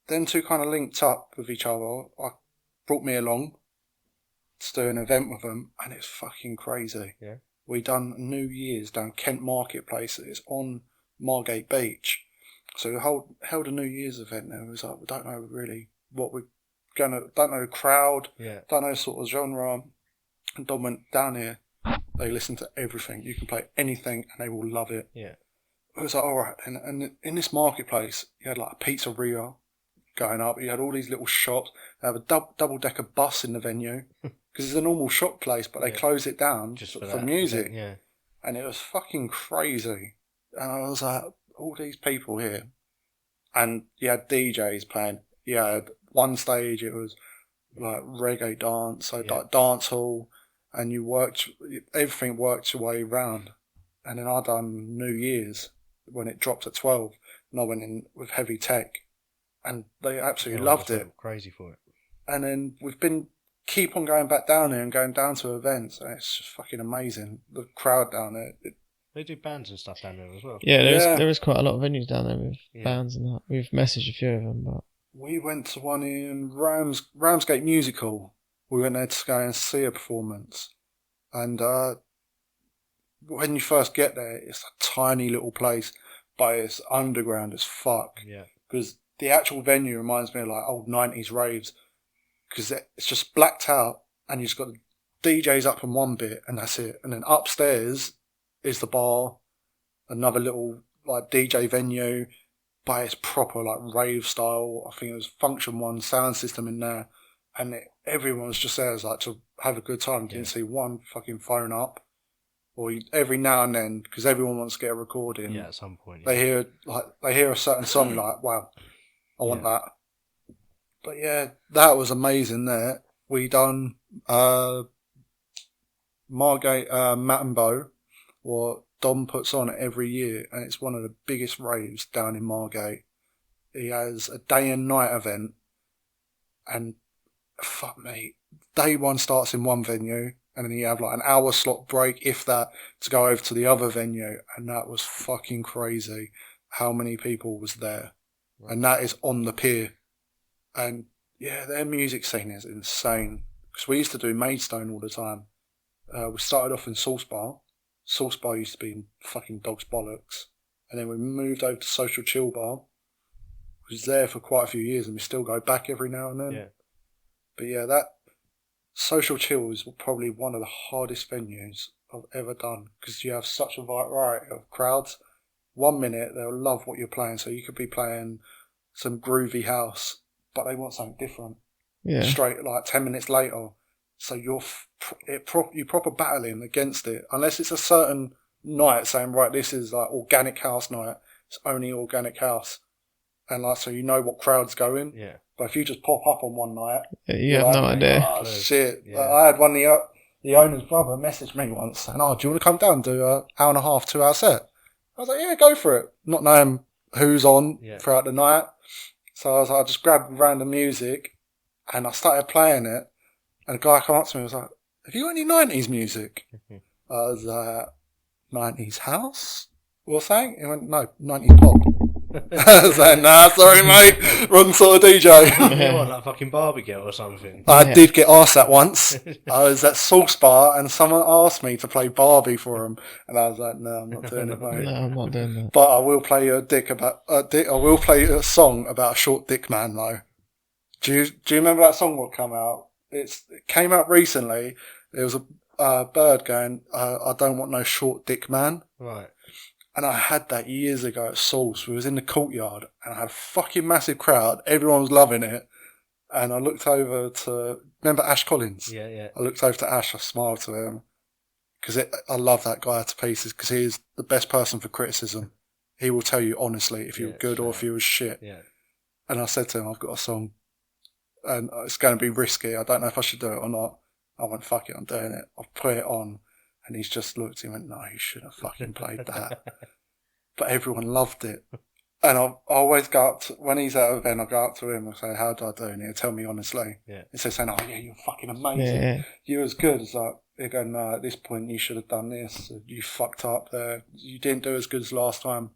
them two kind of linked up with each other. Brought me along to do an event with them, and it's fucking crazy. Yeah. We done New Year's down Kent Marketplace. It's on Margate Beach. So we held a New Year's event there. It was like, we don't know really what we're don't know the crowd, don't know sort of genre. And Dom went down here. They listen to everything. You can play anything, and they will love it. Yeah. It was like, all right. And in this marketplace, you had like a pizzeria going up. You had all these little shops. They have a double-decker bus in the venue because it's a normal shop place, but they close it down just for music. Yeah. And it was fucking crazy. And I was like, all these people here. And you had DJs playing. You had one stage, it was like reggae dance, so like dance hall, and everything worked your way around. And then I done New Year's when it dropped at 12, and I went in with heavy tech, and they absolutely loved it. Crazy for it. And then keep on going back down there and going down to events, and it's just fucking amazing. The crowd down there. They do bands and stuff down there as well. Yeah, there is quite a lot of venues down there with bands and that. We've messaged a few of them, but We went to one in Ramsgate Musical. We went there to go and see a performance. And when you first get there, it's a tiny little place, but it's underground as fuck. Yeah. Because the actual venue reminds me of like old 90s raves. Because it's just blacked out, and you've just got the DJs up in one bit, and that's it. And then upstairs is the bar, another little like DJ venue. But it's proper like rave style. I think it was Function One sound system in there, and everyone's just there as like to have a good time. Didn't see one fucking phone up, or every now and then because everyone wants to get a recording. Yeah, at some point. They hear a certain song like, wow, I want that. But yeah, that was amazing. There we done Margate Matt and Bow, what Dom puts on every year, and it's one of the biggest raves down in Margate. He has a day and night event, and fuck me, day one starts in one venue, and then you have like an hour slot break, if that, to go over to the other venue, and that was fucking crazy how many people was there. Right. And that is on the pier. And yeah, their music scene is insane, because we used to do Maidstone all the time. We started off in Sauce Bar. Sauce Bar used to be fucking dog's bollocks. And then we moved over to Social Chill Bar, which was there for quite a few years, and we still go back every now and then. Yeah. But yeah, that Social Chill is probably one of the hardest venues I've ever done, because you have such a variety of crowds. 1 minute they'll love what you're playing, so you could be playing some groovy house, but they want something different. Yeah. Straight like 10 minutes later. So you're proper battling against it, unless it's a certain night saying, right, this is like organic house night. It's only organic house, and like so you know what crowd's going. Yeah. But if you just pop up on one night, you have no idea. Oh shit! Yeah. I had one of the owner's brother message me once, and do you want to come down and do an hour and a half, 2 hour set? I was like, yeah, go for it. Not knowing who's on throughout the night, so I was like, I just grabbed random music, and I started playing it. And a guy came up to me and was like, have you got any 90s music? I was like, 90s house? What saying? He went, no, 90s pop. I was like, nah, sorry mate, wrong sort of DJ. You want like fucking barbecue or something? I did get asked that once. I was at Sauce Bar and someone asked me to play Barbie for them, and I was like, no, I'm not doing it, mate. No, I'm not doing that. But I will play you I will play you a song about a short dick man though. Do you remember that song what come out? It came out recently. There was a Bird going, I don't want no short dick man. Right. And I had that years ago at Sauce. We was in the courtyard and I had a fucking massive crowd. Everyone was loving it. And I looked over to, remember Ash Collins? Yeah, yeah. I looked over to Ash, I smiled to him. Because I love that guy to pieces, because he is the best person for criticism. He will tell you honestly if you're good or if you was shit. Yeah. And I said to him, I've got a song. And it's going to be risky. I don't know if I should do it or not. I went, fuck it, I'm doing it. I've put it on. And he's just looked and went, no, you shouldn't have fucking played that. But everyone loved it. And I always go up to, when he's at an event, I go up to him and say, how do I do? And he'll tell me honestly. Yeah. Instead of saying, oh yeah, you're fucking amazing. Yeah. You're as good. It's like, he'll go, no, at this point you should have done this. You fucked up there. You didn't do as good as last time.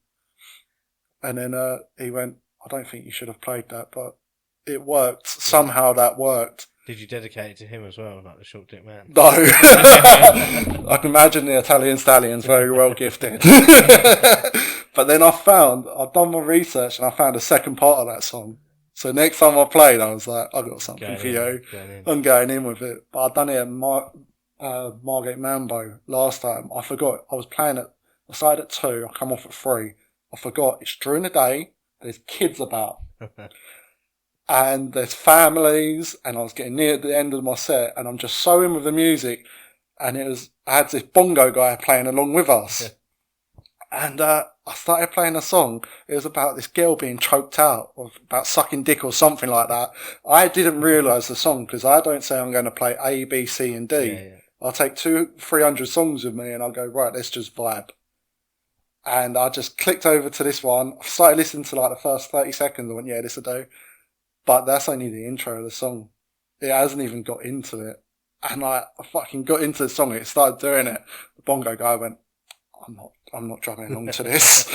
And then he went, I don't think you should have played that, but it worked. Somehow that worked. Did you dedicate it to him as well, like the short dick man? No. I can imagine the Italian Stallion's very well gifted. But then I'd done my research and I found a second part of that song. So next time I played, I was like, I've got something for you. I'm going in with it. But I'd done it at Margate Mambo last time. I forgot. I started at 2, I come off at 3. I forgot. It's during the day. There's kids about. And there's families, and I was getting near the end of my set, and I'm just so in with the music, and I had this bongo guy playing along with us, and I started playing a song. It was about this girl being choked out, or about sucking dick or something like that. I didn't realise the song, because I don't say I'm going to play A, B, C and D. Yeah. I'll take 200-300 songs with me, and I'll go, right, let's just vibe. And I just clicked over to this one. I started listening to like the first 30 seconds. I went, yeah, this'll do. But that's only the intro of the song. It hasn't even got into it. And I fucking got into the song. It started doing it. The bongo guy went, I'm not drumming along to this.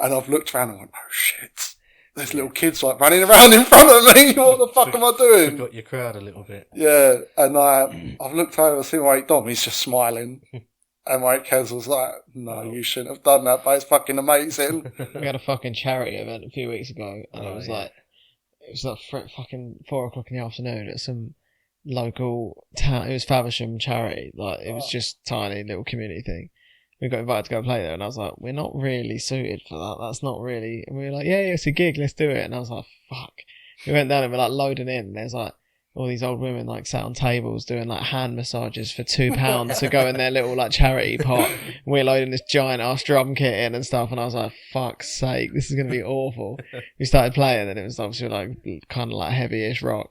And I've looked around and went, oh shit. there's little kids like running around in front of me. What the fuck am I doing? Forgot your crowd a little bit. Yeah, and I've looked over, seen my mate Dom, he's just smiling. And my mate Kez was like, no, you shouldn't have done that, but it's fucking amazing. We had a fucking charity event a few weeks ago, and it was like fucking 4:00 in the afternoon at some local town. It was Faversham charity. Like, it was just tiny little community thing. We got invited to go play there, and I was like, we're not really suited for that. That's not really. And we were like, yeah, it's a gig, let's do it. And I was like, fuck. We went down and we're like loading in. And there's like all these old women like sat on tables doing like hand massages for £2 to go in their little like charity pot. And we're loading this giant ass drum kit in and stuff, and I was like, fuck's sake, this is gonna be awful. We started playing, and it was obviously like kind of like heavy-ish rock,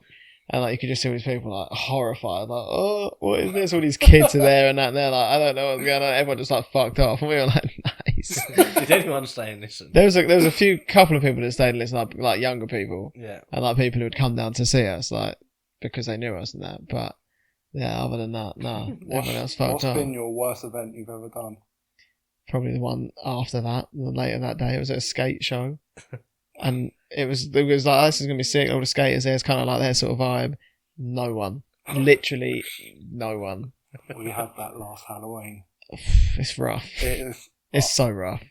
and like you could just see all these people like horrified, like, oh, what is this? All these kids are there and that, and they're like, I don't know what's going on. Everyone just like fucked off, and we were like, nice. Did anyone stay and listen? There was a couple of people that stayed and listened, like younger people, Yeah. and like people who would come down to see us, like, because they knew us and that. But yeah, other than that, no, everyone else fucked What's up. been your worst event you've ever done? Probably the one after that, later that day. It was at a skate show, and it was like, this is gonna be sick. All the skaters there, it's kind of like their sort of vibe. No one, literally no one. We had that last Halloween. It's rough. It is. It's so rough.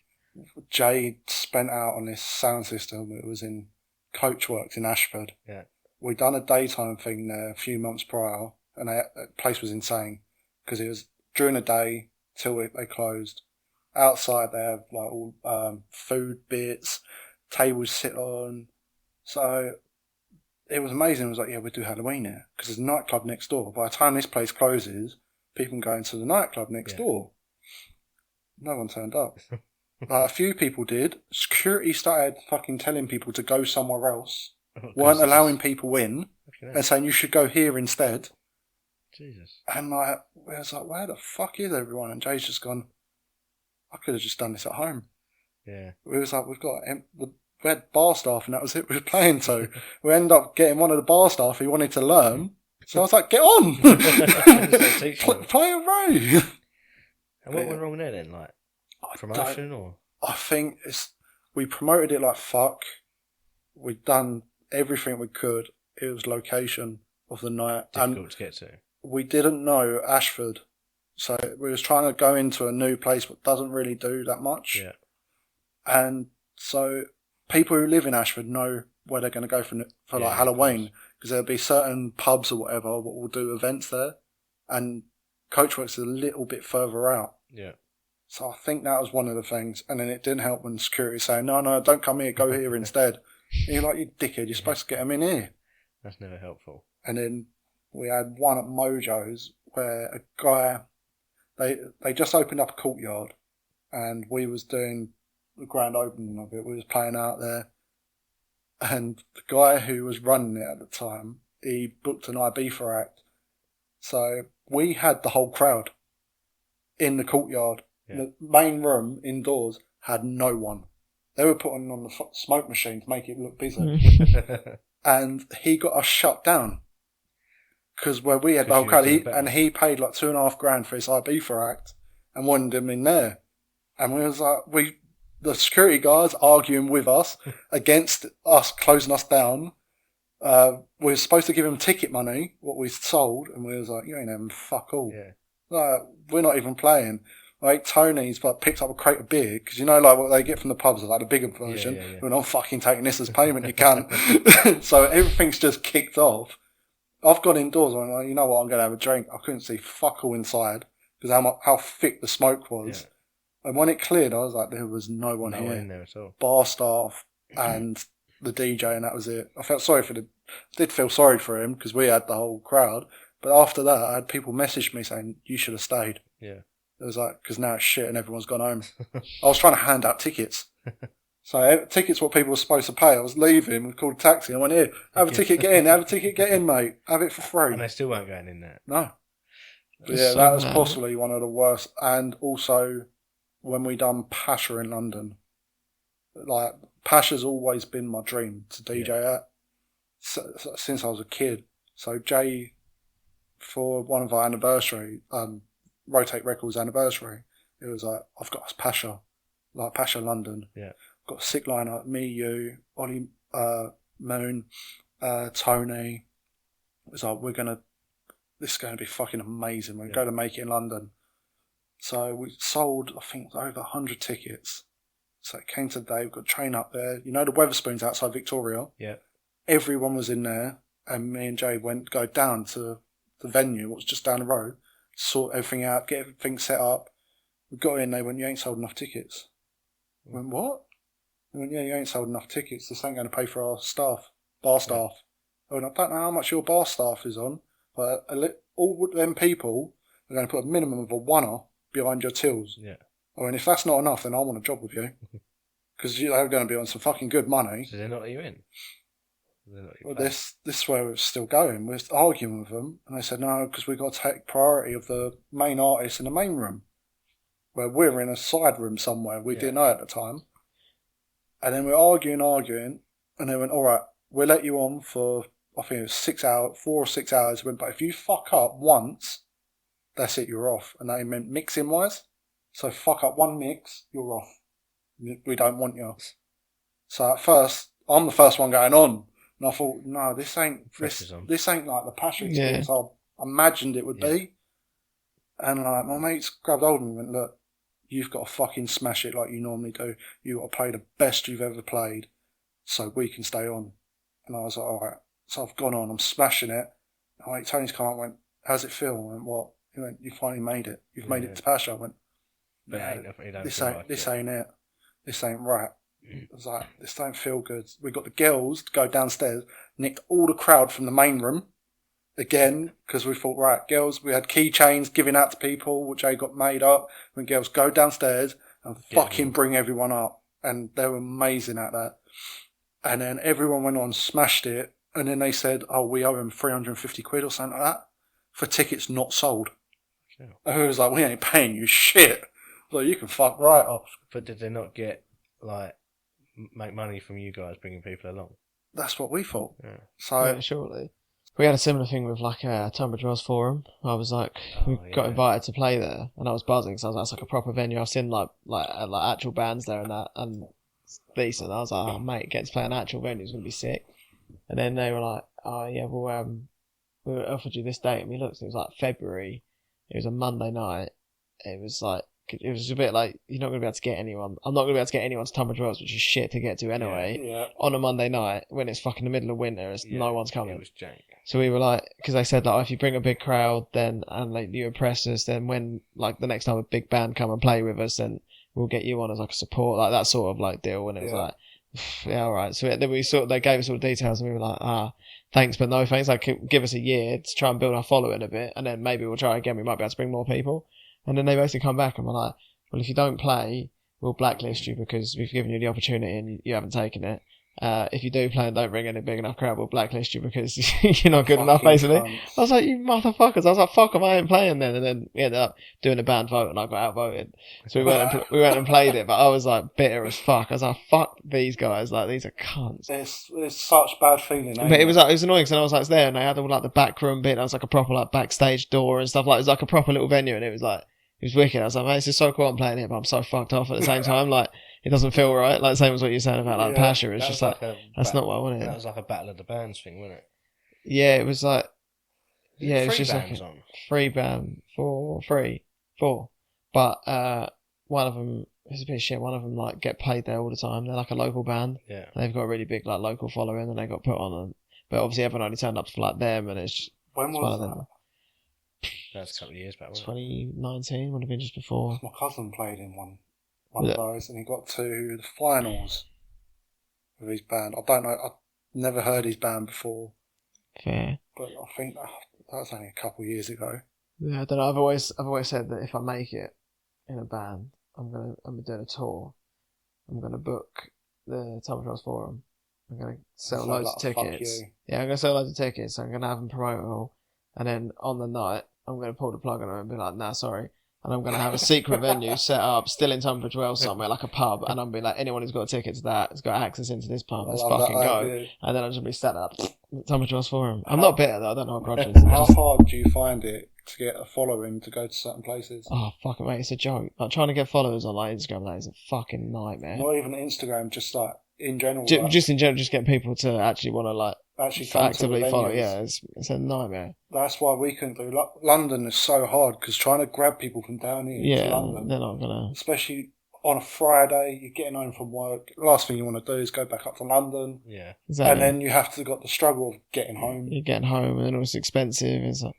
Jay spent out on this sound system. It was in Coachworks in Ashford. Yeah. We'd done a daytime thing there a few months prior, and the place was insane because it was during the day till they closed. Outside they have like all food bits, tables to sit on. So it was amazing. It was like, yeah, we'll do Halloween here because there's a nightclub next door. By the time this place closes, people can go into the nightclub next door. No one turned up. A few people did. Security started fucking telling people to go somewhere else. Weren't allowing people in and saying you should go here instead. Jesus. And I was like, where the fuck is everyone? And Jay's just gone, I could have just done this at home. Yeah. We was like, we had bar staff and that was it we were playing to. We ended up getting one of the bar staff who wanted to learn. So I was like, get on! Play a Ray! And what went wrong there then? Like, promotion or? I think we promoted it like fuck. We'd done everything we could. It was location of the night. Difficult to get to. We didn't know Ashford. So we was trying to go into a new place but doesn't really do that much. Yeah. And so people who live in Ashford know where they're going to go for like Halloween, because there'll be certain pubs or whatever that will do events there. And Coachworks is a little bit further out. Yeah. So I think that was one of the things. And then it didn't help when security saying, no, don't come here, go here instead. And you're like, you dickhead, you're supposed to get them in here. That's never helpful. And then we had one at Mojo's where a guy, they just opened up a courtyard and we was doing the grand opening of it. We was playing out there. And the guy who was running it at the time, he booked an Ibiza act. So we had the whole crowd in the courtyard. Yeah. The main room indoors had no one. They were putting on the smoke machine to make it look busy. And he got us shut down. Because where we had the whole crowd, he paid like $2,500 for his Ibiza act and wanted him in there. And we was like, the security guards arguing with us against us closing us down. We were supposed to give him ticket money, what we sold, and we was like, you ain't having fuck all. Yeah. Like, we're not even playing. Like, Tony's like picked up a crate of beer, because you know, like what they get from the pubs is like the bigger version. Yeah. We're not fucking taking this as payment, you can't. So everything's just kicked off. I've gone indoors and I'm like, you know what, I'm going to have a drink. I couldn't see fuck all inside because how thick the smoke was. Yeah. And when it cleared, I was like, there was no one here. In there at all. Bar staff and the DJ, and that was it. I felt sorry did feel sorry for him because we had the whole crowd. But after that, I had people message me saying, you should have stayed. Yeah. It was like, because now it's shit and everyone's gone home. I was trying to hand out tickets. So tickets what people were supposed to pay. I was leaving, we called a taxi. I went, here, have a ticket, get in. Have a ticket, get in, mate. Have it for free. And they still weren't going in there. No. But yeah, that was possibly one of the worst. And also, when we done Pasha in London, like, Pasha's always been my dream to DJ at since I was a kid. So Jay, for one of our anniversary, Rotate Records anniversary, it was like, I've got Pasha, like Pasha London. Yeah. Got a sick lineup, me, you, Moon, Tony. It was like, this is going to be fucking amazing. We're going to make it in London. So we sold, I think, over 100 tickets. So it came to the day, we've got a train up there. You know the Weatherspoons outside Victoria? Yeah. Everyone was in there, and me and Jay go down to the venue, which was just down the road, sort everything out, get everything set up. We got in, they went, you ain't sold enough tickets. We went, what? They went, yeah, you ain't sold enough tickets. This ain't going to pay for our staff, bar staff. I went, I don't know how much your bar staff is on, but all them people are going to put a minimum of a $1 behind your tills. Yeah. I mean, if that's not enough, then I want a job with you. Because they're going to be on some fucking good money. So they're not let you in? Well, this is where we're still going. We're arguing with them, and they said, no, because we've got to take priority of the main artist in the main room, where we're in a side room somewhere. We didn't know at the time. And then we're arguing, and they went, all right, we'll let you on for, I think it was 6 hours, 4 or 6 hours. Went, but if you fuck up once, that's it, you're off. And they meant mixing wise. So fuck up one mix, you're off. We don't want you. So at first, I'm the first one going on. And I thought, no, this ain't like the Passion experience I imagined it would be. And like my mates grabbed hold of me and went, look, you've got to fucking smash it like you normally do. You've got to play the best you've ever played so we can stay on. And I was like, all right. So I've gone on, I'm smashing it. And like, Tony's come up and went, how's it feel? I went, what? He went, you finally made it. You've made it to Pasha. I went, this ain't it. This ain't right. I was like, this don't feel good. We got the girls to go downstairs, nicked all the crowd from the main room again, because we thought, right, girls, we had keychains giving out to people, which they got made up. When girls go downstairs and fucking bring everyone up. And they were amazing at that. And then everyone went on, smashed it. And then they said, oh, we owe them 350 quid or something like that for tickets not sold. Yeah. And I was like, we ain't paying you shit. So you can fuck right off. But did they not get, like, make money from you guys bringing people along? That's what we thought. Yeah. So yeah, surely. We had a similar thing with like a Tunbridge Wells Forum. I was like, we got invited to play there, and I was buzzing because I was like, it's like a proper venue. I've seen like actual bands there and that, and it's decent. I was like, oh mate, get to play an actual venue is gonna be sick. And then they were like, oh yeah, well we offered you this date, and we looked, it was like February. It was a Monday night. It was like, it was a bit like, you're not going to be able to get anyone. I'm not going to be able to get anyone to Tunbridge Wells, which is shit to get to anyway, on a Monday night when it's fucking the middle of winter. No one's coming. It was jank. So we were like, because they said like, oh, if you bring a big crowd, then and like you impress us, then when like the next time a big band come and play with us, then we'll get you on as like a support, like that sort of like deal. And it was like, yeah, all right. So then they gave us all the details, and we were like, thanks, but no thanks. Like, give us a year to try and build our following a bit, and then maybe we'll try again. We might be able to bring more people. And then they basically come back and were like, well, if you don't play, we'll blacklist you because we've given you the opportunity and you haven't taken it. If you do play and don't bring any big enough crowd, we'll blacklist you because you're not good enough, basically. I was like, you motherfuckers. I was like, fuck them, I ain't playing then. And then we ended up doing a band vote and I got outvoted. So we went and played it, but I was like bitter as fuck. I was like, fuck these guys. Like, these are cunts. It's such bad feeling. But it was annoying because I was like there and they had all like the back room bit. And it was like a proper like backstage door and stuff. Like, it was like a proper little venue, and it was like, it was wicked. I was like, mate, this is so cool I'm playing it, but I'm so fucked off at the same time. Like, it doesn't feel right. Like, same as what you're saying about like Pasha. It's just like that's not what I wanted. That was like a battle of the bands thing, wasn't it? Yeah, it was like, yeah, it was just like on. Free band, four. But one of them is a bit of shit. One of them like get played there all the time. They're like a local band. Yeah, they've got a really big like local following, and they got put on. But obviously everyone only turned up for like them, and it's just, when was that? That's a couple of years back, wasn't 2019 would have been just before. My cousin played in one of those, and he got to the finals with his band. I don't know, I've never heard his band before. Fair. But I think that was only a couple of years ago. Yeah, I don't know. I've always said that if I make it in a band, I'm gonna do a tour. I'm gonna book the Tunbridge Wells Forum. I'm gonna sell loads of tickets. Yeah, I'm gonna sell loads of tickets. I'm gonna have them promote it all. And then on the night, I'm going to pull the plug on it and be like, nah, sorry. And I'm going to have a secret venue set up, still in Tunbridge Wells somewhere, like a pub. And I'll be like, anyone who's got a ticket to that has got access into this pub. Let's fucking go. And then I'm just going to be set up, Tunbridge Wells Forum. I'm not bitter though, I don't know what grudge is. How hard do you find it to get a following to go to certain places? Oh, fucking mate, it's a joke. Like, trying to get followers on like Instagram, that is a fucking nightmare. Not even Instagram, just like in general. Just in general, just get people to actually want to like actually come actively to the follow. venues. Yeah, it's a nightmare. That's why we couldn't do. London is so hard because trying to grab people from down here to London, they're not gonna. especially on a Friday, you're getting home from work. The last thing you want to do is go back up to London. Yeah. Exactly. And then you have to got the struggle of getting home. You're getting home, and then it's expensive. It's like,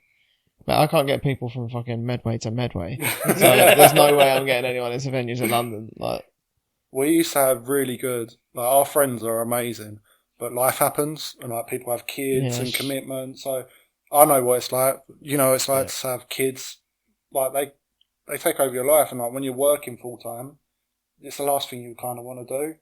but I can't get people from fucking Medway to Medway. So there's no way I'm getting anyone into venues in London. Like, we used to have really good. Like our friends are amazing, but life happens, and like people have kids and commitments. So I know what it's like. You know, it's like to have kids. Like they take over your life, and like when you're working full time, it's the last thing you kind of want to do.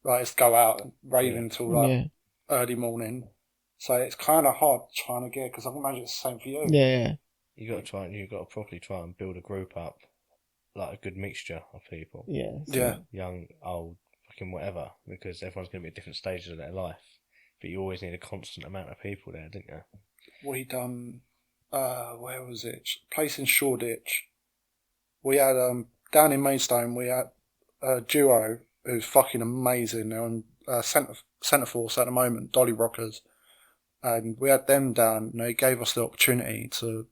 Like, it's go out and rave until like early morning. So it's kind of hard trying to get, because I can imagine it's the same for you. Yeah. You got to properly try and build a group up, like a good mixture of people. Yeah. Young, old, fucking whatever, because everyone's going to be at different stages of their life. But you always need a constant amount of people there, didn't you? We done, where was it? Place in Shoreditch. We had, down in Maidstone, we had a duo who's fucking amazing. They're on centre force at the moment, Dolly Rockers. And we had them down, and they gave us the opportunity to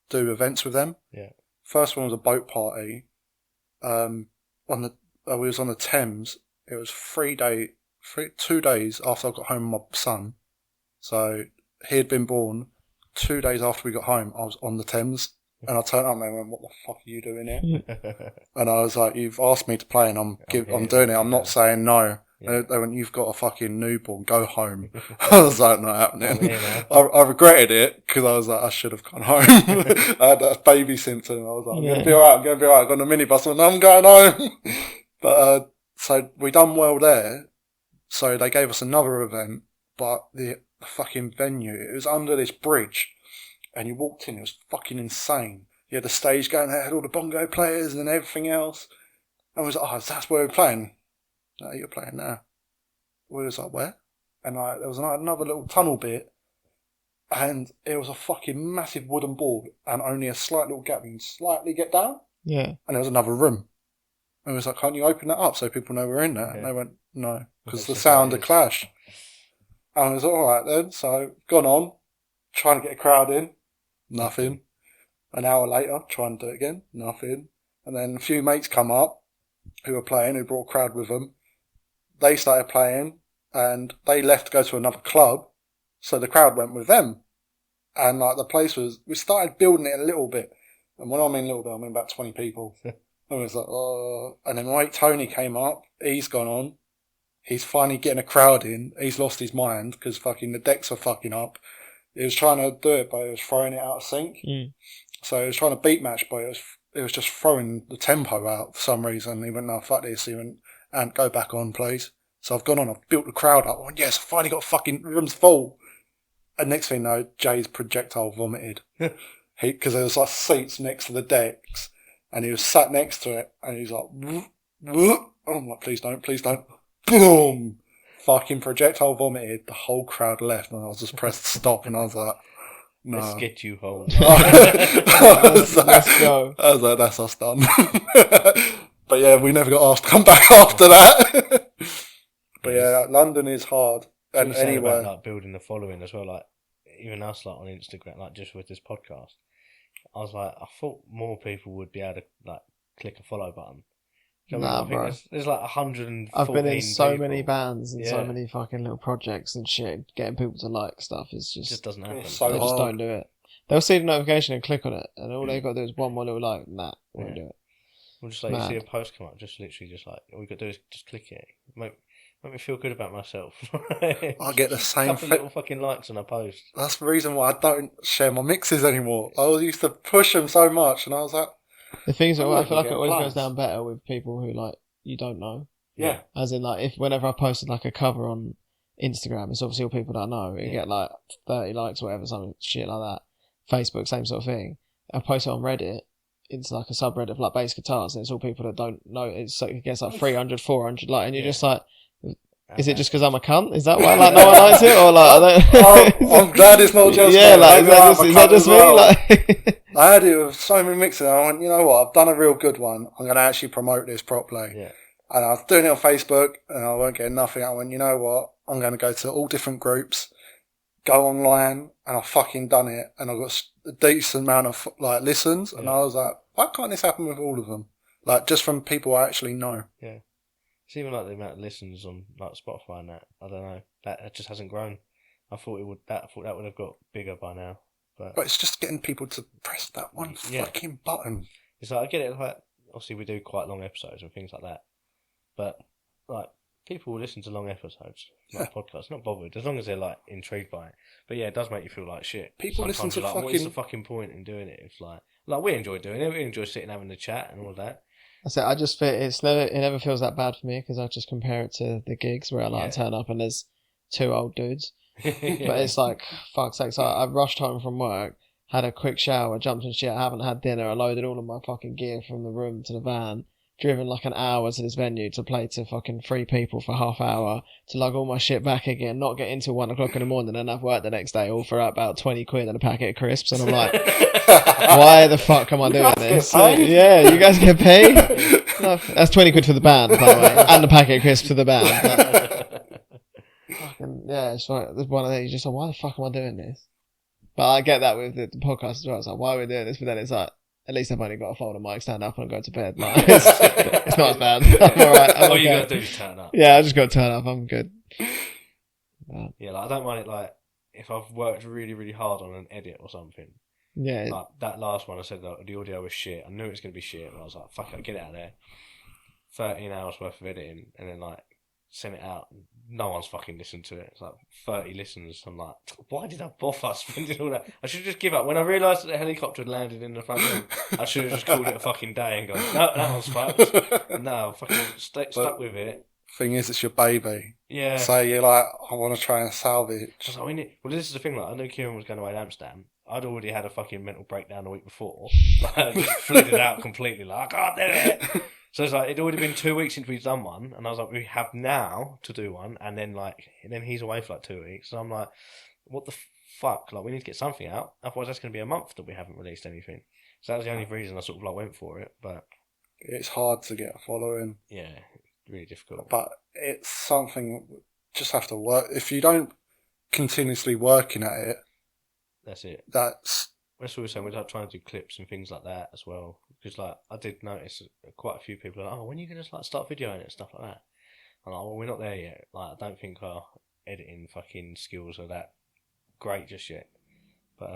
do events with them. Yeah. First one was a boat party. We was on the Thames. It was 2 days after I got home with my son. So he had been born 2 days after we got home. I was on the Thames, and I turned up and they went, "What the fuck are you doing here?" And I was like, "You've asked me to play, and I'm doing it. I'm not saying no." Yeah. They went, "You've got a fucking newborn, go home." I was like, "Not happening." I regretted it because I was like, I should have gone home. I had that baby symptom. I was like, I'm going to be alright, I got on the minibus and I'm going home. But so we done well there. So they gave us another event, but the fucking venue, it was under this bridge, and you walked in, it was fucking insane. You had the stage going there, had all the bongo players and everything else. And I was like, "Oh, that's where we're playing." "No, you're playing now." We was like, "Where?" And like, there was another little tunnel bit, and it was a fucking massive wooden board and only a slight little gap. You can slightly get down. Yeah. And there was another room. And we was like, "Can't you open that up so people know we're in there?" And they went, "No, because the sound would clash." And I was alright then. So gone on, trying to get a crowd in, nothing. An hour later, trying to do it again, nothing. And then a few mates come up who were playing, who brought a crowd with them. They started playing, and they left to go to another club, so the crowd went with them. And like the place we started building it a little bit, and when I mean little bit, I mean about 20 people. And it was like, oh. And then my mate Tony came up, he's gone on, he's finally getting a crowd in, he's lost his mind, because fucking the decks are fucking up. He was trying to do it, but he was throwing it out of sync. So he was trying to beat match, but it was just throwing the tempo out for some reason. He went, "No, fuck this." He went, "And go back on, please." So I've gone on, I've built the crowd up. I went, "Yes, I finally got fucking rooms full." And next thing you know, Jay's projectile vomited. Because there was like seats next to the decks, and he was sat next to it, and he was like, "Whoop, whoop." I'm like, please don't. Boom! Fucking projectile vomited. The whole crowd left, and I was just pressed stop, and I was like, "No. Let's get you home." Let's go. I was like, "That's us done." But yeah, we never got asked to come back after that. But yeah, London is hard. And anyway, about, like, building the following as well, like even us, like on Instagram, like just with this podcast, I was like, I thought more people would be able to like click a follow button. Nah, bro. There's like 114 I've been in so people. many bands and so many fucking little projects and shit. Getting people to like stuff is It just doesn't happen. It's so they hard. just don't do it. They'll see the notification and click on it, and all they've got to do is one more little like, nah, won't do it. We'll just like you see a post come up, just literally just like all we got to do is just click it. Make me feel good about myself. I get the same couple little fucking likes on a post. That's the reason why I don't share my mixes anymore. I used to push them so much, and I was like, the thing is, I feel like it always plans. goes down better with people who like you don't know. Yeah. As in, like, whenever I posted like a cover on Instagram, it's obviously all people that I know. You get like 30 likes or whatever, some shit like that. Facebook, same sort of thing. I post it on Reddit. It's like a subreddit of like bass guitars, and it's all people that don't know. It gets like 300, 400 like, and you're just like, is it just because I'm a cunt? Is that why like no one likes it, or like I don't? I'm glad it's not just yeah, me. like is that just me? Like, I had it with so many mixes. And I went, you know what? I've done a real good one. I'm going to actually promote this properly. Yeah. And I was doing it on Facebook, and I weren't getting nothing. I went, you know what? I'm going to go to all different groups, go online, and I fucking done it. And I got a decent amount of like listens, and I was like, why can't this happen with all of them? Like just from people I actually know. Yeah. It's even like the amount of listens on like Spotify and that. I don't know. That just hasn't grown. I thought it would. I thought that would have got bigger by now. But it's just getting people to press that one fucking button. It's like I get it. Like obviously we do quite long episodes and things like that, but like people will listen to long episodes, like podcasts, not bothered as long as they're like intrigued by it. But yeah, it does make you feel like shit. People listen to like, what is the fucking point in doing it? It's like we enjoy doing it. We enjoy sitting having the chat and all that. I just feel it never feels that bad for me because I just compare it to the gigs where I like turn up and there's two old dudes. But it's like, fuck's sake. So I rushed home from work, had a quick shower, jumped in shit. I haven't had dinner. I loaded all of my fucking gear from the room to the van, driven like an hour to this venue to play to fucking 3 people for half hour, to lug all my shit back again, not get into 1 o'clock in the morning and have work the next day, all for about 20 quid and a packet of crisps. And I'm like, why the fuck am I doing this? Yeah, you guys get paid? No, that's 20 quid for the band, by the way, and the packet of crisps for the band. Fucking, yeah, it's like, there's one of these, you're just like, why the fuck am I doing this? But I get that with the podcast as well. It's like, why are we doing this? But then it's like, at least I've only got a folder mic, stand up and go to bed. Like, it's not as bad. I'm alright. All you gotta do is turn up. Yeah, I just gotta turn up. I'm good. Yeah, like I don't mind it. Like if I've worked really, really hard on an edit or something. Yeah. Like that last one, I said that the audio was shit. I knew it was gonna be shit, but I was like, fuck it, I'll get it out there. 13 hours worth of editing, and then like sent it out. No one's fucking listened to it. It's like 30 listens. I'm like, why did I bother spending all that? I should just give up. When I realised that the helicopter had landed in the front room, I should have just called it a fucking day and gone, no, that one's fucked. No, fucking stuck with it. Thing is, it's your baby. Yeah. So you're like, I want to try and salvage. Well, this is the thing. Like, I knew Kieran was going away to Amsterdam. I'd already had a fucking mental breakdown the week before. Like, I just flipped it out completely. Like, I can't do it. So it's like, it'd already been 2 weeks since we've done one, and I was like, we have now to do one, and then he's away for like 2 weeks, so I'm like, what the fuck? Like, we need to get something out, otherwise that's going to be a month that we haven't released anything. So that was the only reason I sort of like went for it, but... It's hard to get a following. Yeah, really difficult. But it's something, just have to work. If you don't continuously working at it... That's it. That's what we were saying, we're like trying to do clips and things like that as well. Because like I did notice quite a few people are like, oh, when are you going to like start videoing it and stuff like that? I'm like, well, we're not there yet. Like, I don't think our editing fucking skills are that great just yet. But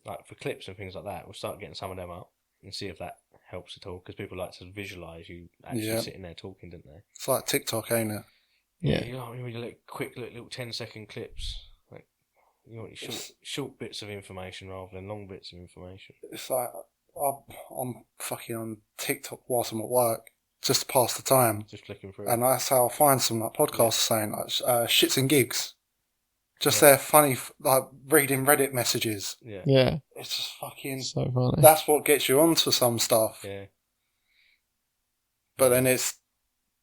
like for clips and things like that, we'll start getting some of them up and see if that helps at all. Because people like to visualise you actually sitting there talking, don't they? It's like TikTok, ain't it? Yeah. You know, you look quick little 10-second clips. Like you want short bits of information rather than long bits of information. It's like I'm fucking on TikTok whilst I'm at work, just to pass the time. Just flicking through. And that's how I find some like podcasts saying like shits and gigs. Just their funny like reading Reddit messages. Yeah. Yeah. It's just fucking so funny. That's what gets you onto some stuff. Yeah. But then it's,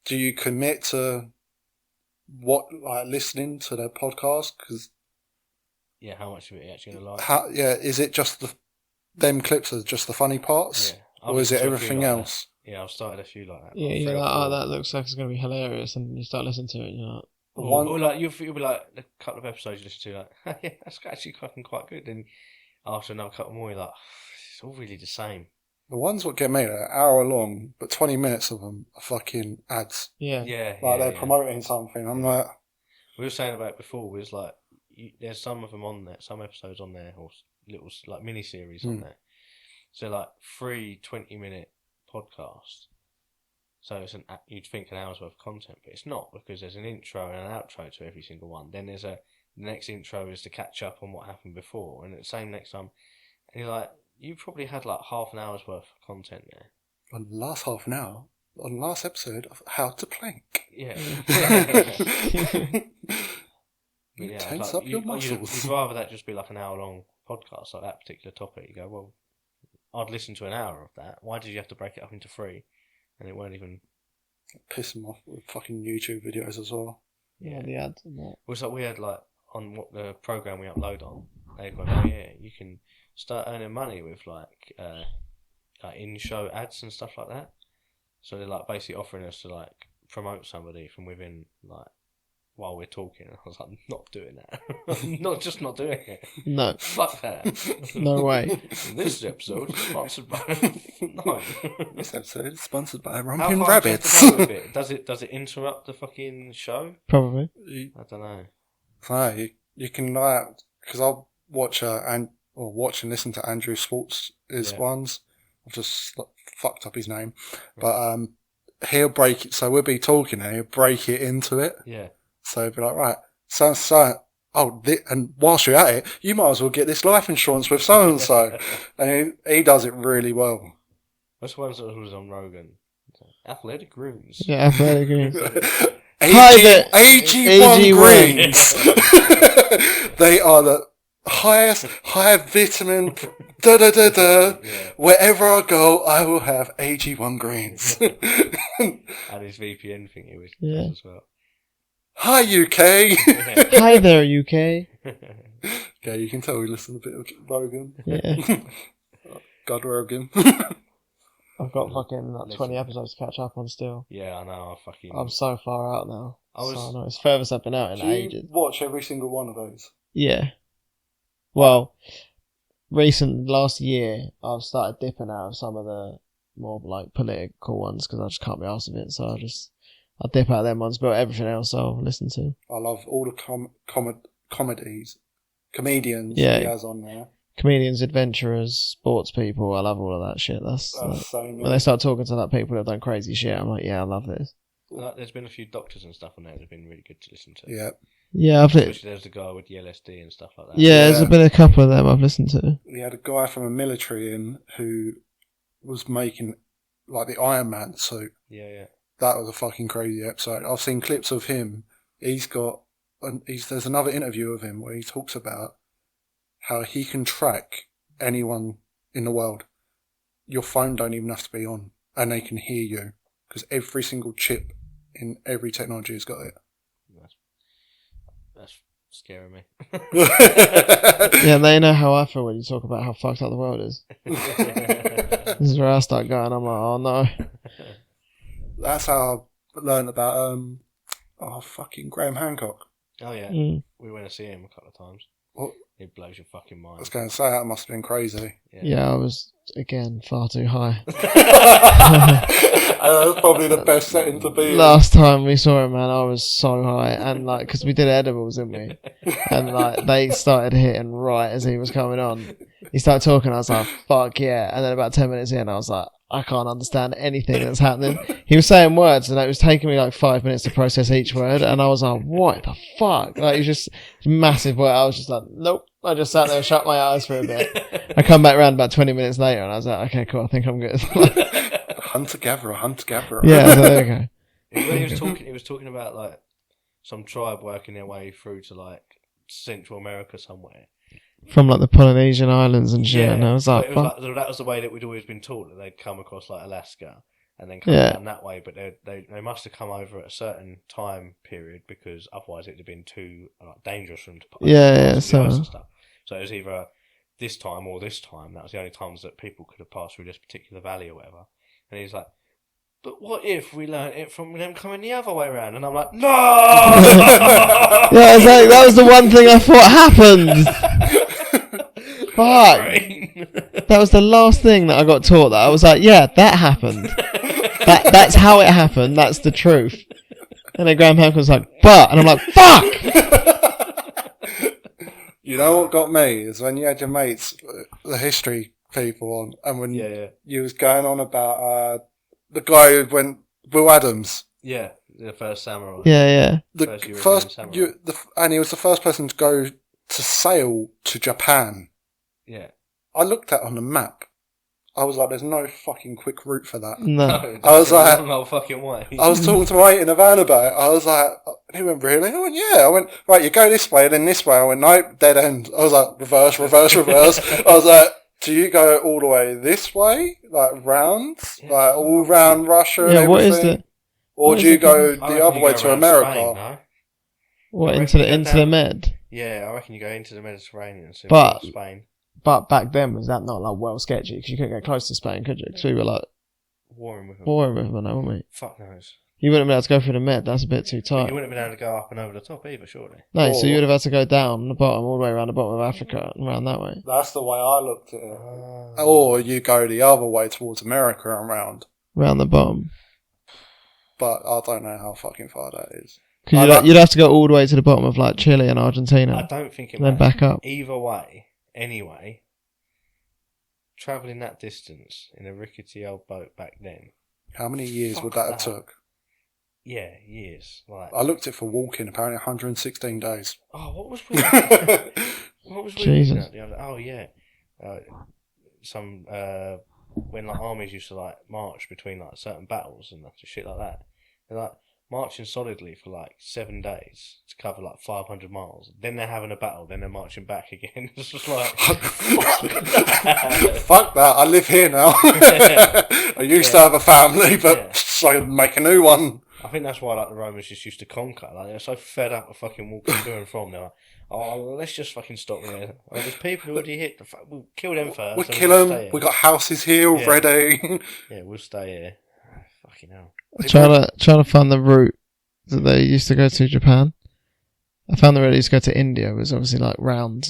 do you commit to what like listening to their podcast? Because how much of it are you actually gonna like? Is it just them clips are just the funny parts? Yeah. Or is it everything like else? That. Yeah, I've started a few like that. Yeah, you're like, oh, that looks like it's going to be hilarious, and you start listening to it, and you're like... Or like, you'll be like, a couple of episodes you listen to, like, yeah, that's actually fucking quite good. And after another couple more, you're like, it's all really the same. The ones that get me are an hour long, but 20 minutes of them are fucking ads. Yeah. Like they're promoting something. I'm like... We were saying about it before, was like, there's some of them on there, some episodes on there, or little like mini-series on there. So like 3 20-minute podcasts. So it's you'd think an hour's worth of content, but it's not, because there's an intro and an outro to every single one. Then there's the next intro is to catch up on what happened before, and the same next time. And you're like, you probably had like half an hour's worth of content there. On the last half an hour, on the last episode of How to Plank. Yeah. Tense up your muscles. You'd rather that just be like an hour-long podcast, like that particular topic. You go, well, I'd listen to an hour of that. Why did you have to break it up into 3? And it won't even... Piss them off with fucking YouTube videos as well. Yeah, the ads and that. Well, it's like we had, like, on what the program we upload on, they'd go, oh yeah, you can start earning money with, like in-show ads and stuff like that. So they're, like, basically offering us to, like, promote somebody from within, like, while we're talking. I was like, I'm not doing that. I'm not doing it. No. Fuck that. No way. This episode is sponsored by... No. This episode is sponsored by How Romping far do you have Rabbits. to go with it? Does it interrupt the fucking show? Probably. I don't know. No, you can, because I'll watch and listen to Andrew Schwartz's ones. I've just fucked up his name. But he'll break it, so we'll be talking and he'll break it into it. Yeah. So he'll be like, right, so, and whilst you're at it, you might as well get this life insurance with so-and-so. And he does it really well. What's the one that was on Rogan? Athletic Greens. Yeah, Athletic Greens. AG1 Greens. They are the highest high vitamin Yeah. Wherever I go I will have AG1 Greens. And his VPN thing he was as well. Hi UK. Hi there, UK. Yeah, you can tell we listen a bit of Rogan. Yeah. God Rogan. I've got fucking like 20 episodes to catch up on still. Yeah, I know. I'm so far out now. I was. So, no, it's furthest I've been out in Do you ages. watch every single one of those? Yeah. Well, last year, I've started dipping out of some of the more like political ones because I just can't be arsed with it. So I dip out of them ones, but everything else I'll listen to. I love all the comedians he Yeah. has on there. Comedians, adventurers, sports people, I love all of that shit. That's same. when they start talking to like people that have done crazy shit, I'm like, yeah, I love this. There's been a few doctors and stuff on there that have been really good to listen to. Yeah. Yeah, Especially there's the guy with the LSD and stuff like that. Yeah, there's been a couple of them I've listened to. We had a guy from a military in who was making like the Iron Man suit. Yeah. That was a fucking crazy episode. I've seen clips of him. There's another interview of him where he talks about how he can track anyone in the world. Your phone don't even have to be on, and they can hear you because every single chip in every technology has got it. That's scaring me. Yeah, they know how I feel when you talk about how fucked up the world is. This is where I start going. I'm like, oh no. That's how I learned about fucking Graham Hancock. Oh yeah, Mm. we went to see him a couple of times. What? It blows your fucking mind. I was going to say that must have been crazy. Yeah, I was again far too high. That was probably the best setting to be in. Last time we saw him, man, I was so high, and like, because we did edibles, didn't we? And like, they started hitting right as he was coming on. He started talking, I was like, fuck yeah. And then about 10 minutes in, I was like, I can't understand anything that's happening. He was saying words, and it was taking me like 5 minutes to process each word, and I was like, what the fuck? Like, it was just massive word. I was just like, nope. I just sat there and shut my eyes for a bit. I come back around about 20 minutes later, and I was like, okay, cool, I think I'm good. Hunter-gatherer. Yeah, so there we go. He was talking about like some tribe working their way through to like Central America somewhere. From like the Polynesian islands and shit, and I was like, fuck. That was the way that we'd always been taught, that they'd come across like Alaska and then come down that way, but they must have come over at a certain time period because otherwise it'd have been too dangerous for them to pass. So it was either this time or this time. That was the only times that people could have passed through this particular valley or whatever. And he's like, but what if we learnt it from them coming the other way around? And I'm like, no! Yeah, exactly. That was the one thing I thought happened. Fuck. That was the last thing that I got taught, that I was like, yeah, that happened. That's how it happened. That's the truth. And then Graham Hancock was like, but, and I'm like, fuck! You know what got me is when you had your mates, the history people on, and when you was going on about the guy who went, Will Adams. Yeah, the first samurai. Yeah. The first and he was the first person to go to sail to Japan. Yeah. I looked at it on the map. I was like, there's no fucking quick route for that. No. I was like, no fucking way. I was talking to my mate in the van about it. I was like, and he went, really? I went, yeah. I went, right, you go this way, then this way. I went, no, dead end. I was like, reverse. I was like, do you go all the way this way? Like round? Like all round Russia and everything? What is it? Or do you go the other way to America? Spain, no? What, into the Med? Yeah, I reckon you go into the Mediterranean. So But Spain. But back then, was that not like well sketchy? Because you couldn't get close to Spain, could you? Because we were like warring with them. I know, weren't we? Fuck knows. You wouldn't have been able to go through the Med. That's a bit too You tight. wouldn't have been able to go up and over the top either, surely. No, so Or- you would have had to go down the bottom, all the way around the bottom of Africa and around that way. That's the way I looked at it. Or you go the other way towards America and round. Around the bottom. But I don't know how fucking far that is. Because you'd have to go all the way to the bottom of like Chile and Argentina. I don't think it And then matters. back up. Either way, anyway, travelling that distance in a rickety old boat back then. How many years Fuck would that have that. took? Yeah, years. Like, I looked it for walking, apparently 116 days. oh, what was we? What was we Jesus. looking at the other? Oh yeah, when like armies used to like march between like certain battles and shit like that. They're like marching solidly for like 7 days to cover like 500 miles. Then they're having a battle. Then they're marching back again. It's just like Fuck that, I live here now. I used to have a family, but so I make a new one. I think that's why like the Romans just used to conquer. Like they're so fed up of fucking walking to and from. They're like, oh, well, let's just fucking stop there. Oh, there's people who already hit. We'll kill them first. We'll and kill stay them, here. we got houses here already. Yeah, we'll stay here. Fucking hell. Trying to find the route that they used to go to Japan. I found the route they used to go to India was obviously like round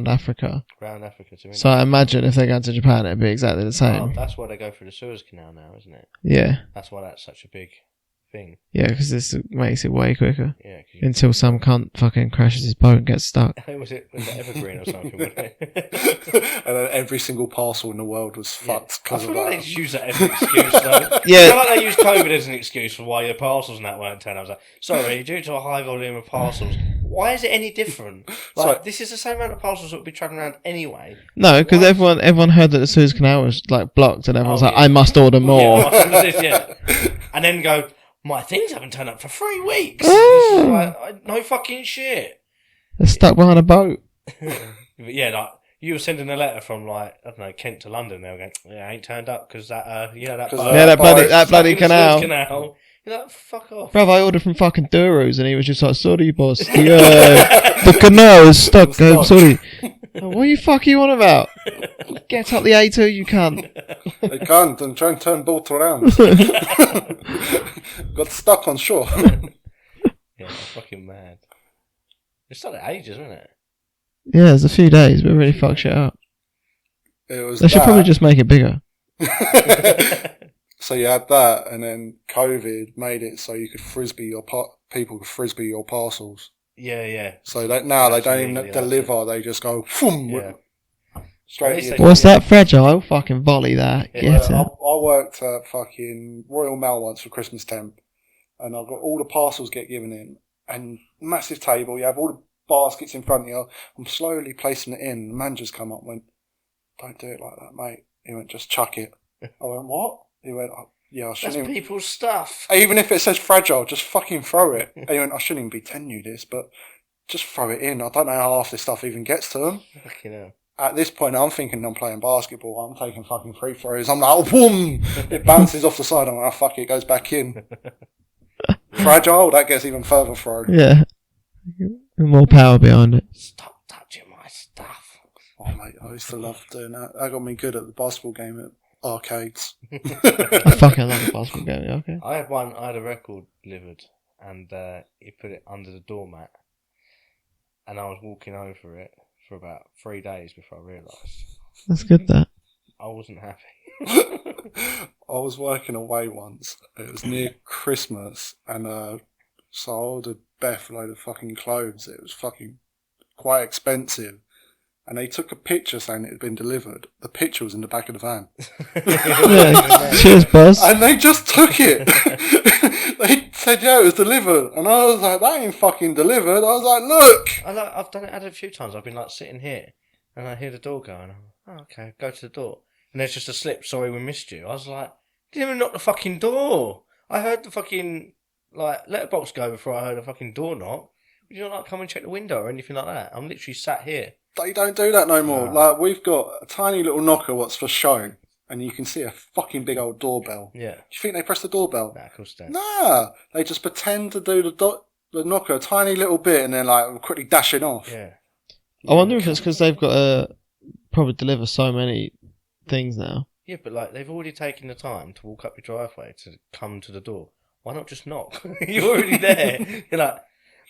Africa. Round Africa to India. So I imagine if they're going to Japan, it'd be exactly the Oh, same. that's why they go through the Suez Canal now, isn't it? Yeah, That's why that's such a big thing. yeah, because this makes it way quicker. Yeah. 'Cause Until some cunt fucking crashes his boat and gets stuck. was it Evergreen or something? Wasn't it? And then every single parcel in the world was fucked I because feel of like they that. just use that as an excuse, though. Yeah. I feel like they use COVID as an excuse for why your parcels and that weren't turning. I was like, sorry, due to a high volume of parcels, why is it any different? Like, So- this is the same amount of parcels that would be travelling around anyway. No, because Why? everyone heard that the Suez Canal was like blocked, and everyone's Oh, like, yeah. I must order more. Yeah. And then go, my things haven't turned up for 3 weeks. It's just like, no fucking shit. They're stuck behind a boat. But yeah, like, you were sending a letter from, like, I don't know, Kent to London. They were going, yeah, I ain't turned up because that, that boat. Yeah, that bloody Stuck in the Suez canal. Canal. You're like, fuck off. Bruv, I ordered from fucking Duros, and he was just like, sorry, boss. The canal is stuck. I'm sorry. What the fuck are you on about? Get up the A2, you cunt. They can't and try and turn both around. Got stuck on shore. Yeah, fucking mad. It started ages, wasn't it? Yeah, there's a few days, but it really fuck shit up. It was They should that. probably just make it bigger. So you had that, and then COVID made it so you could frisbee your people could frisbee your parcels. Yeah. So that now they don't even Absolutely, deliver; they just go boom, Yeah. straight. At least in. they- What's that, fragile? Fucking volley that. Yeah, Get I it. worked at fucking Royal Mail once for Christmas temp, and I've got all the parcels get given in, and massive table. You have all the baskets in front of you. I'm slowly placing it in. The man just come up and went, "Don't do it like that, mate." He went, "Just chuck it." I went, "What?" He went, oh, "Yeah, I That's shouldn't." Even, people's stuff. even if it says fragile, just fucking throw it. And he went, "I shouldn't even be telling you this, but just throw it in. I don't know how half this stuff even gets to them." Fucking hell. At this point, I'm thinking I'm playing basketball. I'm taking fucking free throws. I'm like, oh, boom! It bounces off the side. I'm like, oh, fuck it, goes back in. Fragile, that gets even further thrown. Yeah. More power behind it. Stop touching my stuff. Oh, mate, I used to love doing that. That got me good at the basketball game at arcades. I fucking love the basketball game, okay? I had a record delivered and he put it under the doormat and I was walking over it for about 3 days before I realised That's good, that. I wasn't happy. I was working away once. It was near Christmas, and so I ordered Beth a load of fucking clothes. It was fucking quite expensive. And they took a picture saying it had been delivered. The picture was in the back of the van. Yeah. Cheers, boss. And they just took it. They said, yeah, it was delivered. And I was like, that ain't fucking delivered. I was like, look. I've done it a few times. I've been like sitting here and I hear the door go and I'm like, oh, okay, go to the door. And there's just a slip, sorry we missed you. I was like, didn't even knock the fucking door. I heard the fucking like letterbox go before I heard a fucking door knock. Would you not like come and check the window or anything like that? I'm literally sat here. They don't do that no more. No. Like, we've got a tiny little knocker what's for show. And you can see a fucking big old doorbell. Yeah. Do you think they press the doorbell? Nah, of course they don't. Nah. They just pretend to do the knocker a tiny little bit and then like quickly dashing off. Yeah. I wonder if it's because they've got to probably deliver so many things now. Yeah, but like they've already taken the time to walk up your driveway to come to the door. Why not just knock? You're already there. You're like,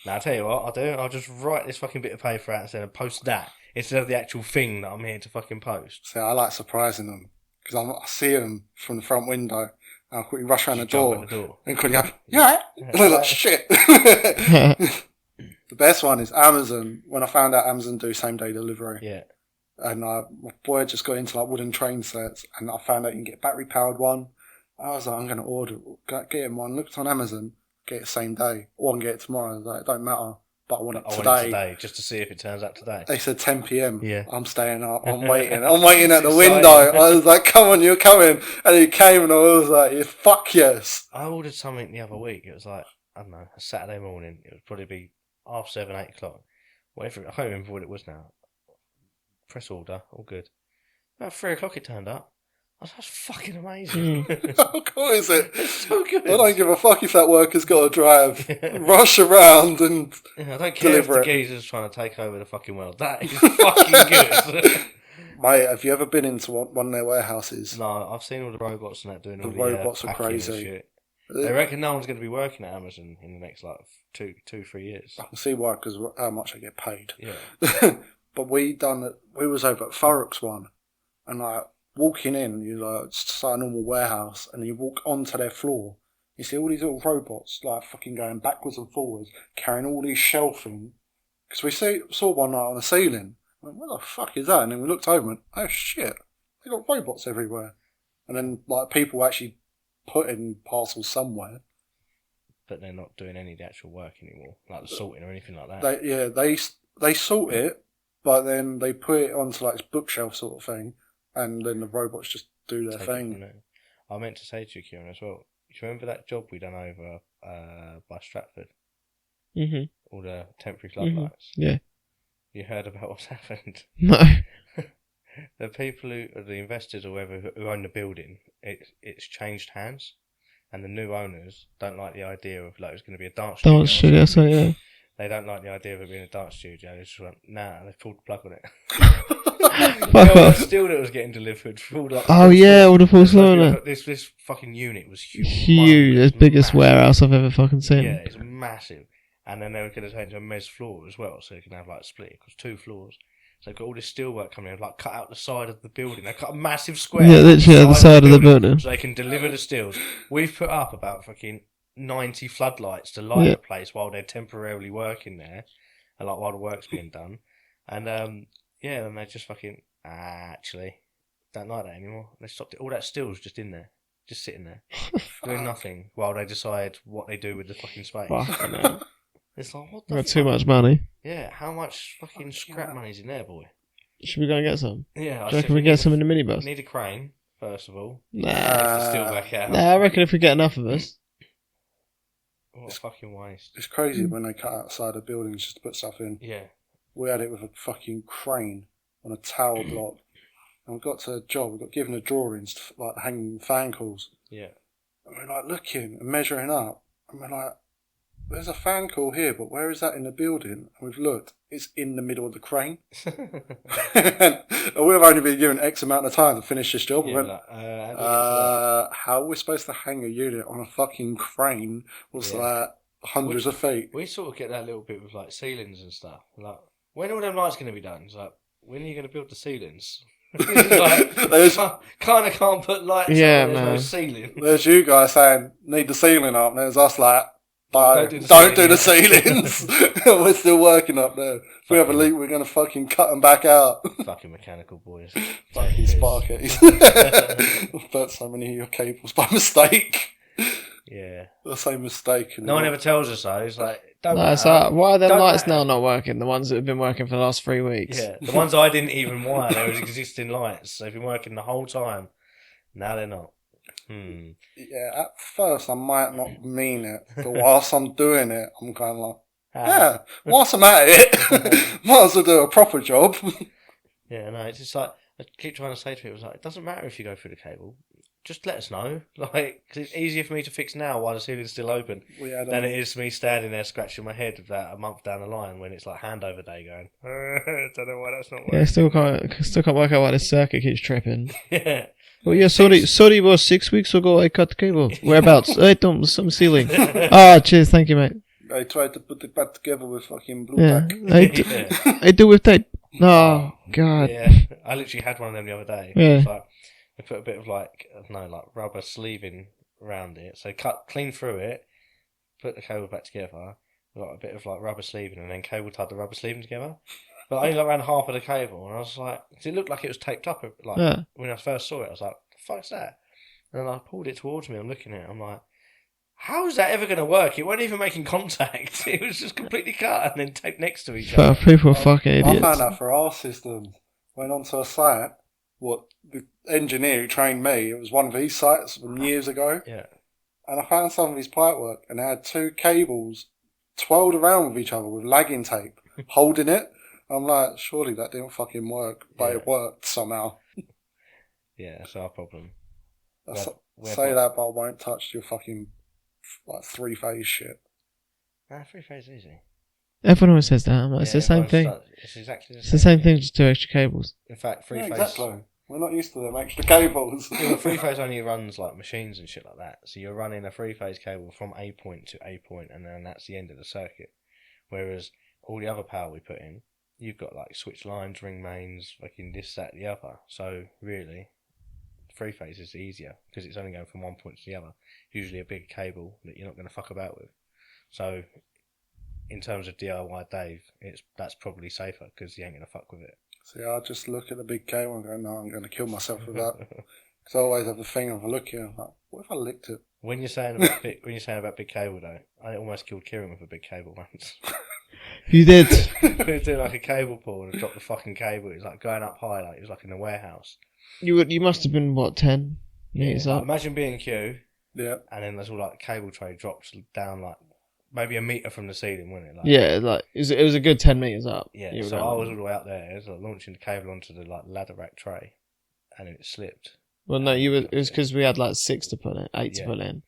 now I'll tell you what I'll do. I'll just write this fucking bit of paper out and post that instead of the actual thing that I'm here to fucking post. See, I like surprising them because I see them from the front window. And I'll quickly rush around the door, and quickly go, yeah, and they're like, shit. The best one is Amazon. When I found out Amazon do same day delivery, Yeah. and my boy just got into like wooden train sets, and I found out you can get battery powered one. I was like, I'm going to get him one. Looked on Amazon, get it same day, or I can get it tomorrow. I was like, it don't matter, but I want it today. Just to see if it turns up today. They said 10 p.m. Yeah. I'm staying up. I'm waiting. I'm waiting at the window. I was like, come on, you're coming. And he came, and I was like, yeah, fuck yes. I ordered something the other week. It was like, I don't know, a Saturday morning. It would probably be 7:30, 8 o'clock. Whatever. I can't remember what it was now. Press order, all good. About 3 o'clock it turned up. I was like, that's fucking amazing. How cool is it? It's so good. I don't give a fuck if that worker's got to drive, rush around and I don't care if deliver the it. geezer's trying to take over the fucking world. That is fucking good. Mate, have you ever been into one of their warehouses? No, I've seen all the robots and that doing all The the robots are packing and crazy. shit. They reckon no one's going to be working at Amazon in the next like 3 years. I can see why, because how much they get paid. Yeah. But we was over at Thurrock's one, and like walking in, you like it's like a normal warehouse, and you walk onto their floor, you see all these little robots like fucking going backwards and forwards, carrying all these shelving. Because we saw one night on the ceiling. I went, what the fuck is that? And then we looked over and went, oh shit, they got robots everywhere. And then like people actually putting parcels somewhere. But they're not doing any of the actual work anymore, like the sorting or anything like that. They sort it, but then they put it onto like this bookshelf sort of thing, and then the robots just do their thing. I meant to say to you, Kieran, as well. Do you remember that job we done over by Stratford? Mm-hmm. All the temporary floodlights. Yeah. You heard about what's happened? No. The people the investors or whoever who own the building, it's changed hands, and the new owners don't like the idea of like it's going to be a dance studio. Dance studio, so yeah. They don't like the idea of it being a dance studio. They just went, nah, they pulled the plug on it. Fuck The off. steel that was getting delivered. Oh yeah, all the full cylinder. This fucking unit was huge. Huge, the biggest warehouse I've ever fucking seen. Yeah, it's massive. And then they were going to take it to a mezz floor as well, so you can have like split, because 2 floors. So they've got all this steelwork coming in, like cut out the side of the building. They cut a massive square. Yeah, literally at the side of the building. So they can deliver the steels. We've put up about fucking 90 floodlights to light the place while they're temporarily working there, and like while the work's being done. And then they just fucking actually don't like that anymore. They stopped it. All that steel's just in there, just sitting there, doing nothing while they decide what they do with the fucking space. Fucking hell. It's like, what the Got fuck? too much money. Yeah, how much fucking scrap money's in there, boy? Should we go and get some? Yeah, Do you reckon we get some in the minibus? Need a crane first of all. Nah. Lift the steel back out. Nah, I reckon if we get enough of us. What a fucking waste. It's crazy when they cut outside of buildings just to put stuff in. Yeah. We had it with a fucking crane on a tower block. And we got to a job, we got given the drawings to like hanging fan calls. Yeah. And we're like looking and measuring up. And we're like, there's a fan call here, but where is that in the building? And we've looked, it's in the middle of the crane. And we've only been given X amount of time to finish this job. We went, how are we supposed to hang a unit on a fucking crane? What's that? Hundreds of feet. We sort of get that little bit with like ceilings and stuff. Like, when are all them lights going to be done? It's like, when are you going to build the ceilings? Like, kind of can't put lights up, there's no ceiling. There's you guys saying, need the ceiling up, and there's us like, don't do the ceilings. We're still working up there. If we have a leak, we're going to fucking cut them back out. Fucking mechanical boys. Fucking sparkies. I've burnt so many of your cables by mistake. Yeah. The same mistake. No one ever tells us though. It's like, it's like, why are them lights now not working? The ones that have been working for the last 3 weeks. Yeah, the ones I didn't even wire, they were existing lights. They've been working the whole time. Now they're not. Yeah, at first I might not mean it, but whilst I'm doing it, I'm kind of like, whilst I'm at it, might as well do a proper job. Yeah, no, it's just like, I keep trying to say to people, it's like, it doesn't matter if you go through the cable. just let us know. Like, because it's easier for me to fix now while the ceiling's still open We had than it is me standing there scratching my head about a month down the line when it's like handover day going, I don't know why that's not working. Yeah, still can't work out why the circuit keeps tripping. Yeah. Well, yeah, sorry, boss. 6 weeks ago, I cut cable. Whereabouts? Some ceiling. Ah, cheers, thank you, mate. I tried to put it back together with fucking blue Yeah, tack. I do with that. Oh, God. Yeah, I literally had one of them the other day. Yeah. It's like, I put a bit of like, I don't know, like rubber sleeving around it. So clean through it, put the cable back together, got a bit of like rubber sleeving, and then cable tied the rubber sleeving together. But I only like, ran half of the cable, and I was like, it looked like it was taped up. Like when I first saw it, I was like, the fuck's that? And then I pulled it towards me. I'm looking at it. I'm like, how is that ever going to work? It wasn't even making contact. It was just completely cut and then taped next to each other. People are fucking idiots. I found that for our systems. Went onto a site. What the engineer who trained me, it was one of these sites from years ago. Yeah. And I found some of his pipe work, and they had two cables twirled around with each other with lagging tape, holding it. I'm like, surely that didn't fucking work, but it worked somehow. Yeah, that's our problem. Say that, but I won't touch your fucking like 3-phase shit. Nah, 3-phase is easy. Everyone always says that. It's the same thing. It's exactly It's the same thing, just 2 extra cables. In fact, 3-phase. Yeah, exactly. We're not used to them extra cables. Yeah, but 3-phase only runs like machines and shit like that. So you're running a 3-phase cable from A point to A point, and then that's the end of the circuit. Whereas all the other power we put in, you've got like switch lines, ring mains, fucking this, that, the other. So really, 3-phase is easier because it's only going from one point to the other. Usually a big cable that you're not going to fuck about with. So in terms of DIY Dave, that's probably safer because you ain't going to fuck with it. See, I just look at the big cable and go, no, I'm going to kill myself with that. Because I always have the thing of a look here, I'm like, what if I licked it? When you're saying about big cable though, I almost killed Kieran with a big cable once. You did. We were doing like a cable pull and I dropped the fucking cable. It was like going up high, like it was like in a warehouse. You must have been, what, 10 metres up? Imagine being Q. Yeah. And then there's all like cable tray drops down like maybe a metre from the ceiling, wasn't it? Like, Yeah, like it was a good 10 metres up. Yeah, so I was all the way up there, so launching the cable onto the like ladder rack tray, and then it slipped. Well, no, it was because we had like 6 to put in, 8 to put in.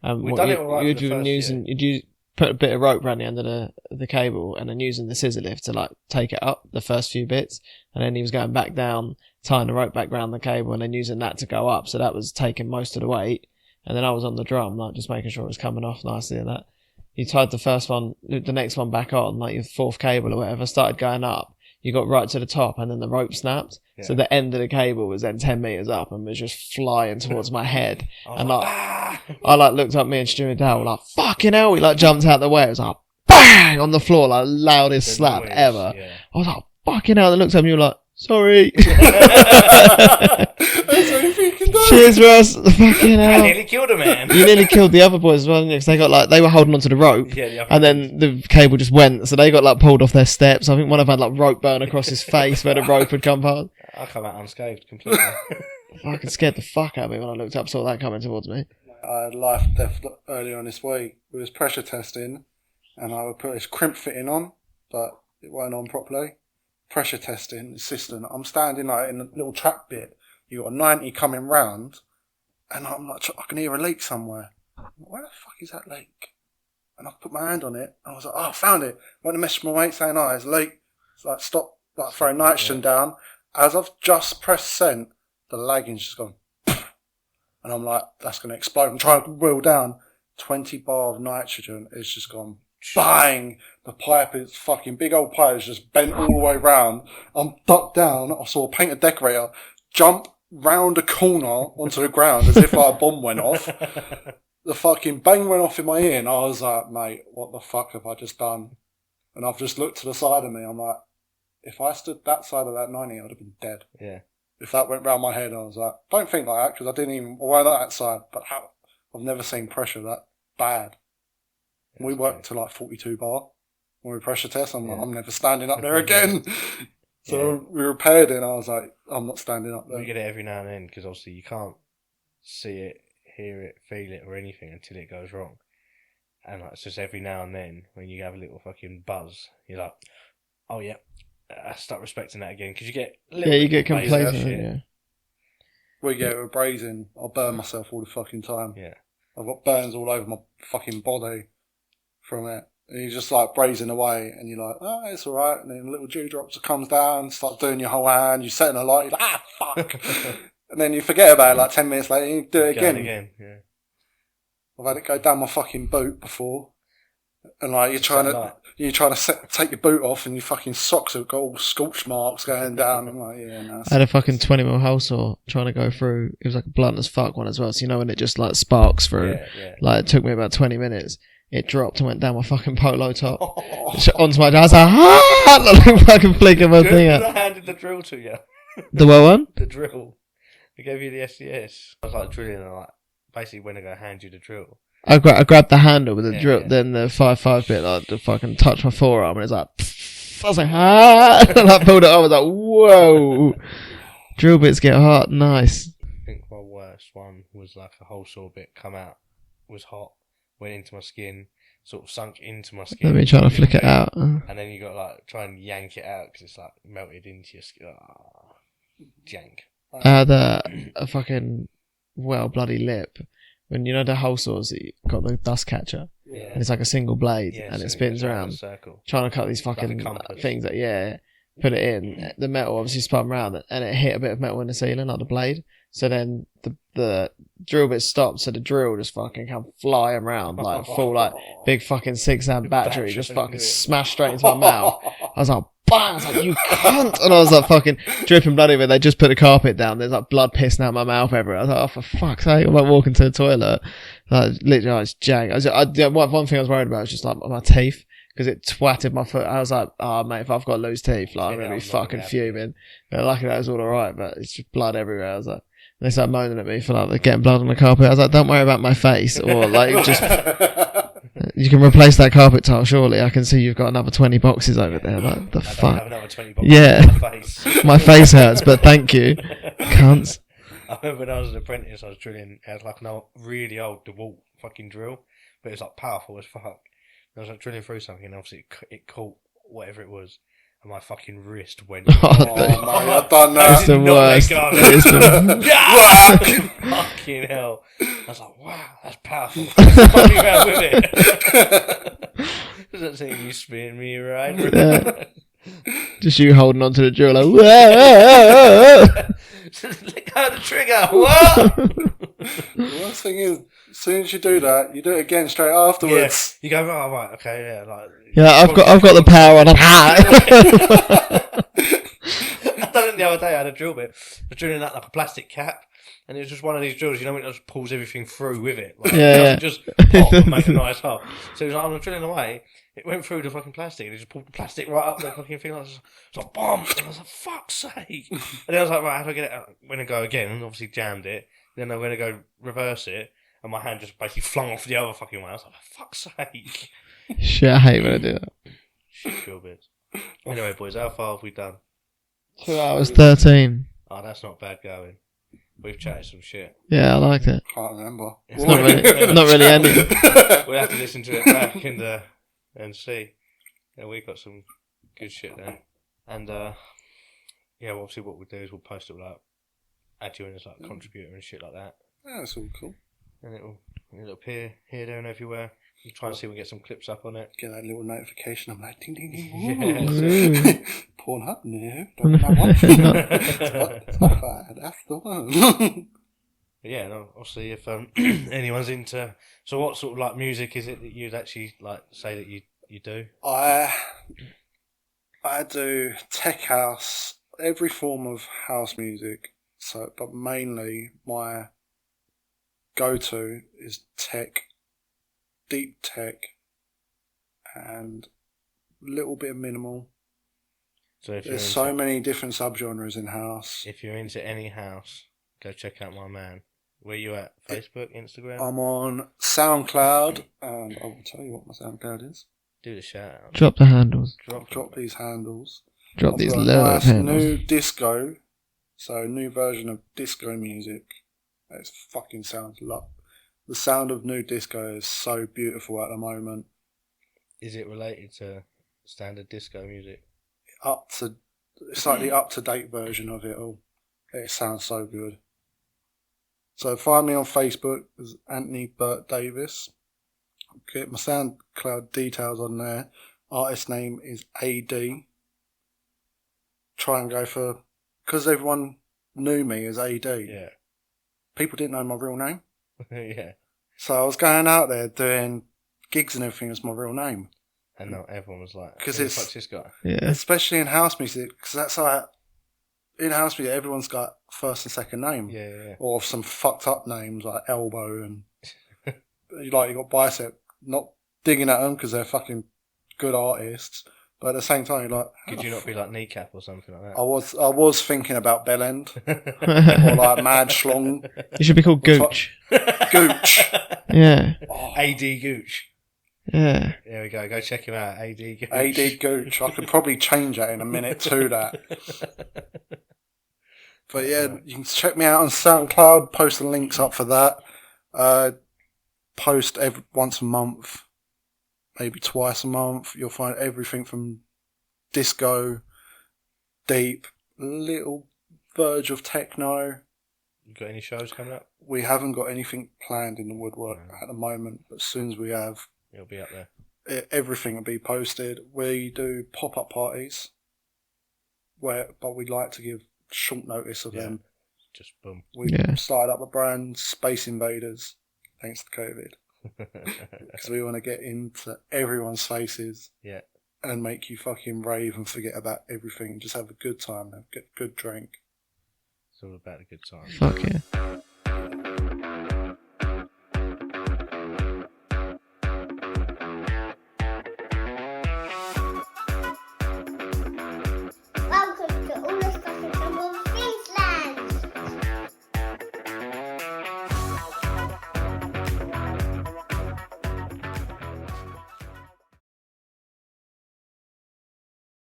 We've done it all right. You'd put a bit of rope around the end of the cable, and then using the scissor lift to like take it up the first few bits, and then he was going back down, tying the rope back around the cable, and then using that to go up. So that was taking most of the weight, and then I was on the drum, like just making sure it was coming off nicely and that. You tied the next one back on, like your 4th cable or whatever, started going up. You got right to the top and then the rope snapped. Yeah. So the end of the cable was then 10 metres up and was just flying towards my head. And I looked up, me and Stu and Dale were like, fucking hell, we like jumped out the way. It was like, bang on the floor, like loudest slap ever. Yeah. I was like, fucking hell. And I looked up and you were like, sorry. Cheers, Russ. Fucking hell. I nearly killed a man. You nearly killed the other boys as well, didn't you? Because they were holding onto the rope. Yeah, and then the cable just went, so they got like pulled off their steps. I think one of them had like rope burn across his face where the rope had come past. I come out unscathed completely. Fucking scared the fuck out of me when I looked up, saw that coming towards me. I had life theft earlier on this week. We was pressure testing, and I would put this crimp fitting on, but it weren't on properly. Pressure testing assistant. I'm standing like in a little trap bit. You got a 90 coming round, and I'm like, I can hear a leak somewhere. Where the fuck is that leak? And I put my hand on it. And I was like, oh, I found it. Went to message my mate saying, oh, there's a leak. It's like, stop, like throwing nitrogen down. As I've just pressed send, the lagging's just gone. And I'm like, that's going to explode. I'm trying to wheel down. 20 bar of nitrogen is just gone. Bang! The pipe is fucking big old pipe is just bent all the way round. I'm ducked down. I saw a painter decorator jump round a corner onto the ground as if like a bomb went off. The fucking bang went off in my ear and I was like, mate, what the fuck have I just done? And I've just looked to the side of me. I'm like, if I stood that side of that 90, I would have been dead. Yeah. If that went round my head, I was like, don't think like that because I weren't that side. But I've never seen pressure that bad. That's we worked to like 42 bar when we pressure test. I'm like, I'm never standing up there again. So we repaired it and I was like, I'm not standing up there. We get it every now and then because obviously you can't see it, hear it, feel it or anything until it goes wrong. And like, it's just every now and then when you have a little fucking buzz, you're like, oh yeah, I start respecting that again because you get a little you get complacent. Yeah. we get a brazing, I burn myself all the fucking time. Yeah. I've got burns all over my fucking body from it. And you're just like brazing away, and you're like, oh, it's all right. And then a little dewdrops comes down, start doing your whole hand. You set in a light, you're like, fuck. And then you forget about it like 10 minutes later, and you do it again. Yeah. I've had it go down my fucking boot before. And like, you're trying to take your boot off, and your fucking socks have got all scorch marks going down. I'm like, yeah, no. I had a fucking 20mm hole saw trying to go through. It was like a blunt as fuck one as well. So you know when it just like sparks through. Yeah. Like it took me about 20 minutes. It dropped and went down my fucking polo top onto my dad. I was like, like fucking flicking my thing out. I handed the drill to you. The what one? The drill. I gave you the SCS. I was like drilling, and I like basically when I go hand you the drill. I grabbed the handle with the drill, yeah. then the 5.5 bit, like, to fucking touch my forearm, and it's like, I was like, and I pulled it off, I was like, whoa. Drill bits get hot, nice. I think my worst one was like a whole saw bit come out, was hot, went into my skin, sort of sunk into my skin. Let me try to flick it out. And then you got to like try and yank it out because it's like melted into your skin. Jank. I had a fucking, bloody lip. When you know the hole saws that you got the dust catcher, and it's like a single blade, and so it spins around, trying to cut these fucking things that, put it in. The metal obviously spun round, and it hit a bit of metal in the ceiling, like the blade. So then the drill bit stopped, so the drill just fucking come flying around, like full, like, big fucking 6-amp battery, just fucking smashed straight into my mouth. I was like, bang! I was like, you cunt! And I was like fucking dripping bloody with it. They just put the carpet down. There's like blood pissing out my mouth everywhere. I was like, oh, for fuck's sake. I'm like walking to the toilet. Like, literally, I was jank. One thing I was worried about was just like my teeth, because it twatted my foot. I was like, oh, mate, if I've got loose teeth, like, I'm going to be fucking fuming. But luckily that was all alright, but it's just blood everywhere. I was like, they started moaning at me for like getting blood on the carpet. I was like, don't worry about my face, or like just you can replace that carpet tile. Surely I can see you've got another 20 boxes over there. Like the fuck. I have another 20 boxes yeah, on my face. My face hurts, but thank you, cunts. I remember when I was an apprentice, I was drilling. I had like an old, really old DeWalt fucking drill, but it was like powerful as fuck. I was like drilling through something, and obviously it caught whatever it was. And my fucking wrist went. Oh, mate, I've done that. It's the worst. Fucking hell. I was like, wow, that's powerful. Fucking around with it. Does that seem you spin me right? Yeah. Just you holding onto the drill like, whoa. Let go of the trigger. Whoa. The worst thing is, as soon as you do that, you do it again straight afterwards. Yeah. You go, oh, right, okay, yeah. Like, yeah, I've got the power on. I done it the other day. I had a drill bit. I was drilling that like a plastic cap, and it was just one of these drills. You know when it just pulls everything through with it. Like, yeah. It just pop and make a nice hole. So it was like, I'm drilling away. It went through the fucking plastic, and it just pulled the plastic right up the fucking thing. It's like, bomb! And I was like, fuck's sake! And then I was like, right, how do I get it out? I'm going to go again, and obviously jammed it. Then I'm going to go reverse it, and my hand just basically flung off the other fucking way. I was like, for fuck's sake! Shit, I hate when I do that. Shit, drill bits. Anyway, boys, how far have we done? 2 hours 13. Oh, that's not bad going. We've chatted some shit. Yeah, I liked it. Can't remember. It's not really ending. We'll have to listen to it back and see. Yeah, we got some good shit there. And yeah, well, obviously what we'll do is we'll post it like add you in as like a contributor and shit like that. Yeah, that's all cool. And it'll appear here, there, and everywhere. We'll try and see if we can get some clips up on it. Get that little notification. I'm like, ding, ding, ding. Yeah. Pornhub? No, don't that one. It's not bad. That's the one. Yeah, no, I'll see if anyone's into. So, what sort of like music is it that you'd actually like say that you do? I do tech house, every form of house music. So, but mainly my go-to is tech, deep tech, and a little bit of minimal. So if there's so many different subgenres in house. If you're into any house, go check out my man. Where you at? Facebook, Instagram? I'm on SoundCloud, and I will tell you what my SoundCloud is. Do the shout out. Drop the handles. Drop these handles. Drop these little love handles. New disco, so new version of disco music. It fucking sounds like the sound of new disco is so beautiful at the moment. Is it related to standard disco music? It's like the up to date version of it all. It sounds so good. So find me on Facebook as Anthony Bert Davis. Get my SoundCloud details on there. Artist name is AD. Try and go for, because everyone knew me as AD. Yeah. People didn't know my real name. Yeah. So I was going out there doing gigs and everything as my real name. And now everyone was like, Because "Who the it's- fuck's this guy?" Yeah. Especially in house music, because that's like, in house music, everyone's got first and second name. Yeah. Or some fucked up names like Elbow and, like, you got Bicep. Not digging at them because they're fucking good artists. But at the same time, you're like, Could you not be like Kneecap or something like I was thinking about Bellend that? or like Mad Schlong. You should be called Gooch. Gooch. Yeah. Oh, AD Gooch. Yeah. There we go. Go check him out. AD Gooch. AD Gooch. I could probably change that in a minute to that. But yeah, you can check me out on SoundCloud. Post the links up for that. Post once a month, maybe twice a month. You'll find everything from disco, deep, little verge of techno. You got any shows coming up? We haven't got anything planned in the woodwork at the moment, but as soon as we have, It'll be up there. everything will be posted. We do pop-up parties, but we'd like to give short notice of them. Just boom. We started up a brand, Space Invaders, thanks to COVID, because we want to get into everyone's faces Yeah. and make you fucking rave and forget about everything. Just have a good time, have a good drink. It's all about a good time. Fuck yeah.